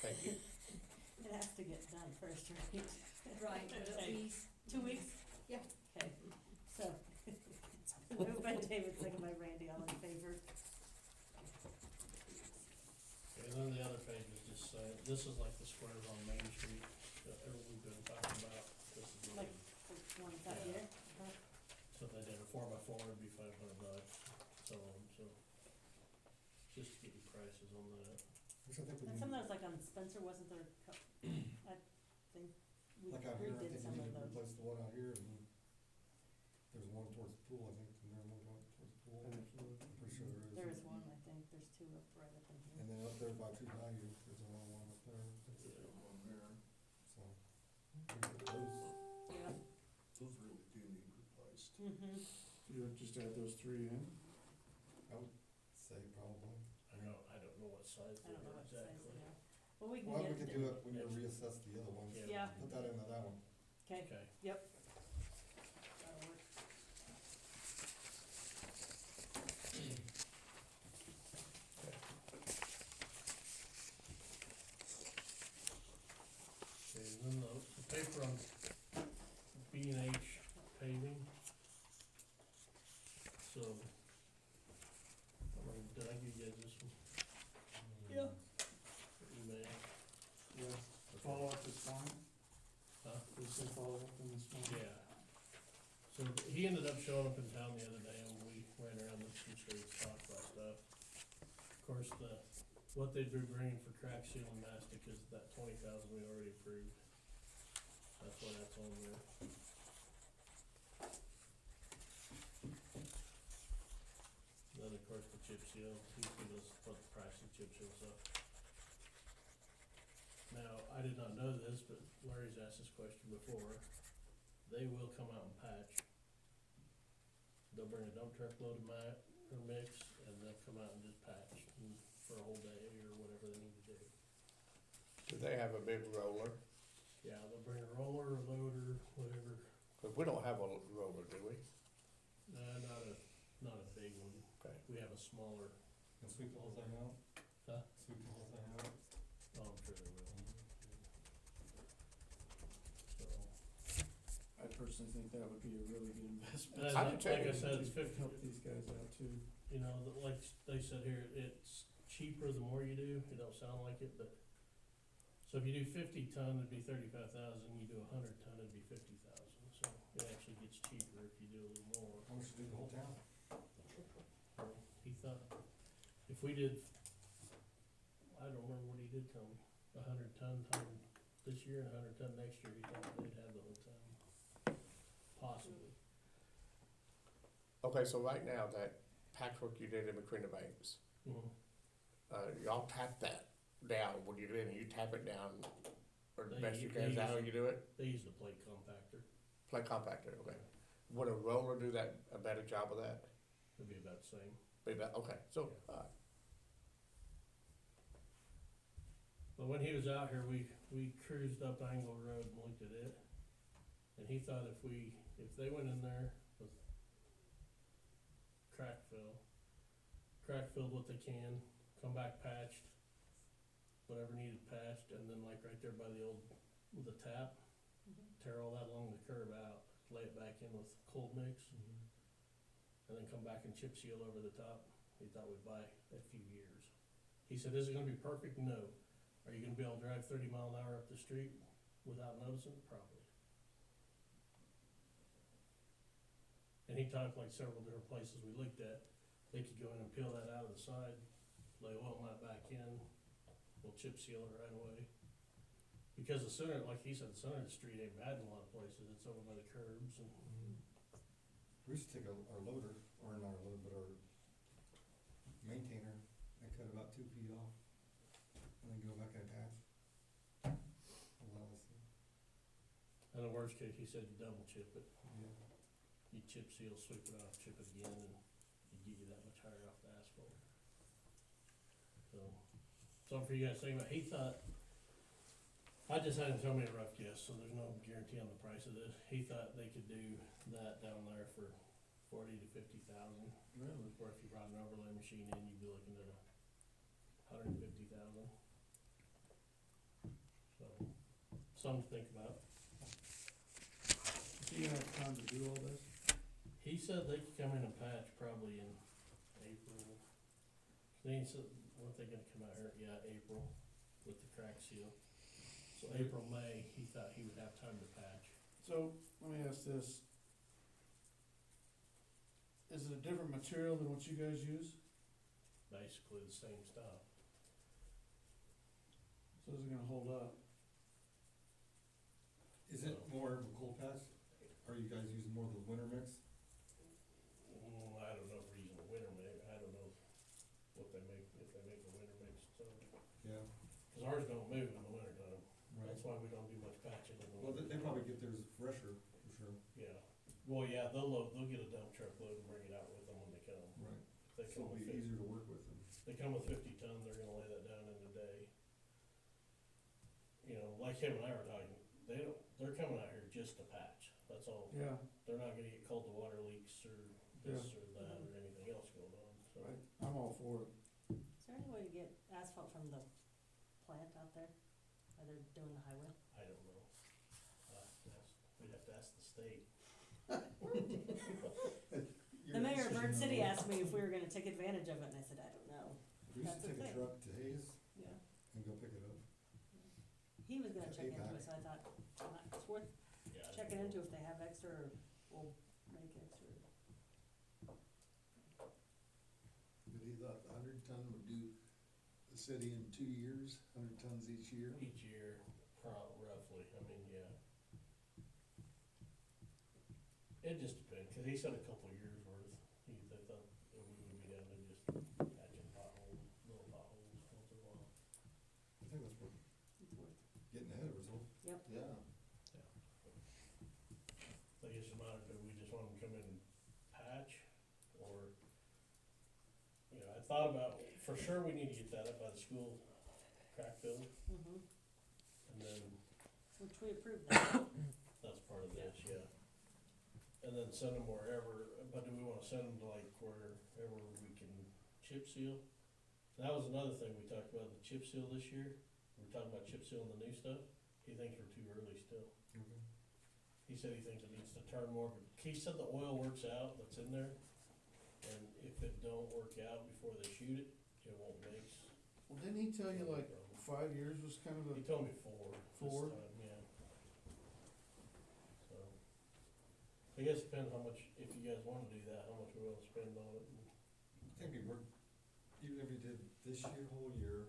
Thank you. it has to get done first, right? Right, but at Okay. least. 2 weeks? Yeah. Okay, so, moved by David, second by Randy, all in favor? Okay, and then the other page is just saying, this is like the squares on Main Street that we've been talking about. This is Like, really, the ones out Yeah. here? so if they did a 4x4, it'd be $500, so on, so. Just to get you prices on that. Which I think we And need, some of those, like on Spencer, wasn't there, I think, we like out here, I redid think some we of need to those. replace the one out here, and there's one towards the pool, I think, and there's one towards the pool. Absolutely. I'm pretty sure there is. There is one, I think, there's 2 up right up in here. And then up there by True Value, there's another one up there, On there, so. we can get those. Yeah. those really do need replaced. Mm-hmm. You would just add those 3 in? I would say probably. I don't know what size I they don't know are what size exactly. they are. Well, we can Well, get. we could do it when you reassess the other ones. Yeah. Put that into that one. Okay, Okay. yep. That'll work. Okay, and then the paper on B and H paving. So, did I give you guys this one? Yeah. Or email? Yeah. Follow up this morning? Huh? Did you say follow up in this morning? Yeah. So he ended up showing up in town the other day and we ran around the two streets, talked about stuff. Of course, what they'd be bringing for crack seal and mastic is that 20,000 we already approved. That's why that's on there. Then, of course, the chip seal, he knows what the price of chip seal's up. Now, I did not know this, but Larry's asked this question before. They will come out and patch. They'll bring a dump truck load of or mix, and they'll come out and just patch for a whole day or whatever they need to do. Do they have a big roller? Yeah, they'll bring a roller, a loader, whatever. Cause we don't have a roller, do we? Not a big one. Okay. We have a smaller, And sweep the whole thing out? Huh? Sweep the whole thing out? oh, I'm sure they will. So, I personally think that would be a really good investment. As I do too. like I said, it's To help these guys out too. you know, like they said here, it's cheaper the more you do, it don't sound like it, but, so if you do 50 ton, it'd be 35,000, you do 100 ton, it'd be 50,000, so it actually gets cheaper if you do a little more. How much to do the whole town? we did, I don't remember what he did tell me, 100 ton this year and 100 ton next year, he thought they'd have the hotel. Possibly. Okay, so right now, that patchwork you did in between the banks, Mhm. y'all tap that down, when you get in, you tap it down, or the They- best you they can, is that how use- you do it? They use the plate compactor, Play compactor, okay. Would a roller do that, a better job of that? it'd be about the same. Be that, okay, so, But when he was out here, we cruised up Angle Road and looked at it, and he thought if they went in there with crack filled what they can, come back patched, whatever needed patched, and then like right there by the tap, tear all that along the curb out, lay it back in with cold mix, and then come back and chip seal over the top, he thought we'd buy a few years. He said, is it gonna be perfect? No. Are you gonna be able to drive 30 mile an hour up the street without noticing? Probably. And he talked like several different places we looked at, they could go in and peel that out of the side, lay oil mat back in, we'll chip seal it right away. Because the center, like he said, the center of the street ain't bad in a lot of places, it's over by the curbs and. We used to take our loader, or not our loader, but our maintainer, and cut about 2 feet off, and then go back and patch. Allow us to, In the worst case, he said you double chip it, yeah. you chip seal, sweep it off, chip it again, and you get you that much higher off the asphalt. So, something for you guys to think about, he thought, I just had him tell me a rough guess, so there's no guarantee on the price of this, he thought they could do that down there for 40 to 50,000. Really? Or if you brought an overlay machine in, you'd be looking at 150,000. So, something to think about. Do you have time to do all this? He said they could come in and patch probably in April. Then he said, weren't they gonna come out here, yeah, April, with the crack seal. So April, May, he thought he would have time to patch. So, let me ask this. Is it a different material than what you guys use? Basically the same stuff. So is it gonna hold up? Is it more of a cold patch? Are you guys using more of the winter mix? I don't know if we're using the winter mix, I don't know what they make, if they make the winter mix, so. Yeah. Cause ours don't move in the winter time, Right. that's why we don't do much patching in the Well, winter. they probably get theirs fresher, for sure. Yeah, well, yeah, they'll get a dump truck load and bring it out with them when they come. Right. They So come it'll with be 50, easier to work with them. they come with 50 ton, they're gonna lay that down in a day. You know, like him and I were talking, they're coming out here just to patch, that's all. Yeah, They're not gonna get cold to water leaks or this or that or anything else going on, so. I'm all for it. Is there any way to get asphalt from the plant out there? Are they doing the highway? I don't know. We'd have to ask the state. The mayor of Bird City asked me if we were gonna take advantage of it, and I said, I don't know. We used That's to the take a thing. truck to Hayes Yeah. and go pick it up. He was gonna To check into APAC. it, so I thought, it's worth Yeah, I don't checking know. into if they have extra, or we'll make extra. But he thought the 100 ton would do the city in 2 years, 100 tons each year. Each year, roughly, I mean, yeah. It just depends, cause he said a couple of years worth, they thought that we would be down to just patching potholes, little potholes once in a while. I think that's worth It's worth. getting ahead of ourselves. Yep. Yeah. I guess it's not, do we just want them to come in and patch, or, you know, I thought about, for sure we need to get that up by the school crack fill, Mm-hmm. and then Which we approved that. that's part of this, yeah. And then send them wherever, but do we wanna send them to like wherever we can chip seal? That was another thing we talked about, the chip seal this year, we were talking about chip sealing the new stuff, he thinks we're too early still. Okay. He said he thinks it needs to turn more, he said the oil works out that's in there, and if it don't work out before they shoot it, it won't mix. Well, didn't he tell you like 5 years was kind of He a, told me 4 this 4? time, yeah. So, I guess it depends how much, if you guys wanna do that, how much we wanna spend on it. I think we work even if you did this year, whole year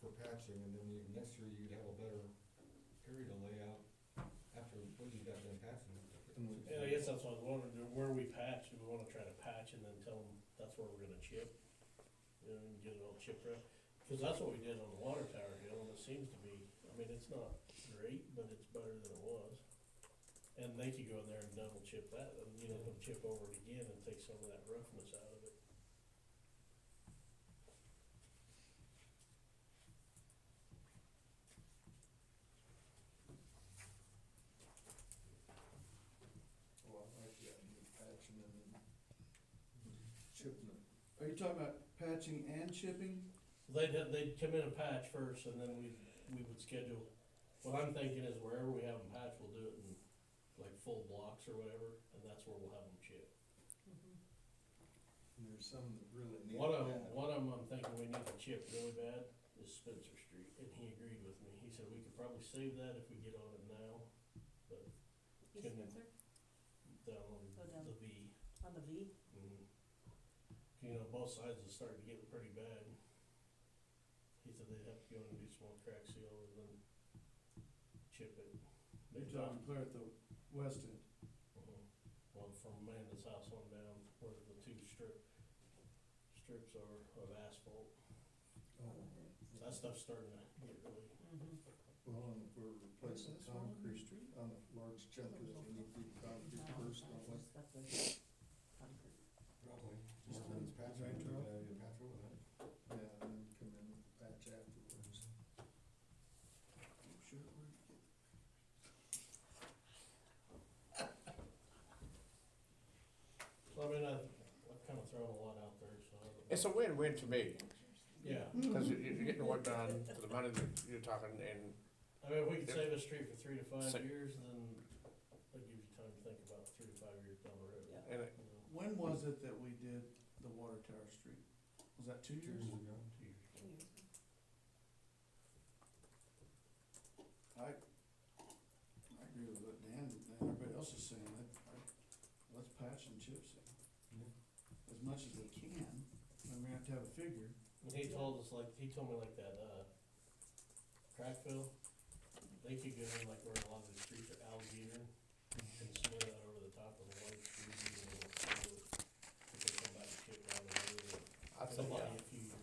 for patching, and then next year you'd have a better area to lay out after, when you got done patching. And I guess that's what I was wondering, where we patch, do we wanna try to patch and then tell them that's where we're gonna chip? You know, and get it all chipped right, cause that's what we did on the water tower deal, and it seems to be, I mean, it's not great, but it's better than it was. And they could go in there and double chip that, and, you know, they'll chip over it again and take some of that roughness out of it. Well, I like the idea of patching and then chipping it. Are you talking about patching and chipping? They'd come in and patch first, and then we would schedule, what I'm thinking is wherever we have them patch, we'll do it in like full blocks or whatever, and that's where we'll have them chip. And there's some that really need One of that. them, I'm thinking we need to chip really bad, is Spencer Street, and he agreed with me, he said we could probably save that if we get on it now, but East Can- Spencer, down on Oh, down. the V. on the V. You know, both sides are starting to get pretty bad. He said they'd have to go in and do small crack seal and then chip it. You're talking clear at the west end. Well, from Amanda's house on down, where the two strips are of asphalt. Oh, That stuff's starting to get really, well, and if we're replacing concrete on a large chunk of it, we need to do concrete first, don't we? Probably, just when it's patching, Right, you Charles? patch over that. Yeah, and then come in with patch afterwards. Sure, where to get so I mean, I've kind of thrown a lot out there, so I don't know. It's a win-win to me, Yeah, because you're getting work done for the money that you're talking, and I mean, if we could save a street for 3 to 5 Sa- years, then that gives you time to think about 3 to 5 years down the road. Yeah. and it- You know, When was it that we did the water tower street? Was that 2 years? 2 years ago. 2 years. I agree with what Dan and everybody else is saying, let's patch and chip seal, Yeah. as much as we can, and we have to have a figure. And he told us like, he told me like that, crack fill, they could go in like where a lot of the streets are alligator and smear that over the top of the white street and then if they come back and chip down the road. I'd say, It'll buy yeah. you a few years.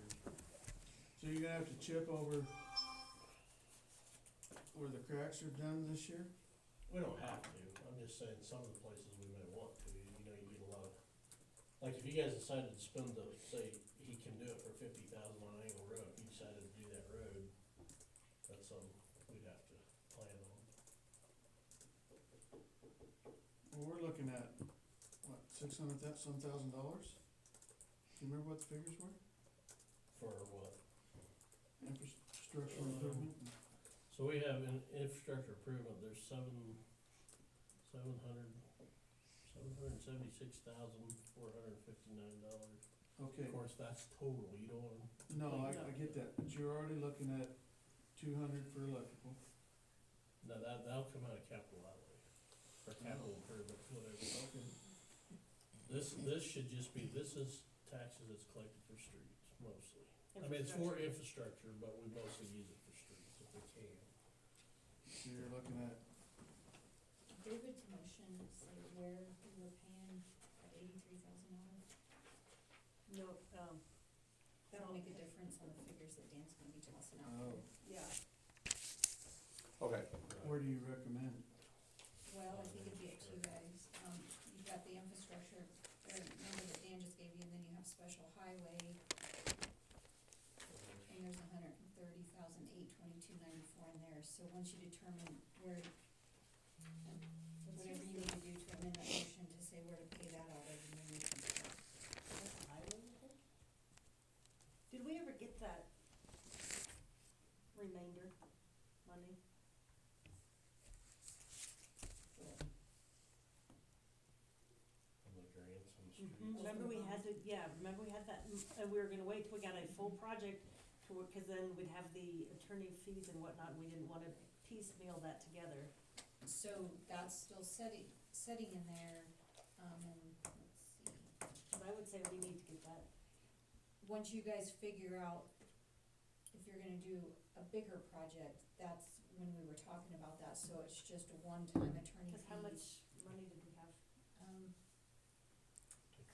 So you're gonna have to chip over where the cracks are done this year? We don't have to, I'm just saying some of the places we may want to, you know, you get a lot of, like if you guys decided to spend the, say, he can do it for 50,000 on Angle Road, if you decided to do that road, that's something we'd have to plan on. Well, we're looking at, what, $600,000? Do you remember what the figures were? For what? Infrastructure improvement? So we have in infrastructure improvement, there's $776,459. Okay, Of course, that's total, you don't wanna, no, I get that, but you're already looking at 200 for electrical. no, that'll come out of capital outlay, or capital improvement, whatever. This should just be, this is taxes that's collected for streets, mostly. I mean, it's for infrastructure, but we mostly use it for streets if we can. So you're looking at, David's motion say where we were paying at $83,000. No, That'll make a difference on the figures that Dan's gonna be tossing out. oh, yeah, Okay, where do you recommend? Well, I think it'd be up to you guys. You've got the infrastructure, or number that Dan just gave you, and then you have special highway, and there's $130,822.94 in there. So once you determine where, whatever you need to do to amend that motion to say where to pay that out of, and then we can start. that's the highway, I think. Did we ever get that remainder money? On the grants and streets. Remember we had to, remember we had that, and we were gonna wait till we got a full project to, cause then we'd have the attorney fees and whatnot, and we didn't wanna piecemeal that together. So that's still setting in there, and let's see. But I would say we need to get that once you guys figure out if you're gonna do a bigger project, that's when we were talking about that, so it's just a one-time attorney fees. Cause how much money did we have?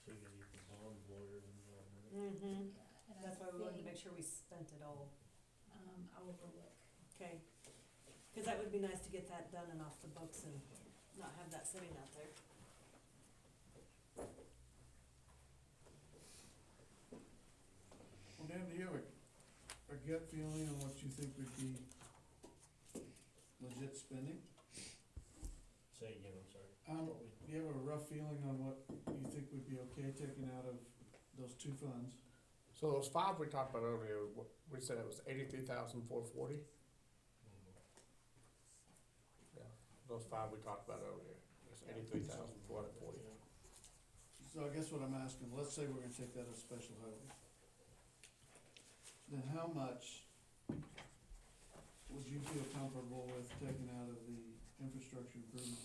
So you gotta get the bond lawyer involved in it. Mm-hmm. Yeah, and I That's why we wanted to think, make sure we spent it all. I'll overlook. Okay. Cause that would be nice to get that done and off the books and not have that sitting out there. Well, Dan, do you have a gut feeling on what you think would be legit spending? Say again, I'm sorry. Do you have a rough feeling on what you think would be okay taking out of those two funds? So those 5 we talked about earlier, we said it was 83,440. Yeah, those 5 we talked about earlier, it's 83,440. So I guess what I'm asking, let's say we're gonna take that as special highway. Then how much would you feel comfortable with taking out of the infrastructure improvement?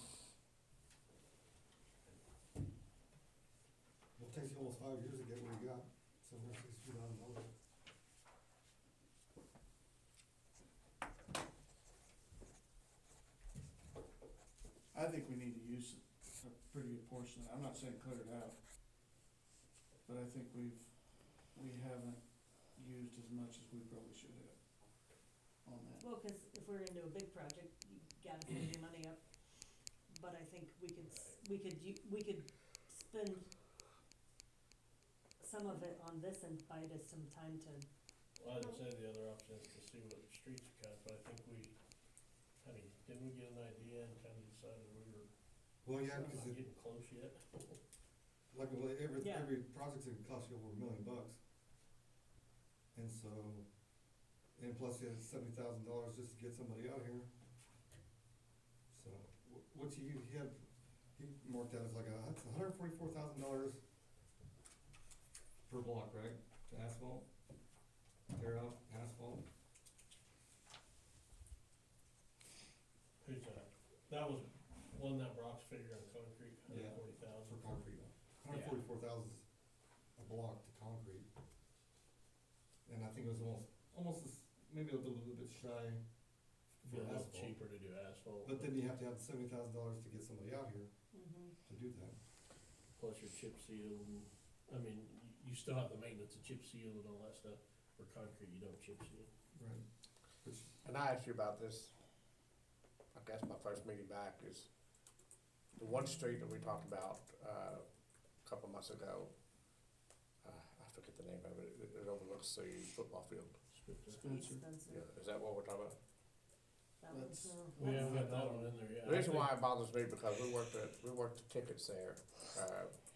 Well, it takes you almost 5 years to get what you got, $762,000. I think we need to use a pretty good portion, I'm not saying clear it out, but I think we haven't used as much as we probably should have on that. Well, cause if we're gonna do a big project, you gotta save your money up. But I think we could spend some of it on this and buy us some time to, Well, I'd say the other option is to see what streets are cut, but I think didn't we get an idea and kinda decided we were Well, yeah, not because getting close yet? like, Yeah. every project's gonna cost you over $1 million. And so, and plus you have $70,000 just to get somebody out here. So, what he marked out as like that's $144,000 per block, right, to asphalt, tear out, asphalt. Who's that? That was, wasn't that Brock's figure on concrete, Yeah, 140,000? for concrete. 144,000 a block to concrete. And I think it was maybe a little bit shy Be for a little asphalt. cheaper to do asphalt. But then you have to have $70,000 to get somebody out here mm-hmm. to do that. Plus your chip seal, and, you still have the maintenance of chip seal and all that stuff. For concrete, you don't chip seal. Right. Which, And I asked you about this, I guess my first meeting back is the one street that we talked about, a couple months ago. I forget the name of it, it overlooks the football field. Spencer. Yeah, is that what we're talking about? That one's, We haven't got that one in there yet. The reason why it bothers me, because we worked the tickets there,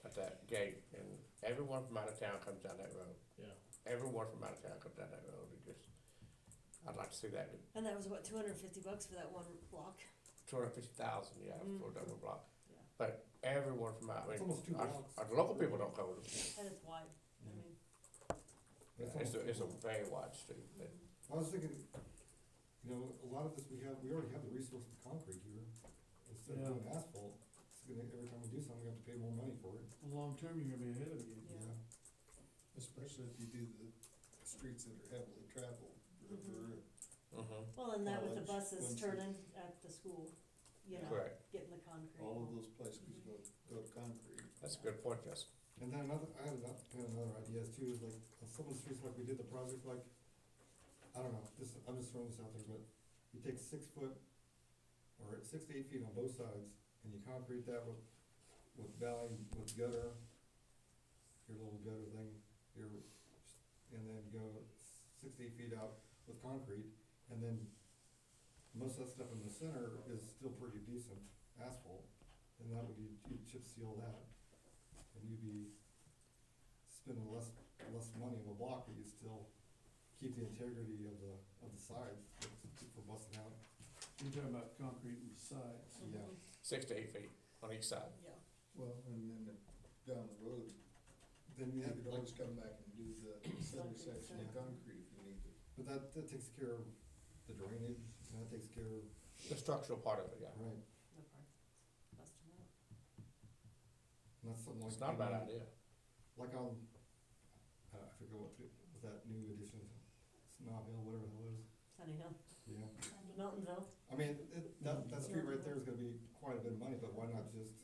at that gate, and everyone from out of town comes down that road. Yeah. Everyone from out of town comes down that road, I'd like to see that, and that was what, $250 for that one block? 250,000, yeah, for a double block. Yeah. But everyone from out, It's almost 2 blocks. our local people don't go to, And it's wide, I mean. it's a very wide street, but I was thinking, a lot of this we already have the resource of concrete here. Instead of doing asphalt, every time we do something, we have to pay more money for it. Long term, you're gonna be ahead of the game. Yeah. Especially if you do the streets that are heavily traveled, river. Well, and that with the College, buses Quincy. turning at the school, Correct. getting the concrete. All of those places go to concrete. that's a good point, Justin. And then I had another idea too, is like, on some of the streets, like we did the project, like, I don't know, I'm just throwing this out there, but you take 6 foot, or 6 to 8 feet on both sides, and you concrete that with valley, with gutter, your little gutter thing, and then go 6 to 8 feet out with concrete, and then most of that stuff in the center is still pretty decent asphalt, and that would, you'd chip seal that, and you'd be spending less money on a block, but you still keep the integrity of the sides for busting out. You're talking about concrete and sides. Yeah. 6 to 8 feet on each side. Yeah. Well, and then down the road, Then you you have, could always come back and do the center section of concrete if you need to. but that takes care of the drainage, and that takes care of, The structural part of it, yeah. right, No part. Busting out. and that's something like. It's not a bad idea. Like on, I forget ago with that new addition, Snob Hill, whatever that was, Sunny Hill, yeah. Miltonville. I mean, that street right there is gonna be quite a bit of money, but why not just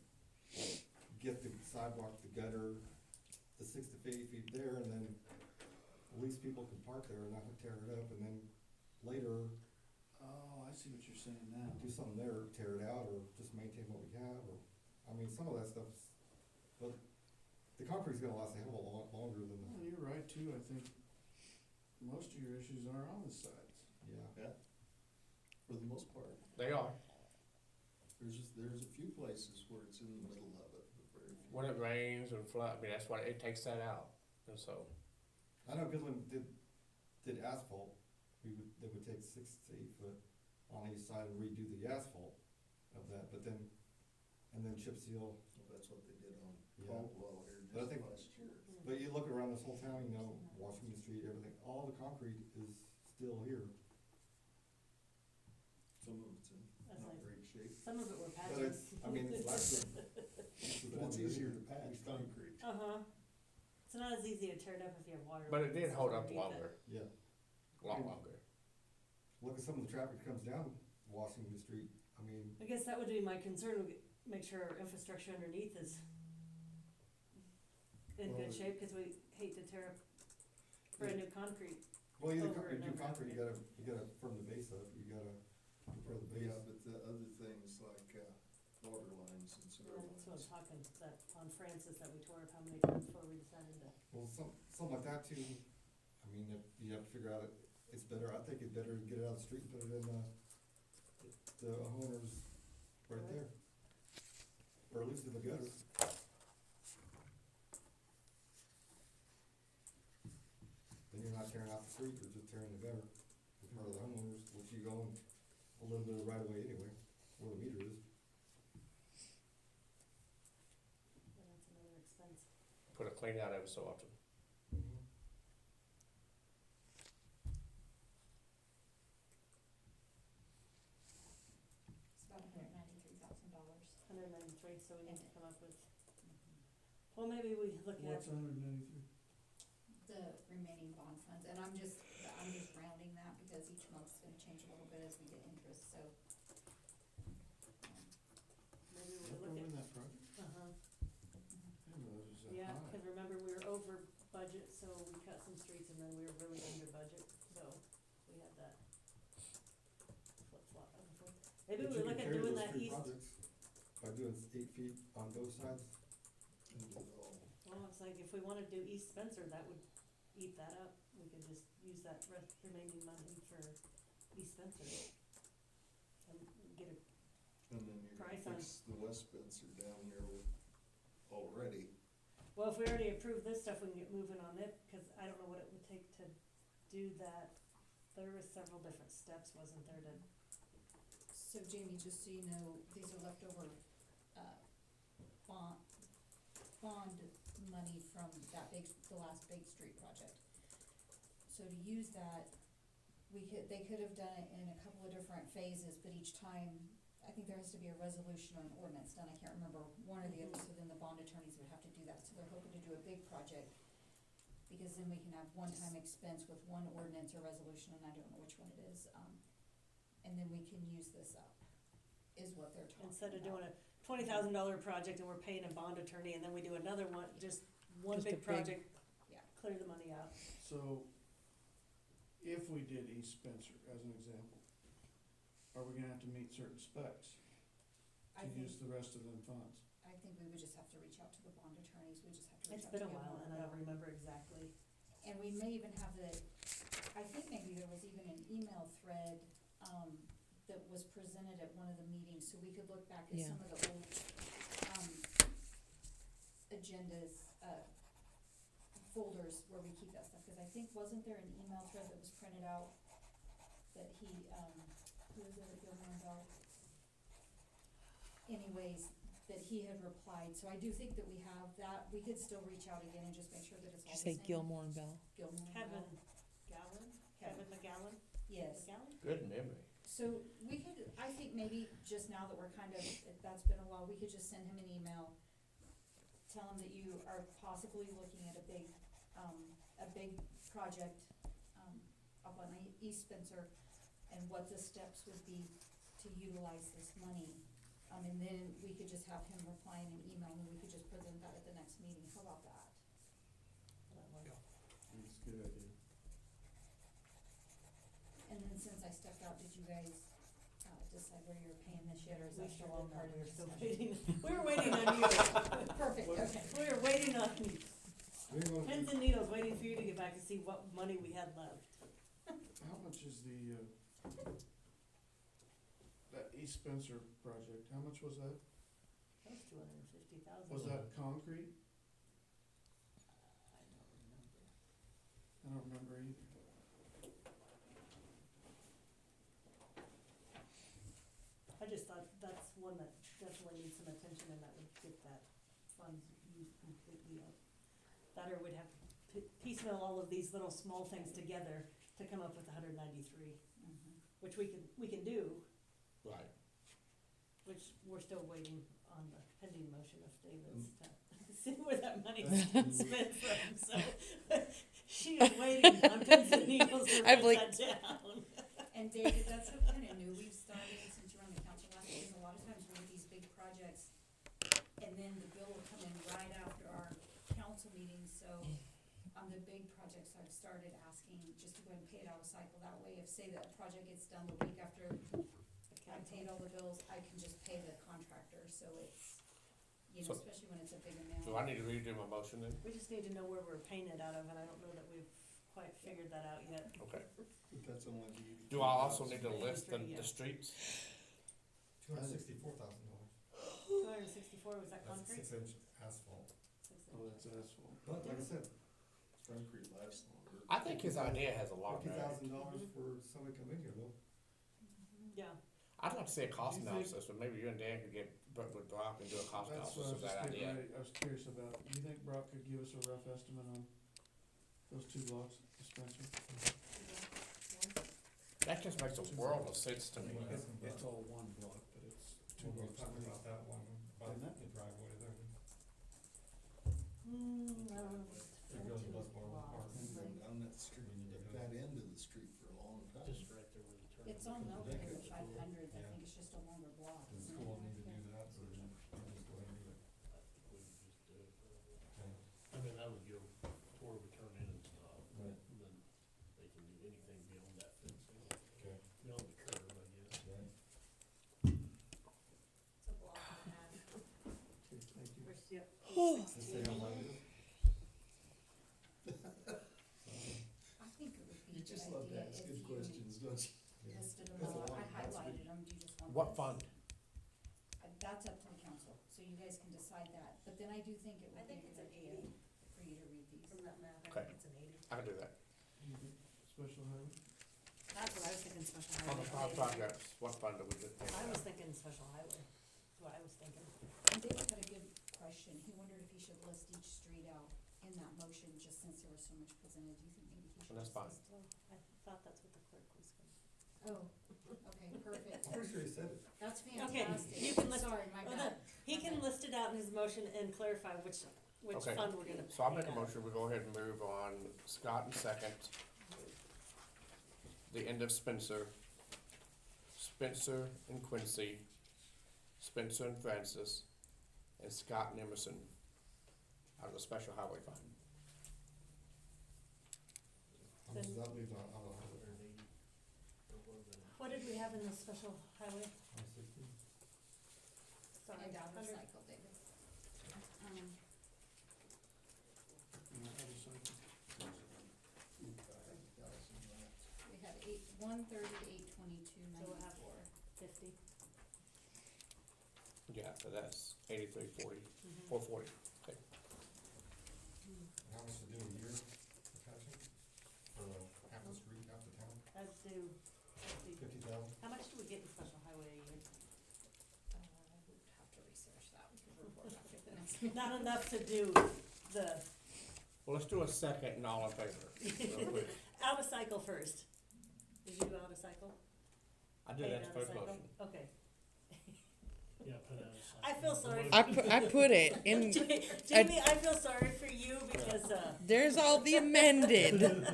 get the sidewalk, the gutter, the 6 to 8 feet there, and then at least people can park there and not tear it up, and then later, Oh, I see what you're saying now. do something there, tear it out, or just maintain what we have, or, I mean, some of that stuff's, but the concrete's gonna last a hell of a lot longer than Well, the, you're right too, I think most of your issues are on the sides. yeah. Yeah, for the most part. They are. There's a few places where it's in the middle of it, but very few. When it rains and flood, I mean, that's why it takes that out, and so. I know Goodland did asphalt, they would take 6 to 8 foot on each side and redo the asphalt of that, but then, and then chip seal. Well, that's what they did on Yeah. Caldwell here But I just think- last year. But you look around this whole town, you know, Washington Street, everything, all the concrete is still here. Some of it's in That's not nice. great shape, Some of it were But patches. it's, I mean, it's last but it's easier to patch concrete. Uh-huh. It's not as easy to tear it up if you have water. But it did hold up underneath it. longer, Yeah. a lot longer. Look at some of the traffic that comes down Washington Street, I mean, I guess that would be my concern, make sure our infrastructure underneath is in Well, good shape, cause we hate to tear up brand new concrete. well, you Over and do over concrete, again. you gotta firm the base up, you gotta prepare the base. Yeah, but the other things like, water lines and sewer Yeah, that's what I'm lines. talking, that on Francis that we tore up how many times before we decided to. Well, something like that too, I mean, if you have to figure out, it's better, I think it's better to get it out of the street and put it in the homeowners right there. Or at least in the gutter. Then you're not tearing out the street, you're just tearing the gutter, with part of the homeowners, which you go in a little bit of right of way anyway, where the meter is. Yeah, that's another expense. Put a clean out every so often. It's about $193,000. $193, so we need to come up with, well, maybe we look at, What's 193? The remaining bond funds, and I'm just rounding that because each month's gonna change a little bit as we get interest, so. maybe we We're look in at, that project? uh-huh, I didn't realize it was that yeah, high. cause remember, we were over budget, so we cut some streets and then we were really under budget, so we had that flip-flop back and forth. Maybe But we you look can at carry doing those that three east, projects by doing 8 feet on both sides. And do it all. well, it's like if we wanna do East Spencer, that would eat that up, we could just use that remaining money for East Spencer. And get a, And then you're Price gonna on- fix the West Spencer down here with already. well, if we already approved this stuff, we can get moving on it, cause I don't know what it would take to do that. There was several different steps, wasn't there, to, So Jamie, just so you know, these are leftover, bond money from the last big street project. So to use that, they could have done it in a couple of different phases, but each time, I think there has to be a resolution or an ordinance done, I can't remember one or the other, so then the bond attorneys would have to do that, so they're hoping to do a big project. Because then we can have one-time expense with one ordinance or resolution, and I don't know which one it is, and then we can use this up, is what they're talking about. instead of doing a $20,000 project and we're paying a bond attorney, and then we do another one, just one Just a big big- project, Yeah. clear the money out. So, if we did East Spencer as an example, are we gonna have to meet certain specs I to think, use the rest of them funds? I think we would just have to reach out to the bond attorneys, we just have to reach It's out been to a while, Gilmore and I don't Bell. remember exactly. And we may even have I think maybe there was even an email thread, that was presented at one of the meetings, so we could look back at Yeah. some of the old, agendas, folders where we keep that stuff, cause I think, wasn't there an email thread that was printed out that he, who was it at Gilmore and Bell? Anyways, that he had replied, so I do think that we have that, we could still reach out again and just make sure that it's Did all you the say same. Gilmore and Bell? Gilmore and Kevin Bell. Gowan? Kevin. Kevin McGowan? Yes. McGowan? Good memory. So we could, I think maybe just now that we're kind of, that's been a while, we could just send him an email, tell him that you are possibly looking at a big, a big project, up on East Spencer, and what the steps would be to utilize this money. And then we could just have him reply in an email, and then we could just present that at the next meeting. How about that? That's a good idea. And then since I stepped out, did you guys, decide where you're paying this yet, or is that still all part of We're the still discussion? waiting, we were waiting on you. Perfect, okay. We were waiting on, We want- pins and needles, waiting for you to get back to see what money we had left. How much is the, that East Spencer project, how much was that? That was $250,000. Was that concrete? I don't remember. I don't remember either. I just thought that's one that definitely needs some attention, and that would get that funds used completely up. That or would have to piecemeal all of these little small things together to come up with 193, which we can do, Right. which we're still waiting on the pending motion of David's to see where that money's spent from, so she is waiting on pins and needles to I've write that down. And David, that's so kinda new we've started since you're on the council last, because a lot of times we have these big projects, and then the bill will come in right after our council meeting, so on the big projects, I've started asking just to go ahead and pay it out of cycle, that way if, say that a project gets done the week after I paid all the bills, I can just pay the contractor, so it's, you know, So- especially when it's a big amount. Do I need to redo my motion then? We just need to know where we're paying it out of, and I don't know that we've quite figured that out yet. Okay. But that's only the. Do I also need to list the, Yeah. the streets? $264,000. 264, was that That's concrete? 6-inch asphalt. Oh, that's asphalt. But like I said, Concrete lasts longer. I think his idea has a lot of merit. $50,000 for somebody to come in here though. Yeah. I'd like to see a cost Do you think- analysis, but maybe you and Dan could get, with Brock and do a cost That's analysis what I of was that just idea. getting ready, I was curious about, do you think Brock could give us a rough estimate on those two blocks, Spencer? That just makes a world of sense to me. It's all one block, but it's two When we were blocks. talking about that one, about Isn't it? the driveway there. No. It goes to Westmore Park. And then down that street, that end of the street for a long time. Just right there where the turn. It's on Milton in the Ridiculous. 500s, I Yeah. think it's just a longer block. Does the isn't it? school need to do that, or just go ahead and do it? I think we would just do it. Okay. I mean, that would go to where we turn in and stop, Right. and then they can do anything beyond that fencing, Okay. beyond the curve, I guess. Right. It's a block and a half. Okay, thank you. We're still, Does it say how much it is? I think it would be You a good just love to idea ask if good you questions, don't you? listed them That's a all, lot, I that's highlighted big. them, do you just want What this? fund? That's up to the council, so you guys can decide that, but then I do think it I would be think a it's good an idea 80 for you to read these. from that map, I Okay. think it's an 80. I can do that. You think Special highway? That's what I was thinking, special On highway. the five projects, what fund do we just pay? I was thinking special highway, that's what I was thinking. And David had a good question, he wondered if he should list each street out in that motion, just since there was so much presented, do you think maybe he should? That's just fine. list So I thought that's what the clerk was gonna. Oh, okay, perfect. I'm pretty sure he said it. That's Okay, fantastic. you can list- Sorry, my well, bad. He My can bad. list it out in his motion and clarify which Okay. fund we're gonna pay. So I'll make a out of. motion, we go ahead and move on Scott and second. The end of Spencer, Spencer and Quincy, Spencer and Francis, and Scott and Emerson out of the special highway fund. How much does that leave out of the highway? 180, or what was it? What did we have in the special highway? 160? Sorry, And out of 100. cycle, David. No, I was like, We had 130, 822, So we'll have 94. 50. Yeah, so that's 8340, Mhm. 440. Okay. How much to do a year for patching? For half the street, half the town? I'd do 50. 50,000? How much do we get in special highway a year? I would have to research that, we could report back at the next meeting. Not enough to do the Well, let's do a second and all in favor, real quick. out of cycle first. Did you go out of cycle? I did Pay it that out of first cycle? motion. Okay. Yeah, put out a sign. I feel sorry. I put it in. Jamie, I feel sorry for you because, There's all the amended. do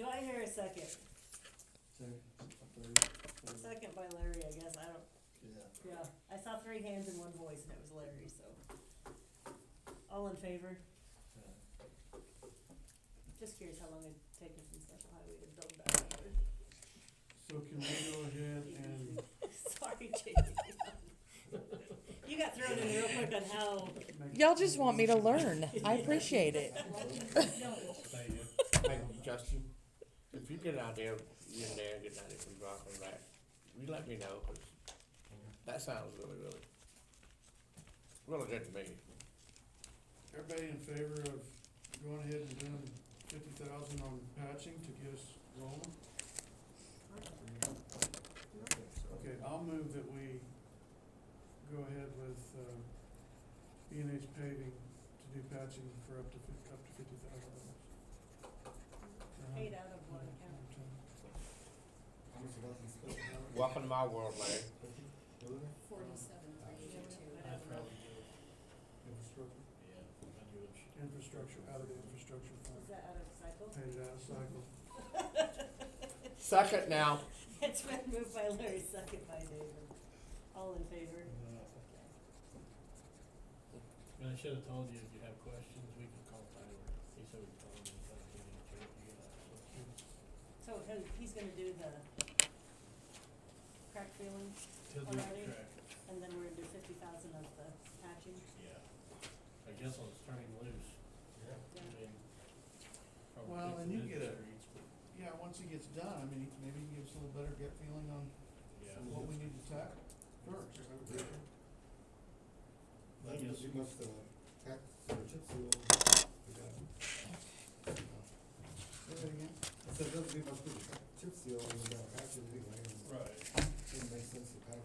I hear a second? Second by Larry, I guess, I don't, Yeah. yeah, I saw 3 hands and 1 voice and it was Larry, so. All in favor? Just curious how long it'd take us in Special Highway to build that road. So can we go ahead and Sorry, Jamie. You got thrown in real quick on how, Y'all just want me to learn. I appreciate it. Thank you. Hey, Justin, if you get an idea, you and Dan get an idea from Brock on that, you let me know, 'cause that sounds really good to me. everybody in favor of going ahead and doing 50,000 on patching to get us rolling? Okay, I'll move that we go ahead with, B&H paving to do patching for up to $50,000. paid out of what account? How much of that is special highway? Welcome to my world, Larry. Really? 47,382. I'd probably do it, Infrastructure? yeah, I'd do it. Infrastructure, out of the infrastructure Is fund, that out of cycle? paid it out of cycle. Second now. It's been moved by Larry, second by David. All in favor? And I should've told you, if you have questions, we could call Tyler, he said we'd call him and kind of get into it, So he's gonna do the crack filling, He'll do the Alrighty. track, and then we're gonna do 50,000 of the patching. yeah, I guess on turning loose, Yeah. I mean, probably Well, and you fixing get the a- streets, but, Yeah, once he gets done, I mean, maybe he gives us a little better gut feeling on yeah. what we need to tackle first. I That guess, doesn't do much to tax or chip seal. We got, Say that again? I said, it doesn't do much good to chip seal when we got patches anyway, and right, it doesn't make sense to pack.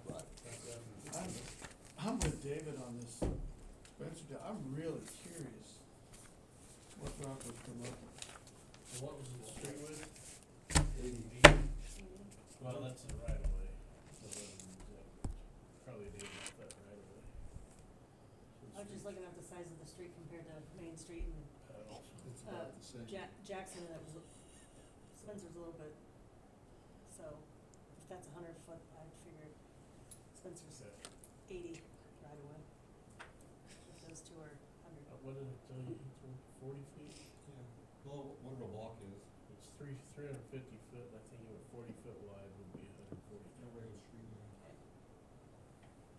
I'm with David on this Spencer deal. I'm really curious what Brock would come up with. and what was the street width? 80. Well, that's the right of way, so then, probably an 80 foot right of way. I was just looking at the size of the street compared to Main Street and It's about the same. Jackson, and it was, Spencer's a little bit, so if that's 100 foot, I'd figure Spencer's 80 right away. If those two are 100. What did it tell you, it's 40 feet? Yeah. Well, whatever a block is, It's 350 foot, and I think it was 40 foot wide would be 140. a regular street, yeah.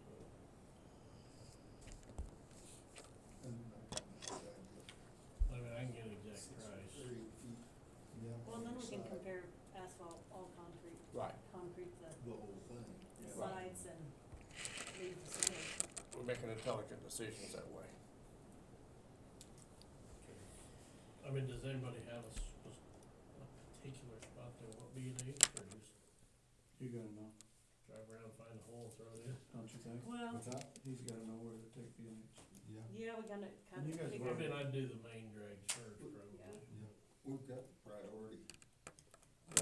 So, And I I mean, I can get an exact price. Yeah. Well, then we can compare asphalt, all concrete, Right. concrete the The whole thing. Yeah. sides and leave the cement. We're making intelligent decisions that way. I mean, does anybody have a particular spot they want B&H, or just You gotta know, drive around, find a hole, throw it in? don't you think? Well, What's that? He's gotta know where to take B&H. Yeah. yeah, we gotta kind And you of guys figure. I mean, I'd do the main drag first, probably. Yeah. Yeah. We've got the priority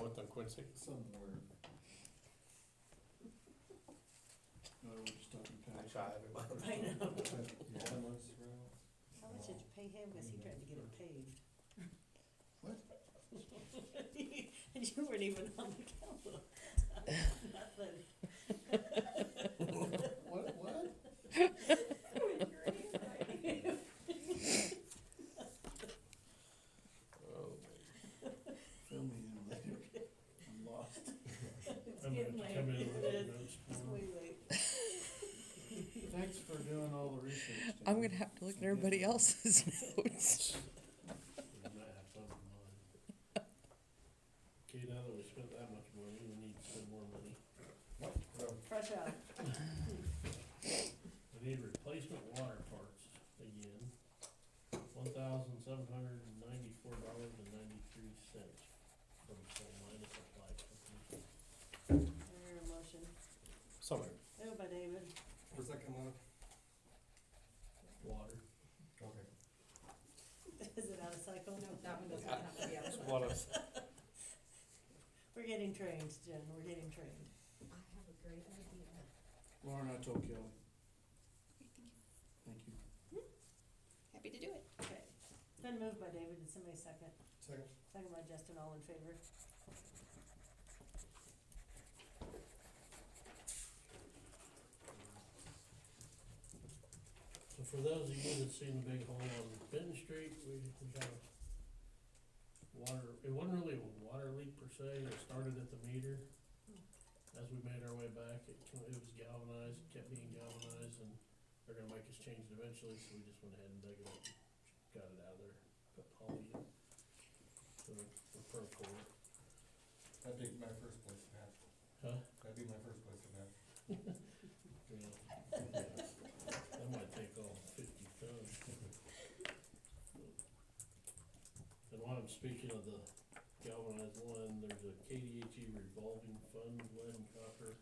North and Quincy. somewhere. No, we're just talking I patch. try everybody. I know. Yeah. How much did you pay him? Cause he tried to get it paved. What? And you weren't even on the council. Nothing. What? Oh, Fill me in later. I'm lost. It's I'm gonna getting late. come in with It is. notes It's tomorrow. way late. Thanks for doing all the research. I'm David. gonna have to look at everybody else's notes. You might have some of mine. Okay, now that we spent that much money, we need to spend more money. Fresh out. We need replacement water parts again, $1,794.93 from Salina Supply Company. There, a motion. Sorry. Moved by David. Where's that come out of? Water. Okay. Is it out of cycle? No, That one doesn't have to be out of cycle. What is, We're getting trained, Jen, we're getting trained. I have a great idea. Lauren, I told Kelly. Thank you. Happy to do it. Okay, it's been moved by David, did somebody second? Second. Second by Justin, all in favor? So for those of you that seen the big hole on Benton Street, we got a water, it wasn't really a water leak per se, it started at the meter. As we made our way back, it was galvanized, it kept being galvanized, and they're gonna make us change it eventually, so we just went ahead and dug it up, got it out of there, put poly in. So the Procore. That'd be my first place to have. Huh? That'd be my first place to have. Yeah. That might take all 50 tons. And while I'm speaking of the galvanized one, there's a KDHE revolving fund, lead and copper.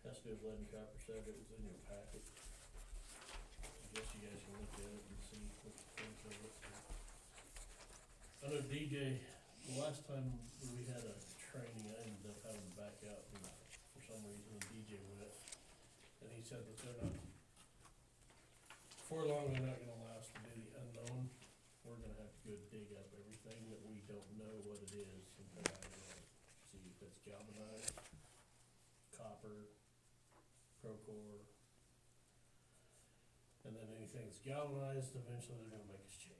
Has to do with lead and copper set, it was in your packet. I guess you guys can look at it and see what you think of it. I know DJ, the last time we had a training, I ended up having to back out and for some reason, and DJ went. And he said that they're not, before long, they're not gonna allow us to do the unknown. We're gonna have to go dig up everything that we don't know what it is and put out in it. See if it's galvanized, copper, Procore. And then anything that's galvanized, eventually they're gonna make us change.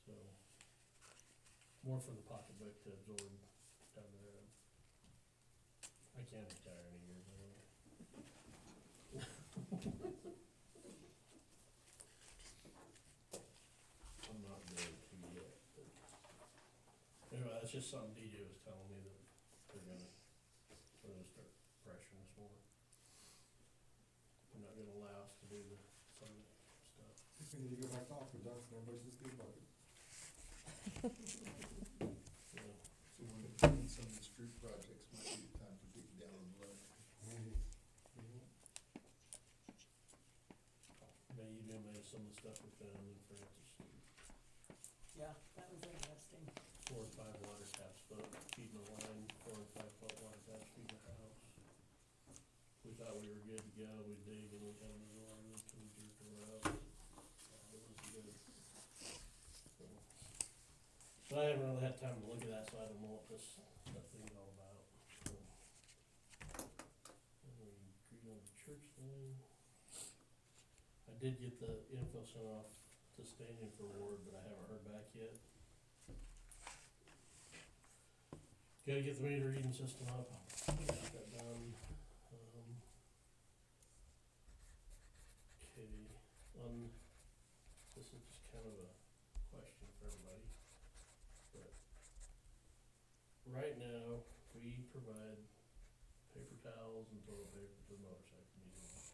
So, more for the pocketbook to absorb down there. I can't retire any years anyway. I'm not going to yet, but anyway, that's just something DJ was telling me that they're gonna start pressuring us more. They're not gonna allow us to do the some stuff. We need to go back to aqueducts and everybody's just getting bucket. Yeah. So when some of the street projects might be the time to dig down and look. Maybe. Maybe some of the stuff we found in Francis Street. Yeah, that was interesting. 4 and 5 water taps, feeding the line, 4 and 5 foot water taps feeding the house. We thought we were good to go, we dig and we have the water leak and we jerk it out. It was good. So, but I haven't really had time to look at that, so I don't know what that thing's all about. So, and we agreed on the church thing. I did get the info sent off to Standing for Ward, but I haven't heard back yet. Gotta get the meter reading system up, got that done. Okay, this is just kind of a question for everybody, but right now, we provide paper towels and toilet paper to the motorcycle museum.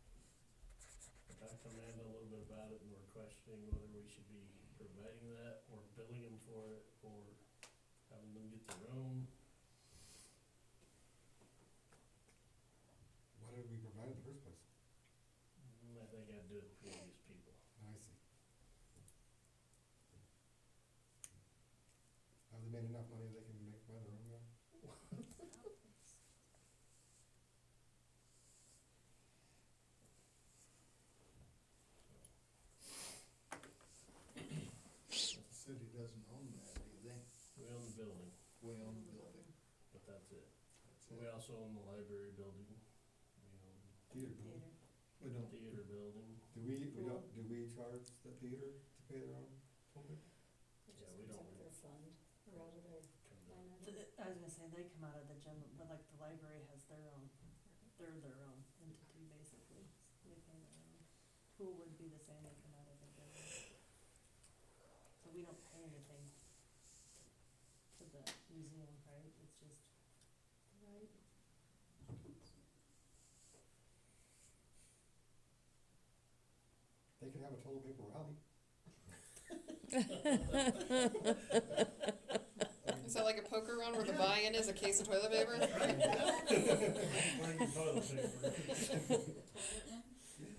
I talked to Amanda a little bit about it, and we're questioning whether we should be providing that, or billing them for it, or having them get their own. Why did we provide it in the first place? I think I'd do it with previous people. I see. Have they made enough money they can buy their own now? The city doesn't own that, do they? We own the building, We own the building. but that's it. That's We it. also own the library building, we own Theater. Theater. We the don't, theater building. Do we charge the theater to pay their own? It Yeah, just we comes don't out of their fund, or out of their come to- line item. I was gonna say, they come out of the general, but like the library has their own, they're their own entity basically, they pay their own. Pool would be the same, they come out of the general. So we don't pay anything to the museum, right, it's just, Right. They can have a total paper rally. Is that like a poker run where the buy-in is a case of toilet paper? Bring the toilet paper.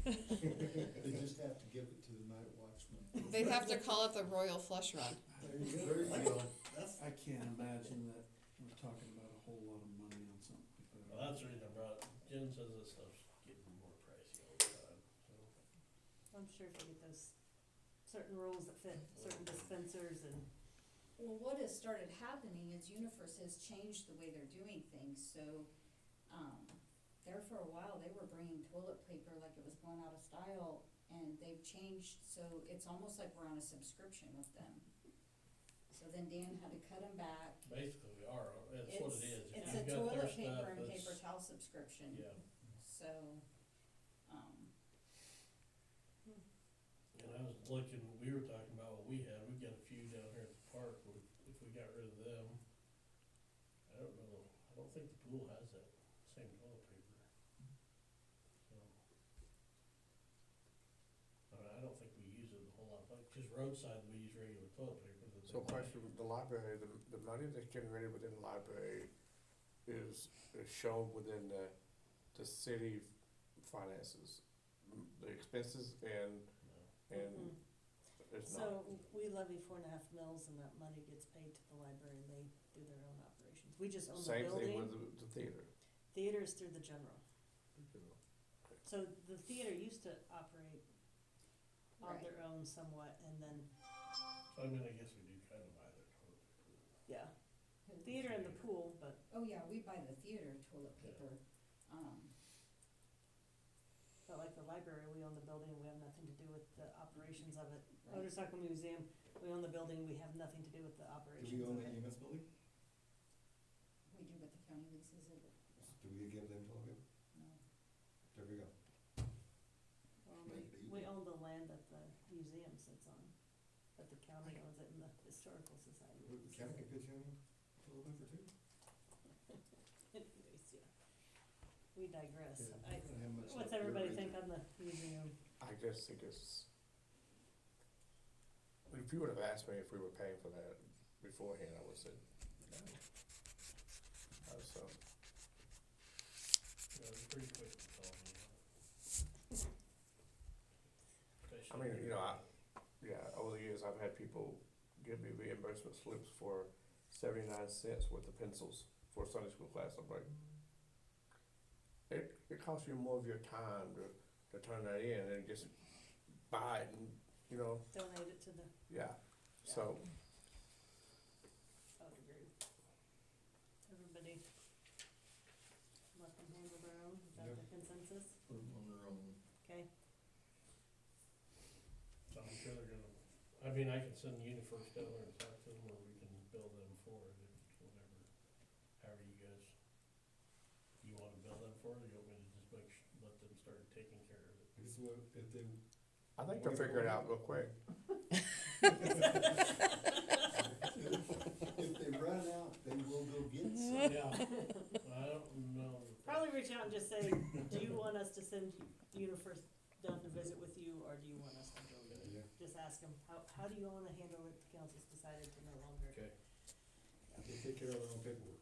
they just have to give it to the night watchman. They'd have to call it the Royal Flush Run. There you go. I can't imagine that we're talking about a whole lot of money on something like that. that's the reason I brought, Jen says this stuff's getting more pricey all the time, so. I'm sure if you get those certain rules that fit certain dispensers and, Well, what has started happening is UniFirst has changed the way they're doing things, so, there for a while, they were bringing toilet paper like it was going out of style, and they've changed, so it's almost like we're on a subscription with them. So then Dan had to cut them back. Basically, we are, that's what it is. If It's you've a got their toilet paper stuff, and it's- paper towel subscription, Yeah, so, and I was looking, we were talking about what we had, we've got a few down here at the park, if we got rid of them, I don't know, I don't think the pool has that same toilet paper. So. I don't think we use it a whole lot, like, just roadside, we use regular toilet paper. that they So buy. question, the library, the money that's generated within the library is shown within the city finances, the expenses and it's not. so we levy 4.5 mils and that money gets paid to the library and they do their own operations. We just own the Same building. thing with the theater. Theater is through the general. So the theater used to operate on Right. their own somewhat, and then, So I mean, I guess we do kind of buy their toilet paper. yeah, theater and the pool, but oh yeah, we buy the theater toilet paper, but like the library, we own the building, we have nothing to do with the operations of it. Right. Motorcycle museum, we own the building, we have nothing to do with the Do operations we own of the it. EMS building? we do, but the county leases it, Do we give them toilet paper? no. There we go. We own the land that the museum sits on, but the county owns it and the historical society. The county could pitch in toilet paper too? Anyways, yeah. We digress. Yeah, I don't have much What's left everybody there think either. on the museum? I just think it's, if you would have asked me if we were paying for that beforehand, I would've said, no. So, Yeah, it's pretty quick to tell me. I mean, over the years, I've had people give me reimbursement slips for 79 cents worth of pencils for a Sunday school class. I'm like, it costs you more of your time to turn that in and just buy it and, Donate it to the, yeah, so. I would agree. Everybody let them handle their own, is that Yep. the consensus? Put them on their own. Okay, So I'm sure they're gonna, I mean, I can send UniFirst down there and talk to them, or we can bill them for it, whatever, however you guys, you wanna bill them for it, or you want me to just let them start taking care of it? I guess what, if they, I think they'll figure it out real quick. If they run out, they will go get some. Yeah, I don't know. probably reach out and just say, do you want us to send UniFirst down to visit with you, or do you want us to go get it? yeah, Just ask them, how do you wanna handle it, the council's decided to no longer. Okay. they take care of their own paperwork.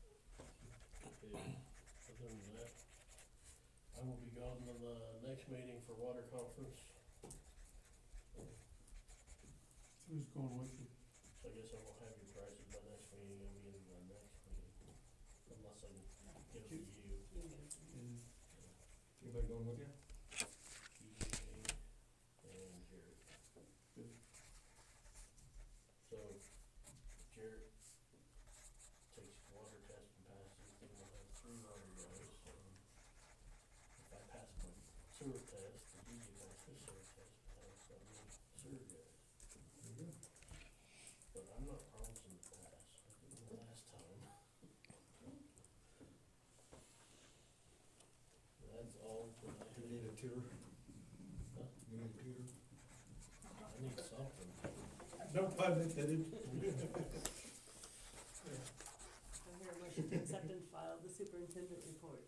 Okay, other than that, I will be gone to the next meeting for water conference, Who's going with you? so I guess I won't have your prices by next meeting, it'll be in the next meeting, unless I give them to you. You can get it to me. Anybody going with you? TJ and Jared. Good. So, Jared takes his water test and passes, then we'll have 3 water guys, if I pass my sewer test, then DJ passes his sewer test, so I'm sewer guys. There you go. But I'm not promising to pass, I didn't the last time. That's all that I Do you need a tutor? Huh? You need a tutor? I need something. No pun intended. I hear a motion to accept and file the superintendent report.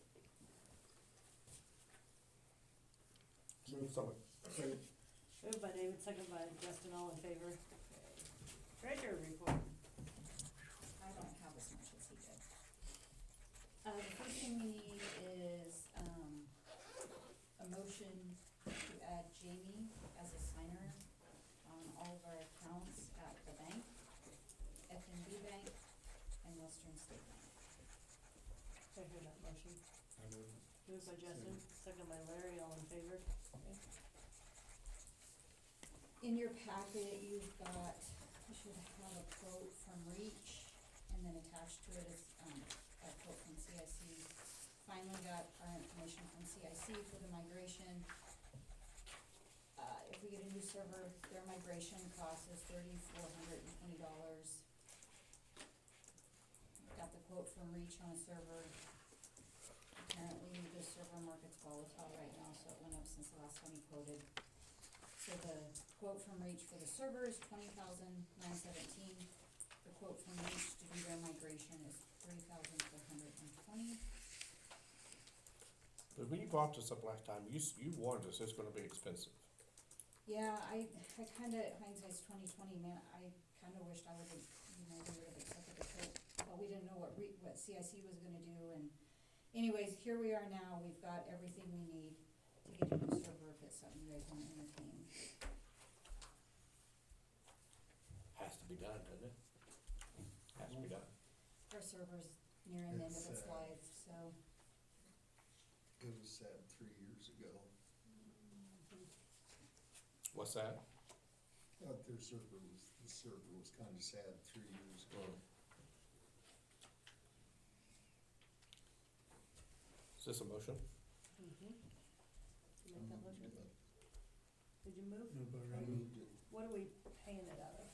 Move something. Moved by David, second by Justin, all in favor. Treasurer report. I don't have as much as he did. The first thing we need is, a motion to add Jamie as a signer on all of our accounts at the bank. PNB Bank, and Western State Bank. I hear that motion. I would. Moved by Justin, second by Larry, all in favor? Okay. In your packet, you've got, you should have a quote from Reach, and then attached to it is, a quote from CIC. Finally got our information from CIC for the migration. If we get a new server, their migration cost is $3,420. Got the quote from Reach on a server. Apparently, the server market's volatile right now, so it went up since the last time he quoted. So the quote from Reach for the server is $20,917. The quote from Reach to do their migration is $3,420. But when you brought this up last time, you warned us it's gonna be expensive. Yeah, I kinda, hindsight's 2020, man, I kinda wished I would've, we would've accepted the quote, but we didn't know what CIC was gonna do, and anyways, here we are now, we've got everything we need to get a new server if it's something you guys wanna entertain. Has to be done, doesn't it? Has to be done. Our server's nearing the end of It's, its life, so. It was sad 3 years ago. What's that? Thought the server was kinda sad 3 years ago. Is this a motion? Mm-hmm. You make that motion? But Did you move? Moved by I Randy. moved it, What are we paying it out of?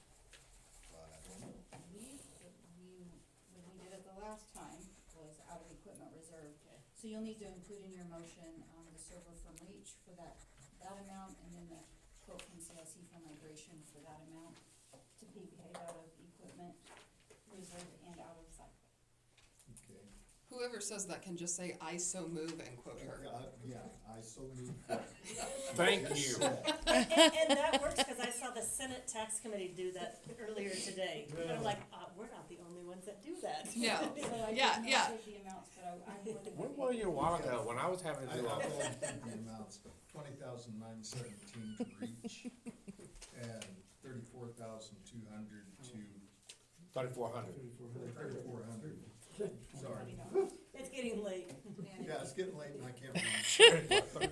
I don't know. When we did it the last time, was out of equipment reserve. So you'll need to include in your motion, the server from Reach for that amount, and then the quote from CIC for migration for that amount to be paid out of equipment reserve and out of cycle. Okay. Whoever says that can just say, "I so move," and quote her. Yeah, I so moved. Thank you. And that works, cause I saw the Senate Tax Committee do that earlier today. They're like, we're not the only ones that do that. Yeah. So I Yeah, did yeah. not take the amounts, but I'm more than When happy. were you a while ago, when I was having to I do all don't this? think the amounts, 20,917 to Reach, and 34,200 to, 3,400. 3,400, sorry. It's getting late. Yeah, it's getting late and I can't remember.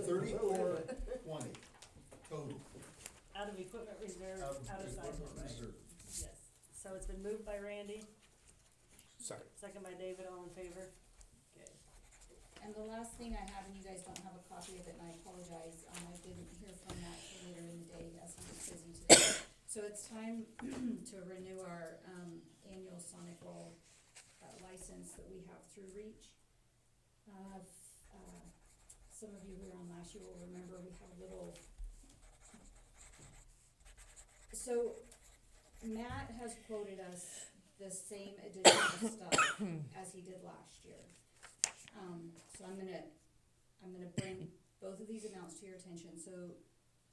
3,420 total, Out of equipment reserve, out of out of cycle, equipment right? reserve. Yes. So it's been moved by Randy, Second. second by David, all in favor? Okay. And the last thing I have, and you guys don't have a copy of it, and I apologize, I didn't hear from Matt till later in the day, as he was busy today. So it's time to renew our, annual Sonic Wall, license that we have through Reach. Some of you who were on last year will remember we have a little. So Matt has quoted us the same additional stuff as he did last year. So I'm gonna bring both of these amounts to your attention. So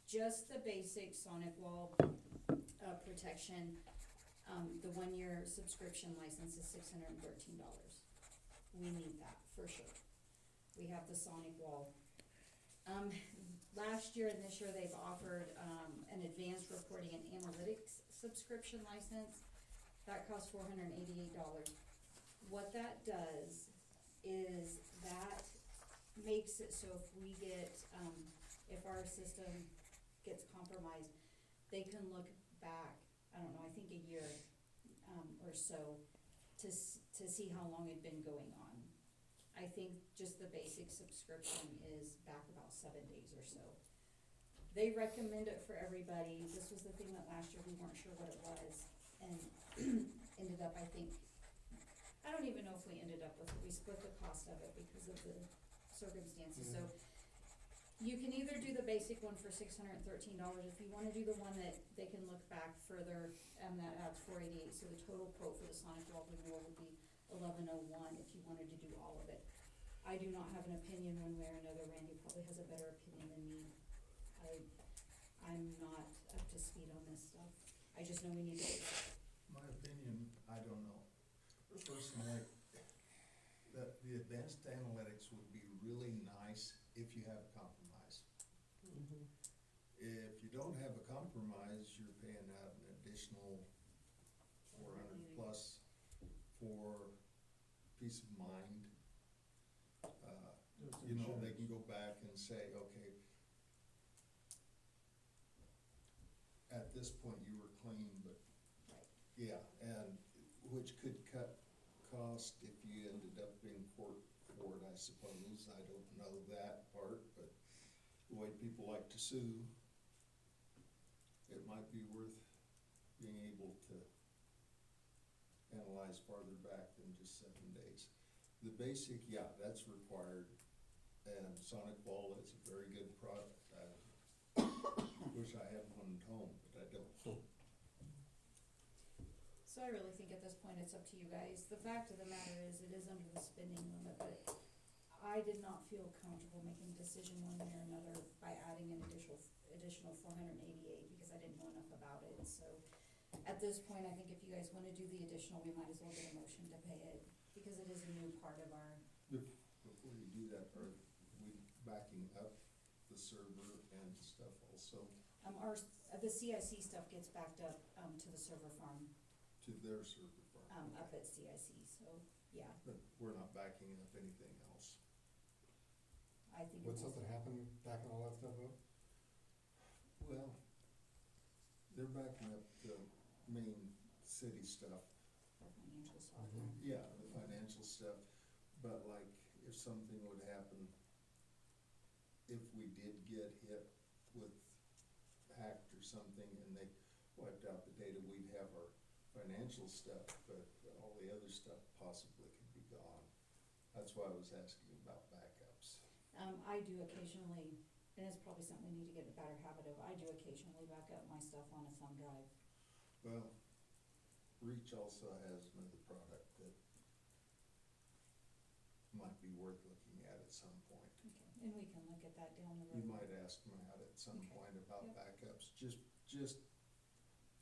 just the basic Sonic Wall, protection, the 1-year subscription license is $613. We need that for sure. We have the Sonic Wall. Last year and this year they've offered, an advanced reporting and analytics subscription license. That costs $488. What that does is that makes it so if we get, if our system gets compromised, they can look back, I don't know, I think a year, or so, to see how long it'd been going on. I think just the basic subscription is back about 7 days or so. They recommend it for everybody. This was the thing that last year we weren't sure what it was, and ended up, I think, I don't even know if we ended up with it. We split the cost of it because of the circumstances. So you can either do the basic one for $613. If you wanna do the one that they can look back further, that adds $488. So the total quote for the Sonic Wall renewal would be $1101 if you wanted to do all of it. I do not have an opinion one way or another. Randy probably has a better opinion than me. I'm not up to speed on this stuff. I just know we need to. My opinion, I don't know. Personally, the advanced analytics would be really nice if you have a compromise. If you don't have a compromise, you're paying out an additional for peace of mind. You know, they can go back and say, okay, at this point you were clean, but, yeah, and which could cut cost if you ended up in court for it, I suppose. I don't know that part, but the way people like to sue, it might be worth being able to analyze farther back than just 7 days. The basic, yeah, that's required, and Sonic Wall is a very good product. I wish I had one at home, but I don't. So I really think at this point it's up to you guys. The fact of the matter is, it is under the spending limit, but I did not feel comfortable making a decision one way or another by adding an additional 488 because I didn't know enough about it. So at this point, I think if you guys wanna do the additional, we might as well get a motion to pay it because it is a new part of our, Before you do that, are we backing up the server and stuff also the CIC stuff gets backed up, to the server farm, to their server farm? up at CIC, so, yeah, But we're not backing up anything else. I think. Would it's- something happen backing all that stuff up? Well, they're backing up the main city stuff. For financial software. Yeah, the financial stuff, but like, if something would happen, if we did get hit with hacked or something and they wiped out the data, we'd have our financial stuff, but all the other stuff possibly could be gone. That's why I was asking about backups. I do occasionally, and it's probably something we need to get a better habit of, I do occasionally back up my stuff on a thumb drive. Well, Reach also has another product that might be worth looking at some point. Okay, and we can look at that down the road. You might ask Matt at some Okay. point about Yep. backups, just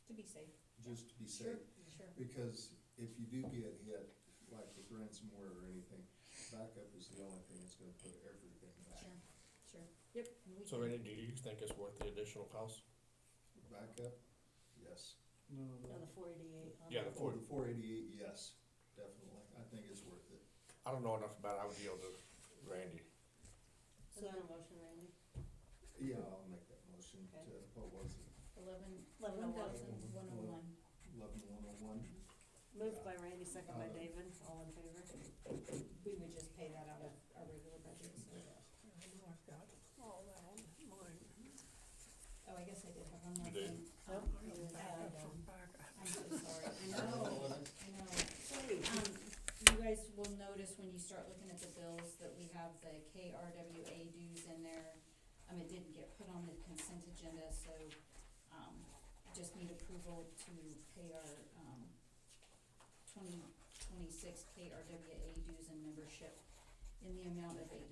To be safe. to be Sure, safe. sure. Because if you do get hit, like with ransomware or anything, backup is the only thing that's gonna put everything back. Sure. Yep. and we So can- Randy, do you think it's worth the additional cost? Backup, yes. No, On the 488. Yeah, the For four, the 488, yes, definitely. I think it's worth it. I don't know enough about it, I would yield to Randy. Is that a motion, Randy? Yeah, I'll make that motion Okay. to, what was it, 11,101. 11,101? Moved by Randy, second by Uh, David, all in favor? We would just pay that out of our regular budget, so. I've got all that on mine. Oh, I guess I did have one more You did. thing. Nope, you Backup had, from backup. I'm so sorry. I know. You guys will notice when you start looking at the bills that we have the KRWA dues in there. It didn't get put on the consent agenda, so, just need approval to pay our, 2026 KRWA dues and membership in the amount of $899.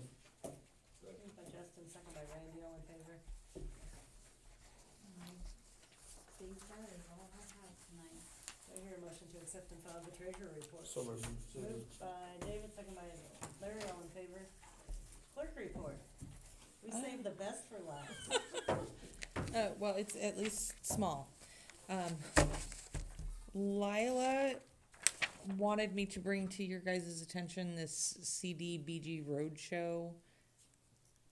moved by Justin, second by Randy, all in favor? Steve, that is all I have tonight. Do I hear a motion to accept and file the treasurer report? So moved. Moved by David, second by Larry, all in favor? Clerk report. We saved the best for last. Well, it's at least small. Lila wanted me to bring to your guys' attention this CDBG Roadshow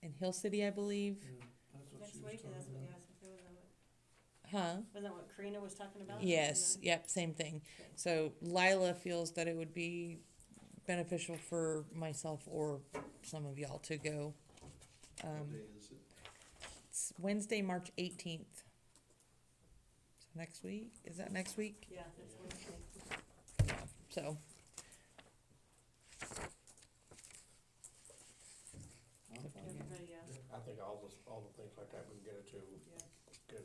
in Hill City, I believe. That's what Next she was week, talking that's what, about. yeah, was that what, Huh? wasn't that what Karina was talking about? Yes, yep, same thing. So Lila feels that it would be beneficial for myself or some of y'all to go. What day is it? It's Wednesday, March 18th. So next week? Is that next week? Yeah, that's Wednesday. So, Everybody, yeah. I think all the things like that, we can get it to, good.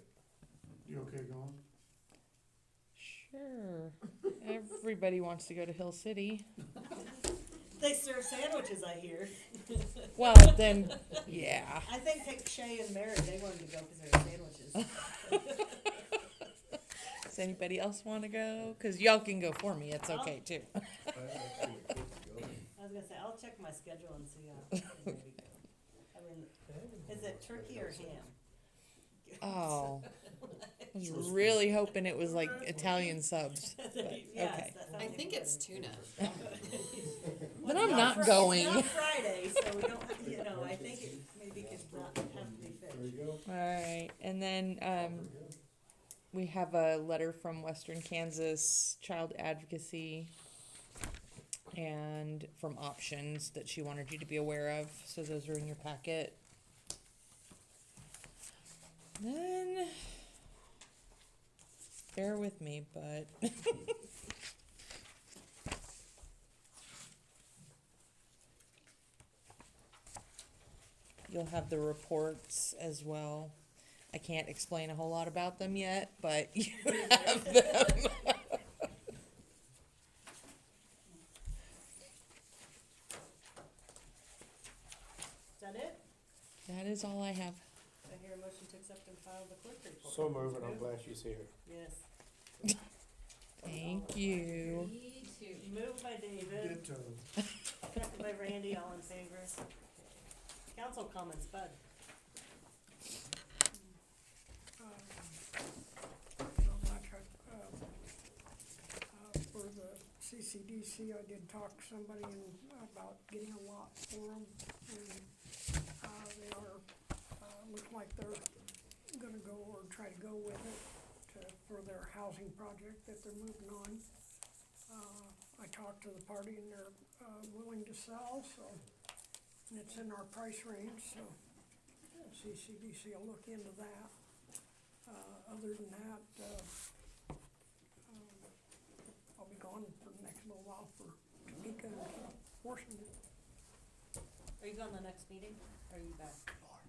You okay going? sure. Everybody wants to go to Hill City. They serve sandwiches, I hear. Well, then, yeah. I think take Shay and Mary, they wanted to go because there were sandwiches. Does anybody else want to go? Because y'all can go for me. It's okay too. I actually could go. I was gonna say, I'll check my schedule and see how, maybe go. I mean, is it turkey or ham? Oh. I was Sure. really hoping it was like Italian subs, but Yes, okay. that sounds I like think a it's good tuna. idea. Well, Then it's I'm not Fri- going. It's not Friday, so we don't, have- you know, I think it maybe could not have to be There fixed. you go. Alright, and then, we have a letter from Western Kansas Child Advocacy and from Options that she wanted you to be aware of, so those are in your packet. Then, bear with me, but you'll have the reports as well. I can't explain a whole lot about them yet, but you have them. Is that it? That is all I have. I hear a motion to accept and file the clerk report. So moving, I'm glad she's here. Yes. Thank you. Me too. Moved by David, Ditto. seconded by Randy, all in favor. Council comments, Bud. Not much. For the CCDC, I did talk to somebody about getting a lot for them, and, they are, looks like they're gonna go or try to go with it for their housing project that they're moving on. I talked to the party and they're, willing to sell, so, and it's in our price range, so CCDC will look into that. Other than that, I'll be gone for the next little while for Topeka and Washington. Are you going to the next meeting, or are you back?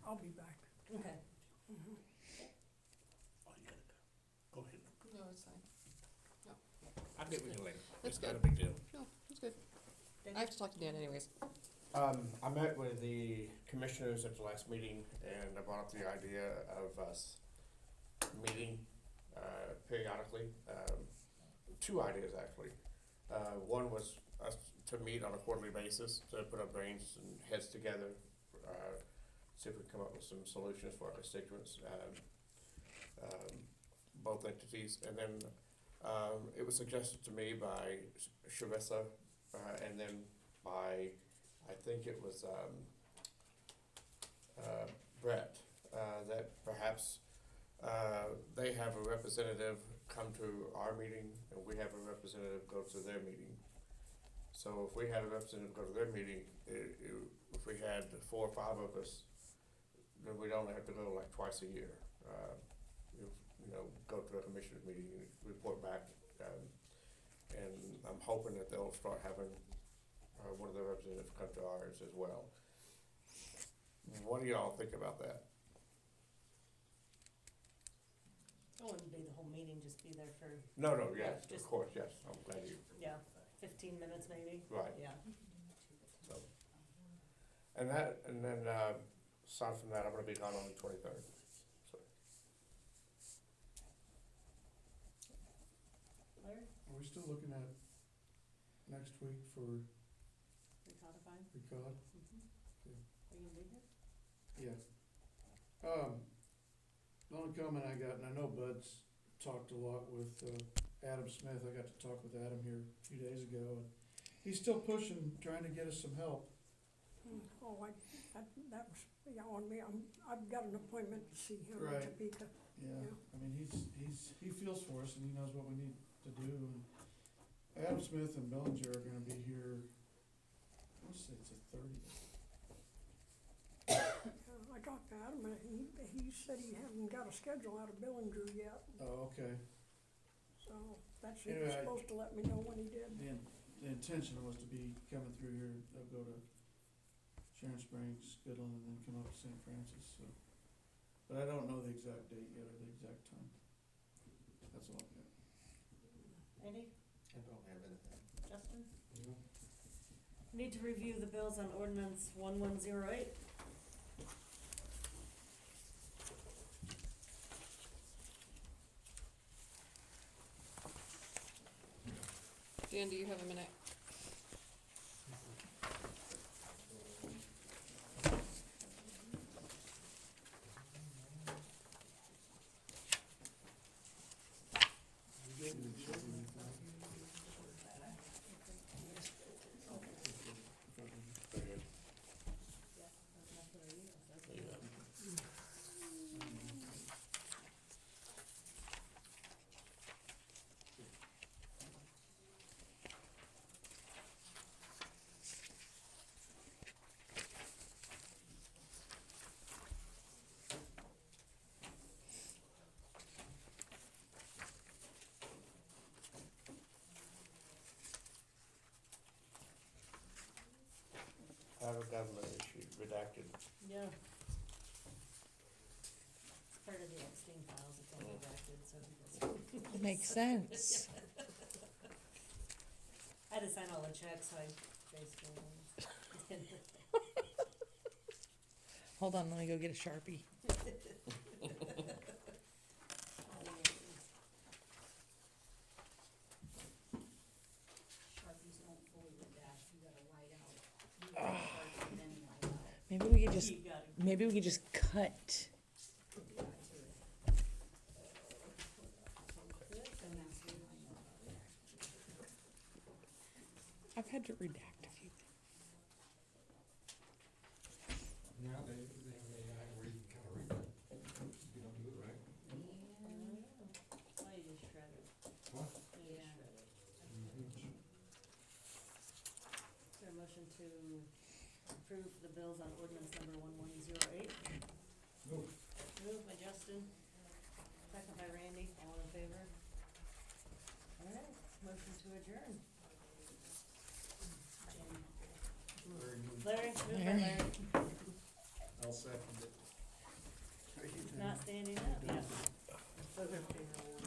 I'll be back. Okay. Mhm. Go ahead. No, it's fine. I'll get with you later. That's It's not a good. big deal. No, it's good. I have to talk to Dan anyways. I met with the commissioners at the last meeting and I brought up the idea of us meeting, periodically. Two ideas actually. One was us to meet on a quarterly basis, to put our brains and heads together, see if we can come up with some solutions for our constituents, both entities. And then, it was suggested to me by Shavessa, and then by, I think it was, Brett, that perhaps, they have a representative come to our meeting and we have a representative go to their meeting. So if we had a representative go to their meeting, if we had 4 or 5 of us, then we'd only have to go like twice a year. You know, go to a commissioner's meeting and report back. And I'm hoping that they'll start having, one of their representatives come to ours as well. What do y'all think about that? It wouldn't be the whole meeting, just be there for, No, yes, of Just- course, yes, I'm glad you, yeah, 15 minutes maybe. right. Yeah. So, and that, and then, aside from that, I'm gonna be gone on the 23rd. So, Larry, Are we still looking at next week for recodifying? recod? Are you gonna be here? Yeah. The only comment I got, and I know Bud's talked a lot with, Adam Smith, I got to talk with Adam here a few days ago, and he's still pushing, trying to get us some help. Oh, that was, yeah, on me, I've got an appointment to see him in Right. Topeka. Yeah, Yeah. I mean, he feels for us and he knows what we need to do, and Adam Smith and Bellinger are gonna be here, I wanna say it's the 30th. I talked to Adam, and he said he hadn't got a schedule out of Billinger yet, Oh, okay. so that's, he was Anyway, supposed to let me know when he did. The intention was to be coming through here, they'll go to Sharon Springs, Goodland, and then come up to St. Francis, so. But I don't know the exact date yet, or the exact time. That's all I've got. Andy? I don't have anything. Justin? Need to review the bills on ordinance 1108. Dan, do you have a minute? have them issued redacted. Yeah. It's part of the Epstein files, it's all redacted, so. It makes sense. I had to sign all the checks, so I basically. Hold on, let me go get a Sharpie. Sharpies don't fully redact, you gotta white out. You gotta Sharpie and then white out. Maybe we could just, You got it. maybe we could just cut. Yeah, to it. And that's the line out. I've had to redact a few things. Now they have AI where you can kinda read it, you don't do it right. Why you just shred it? Huh? You just shred it. Is there a motion to approve the bills on ordinance number 1108? Move. Moved by Justin, second by Randy, all in favor? All right, motion to adjourn. Larry, moved by Larry.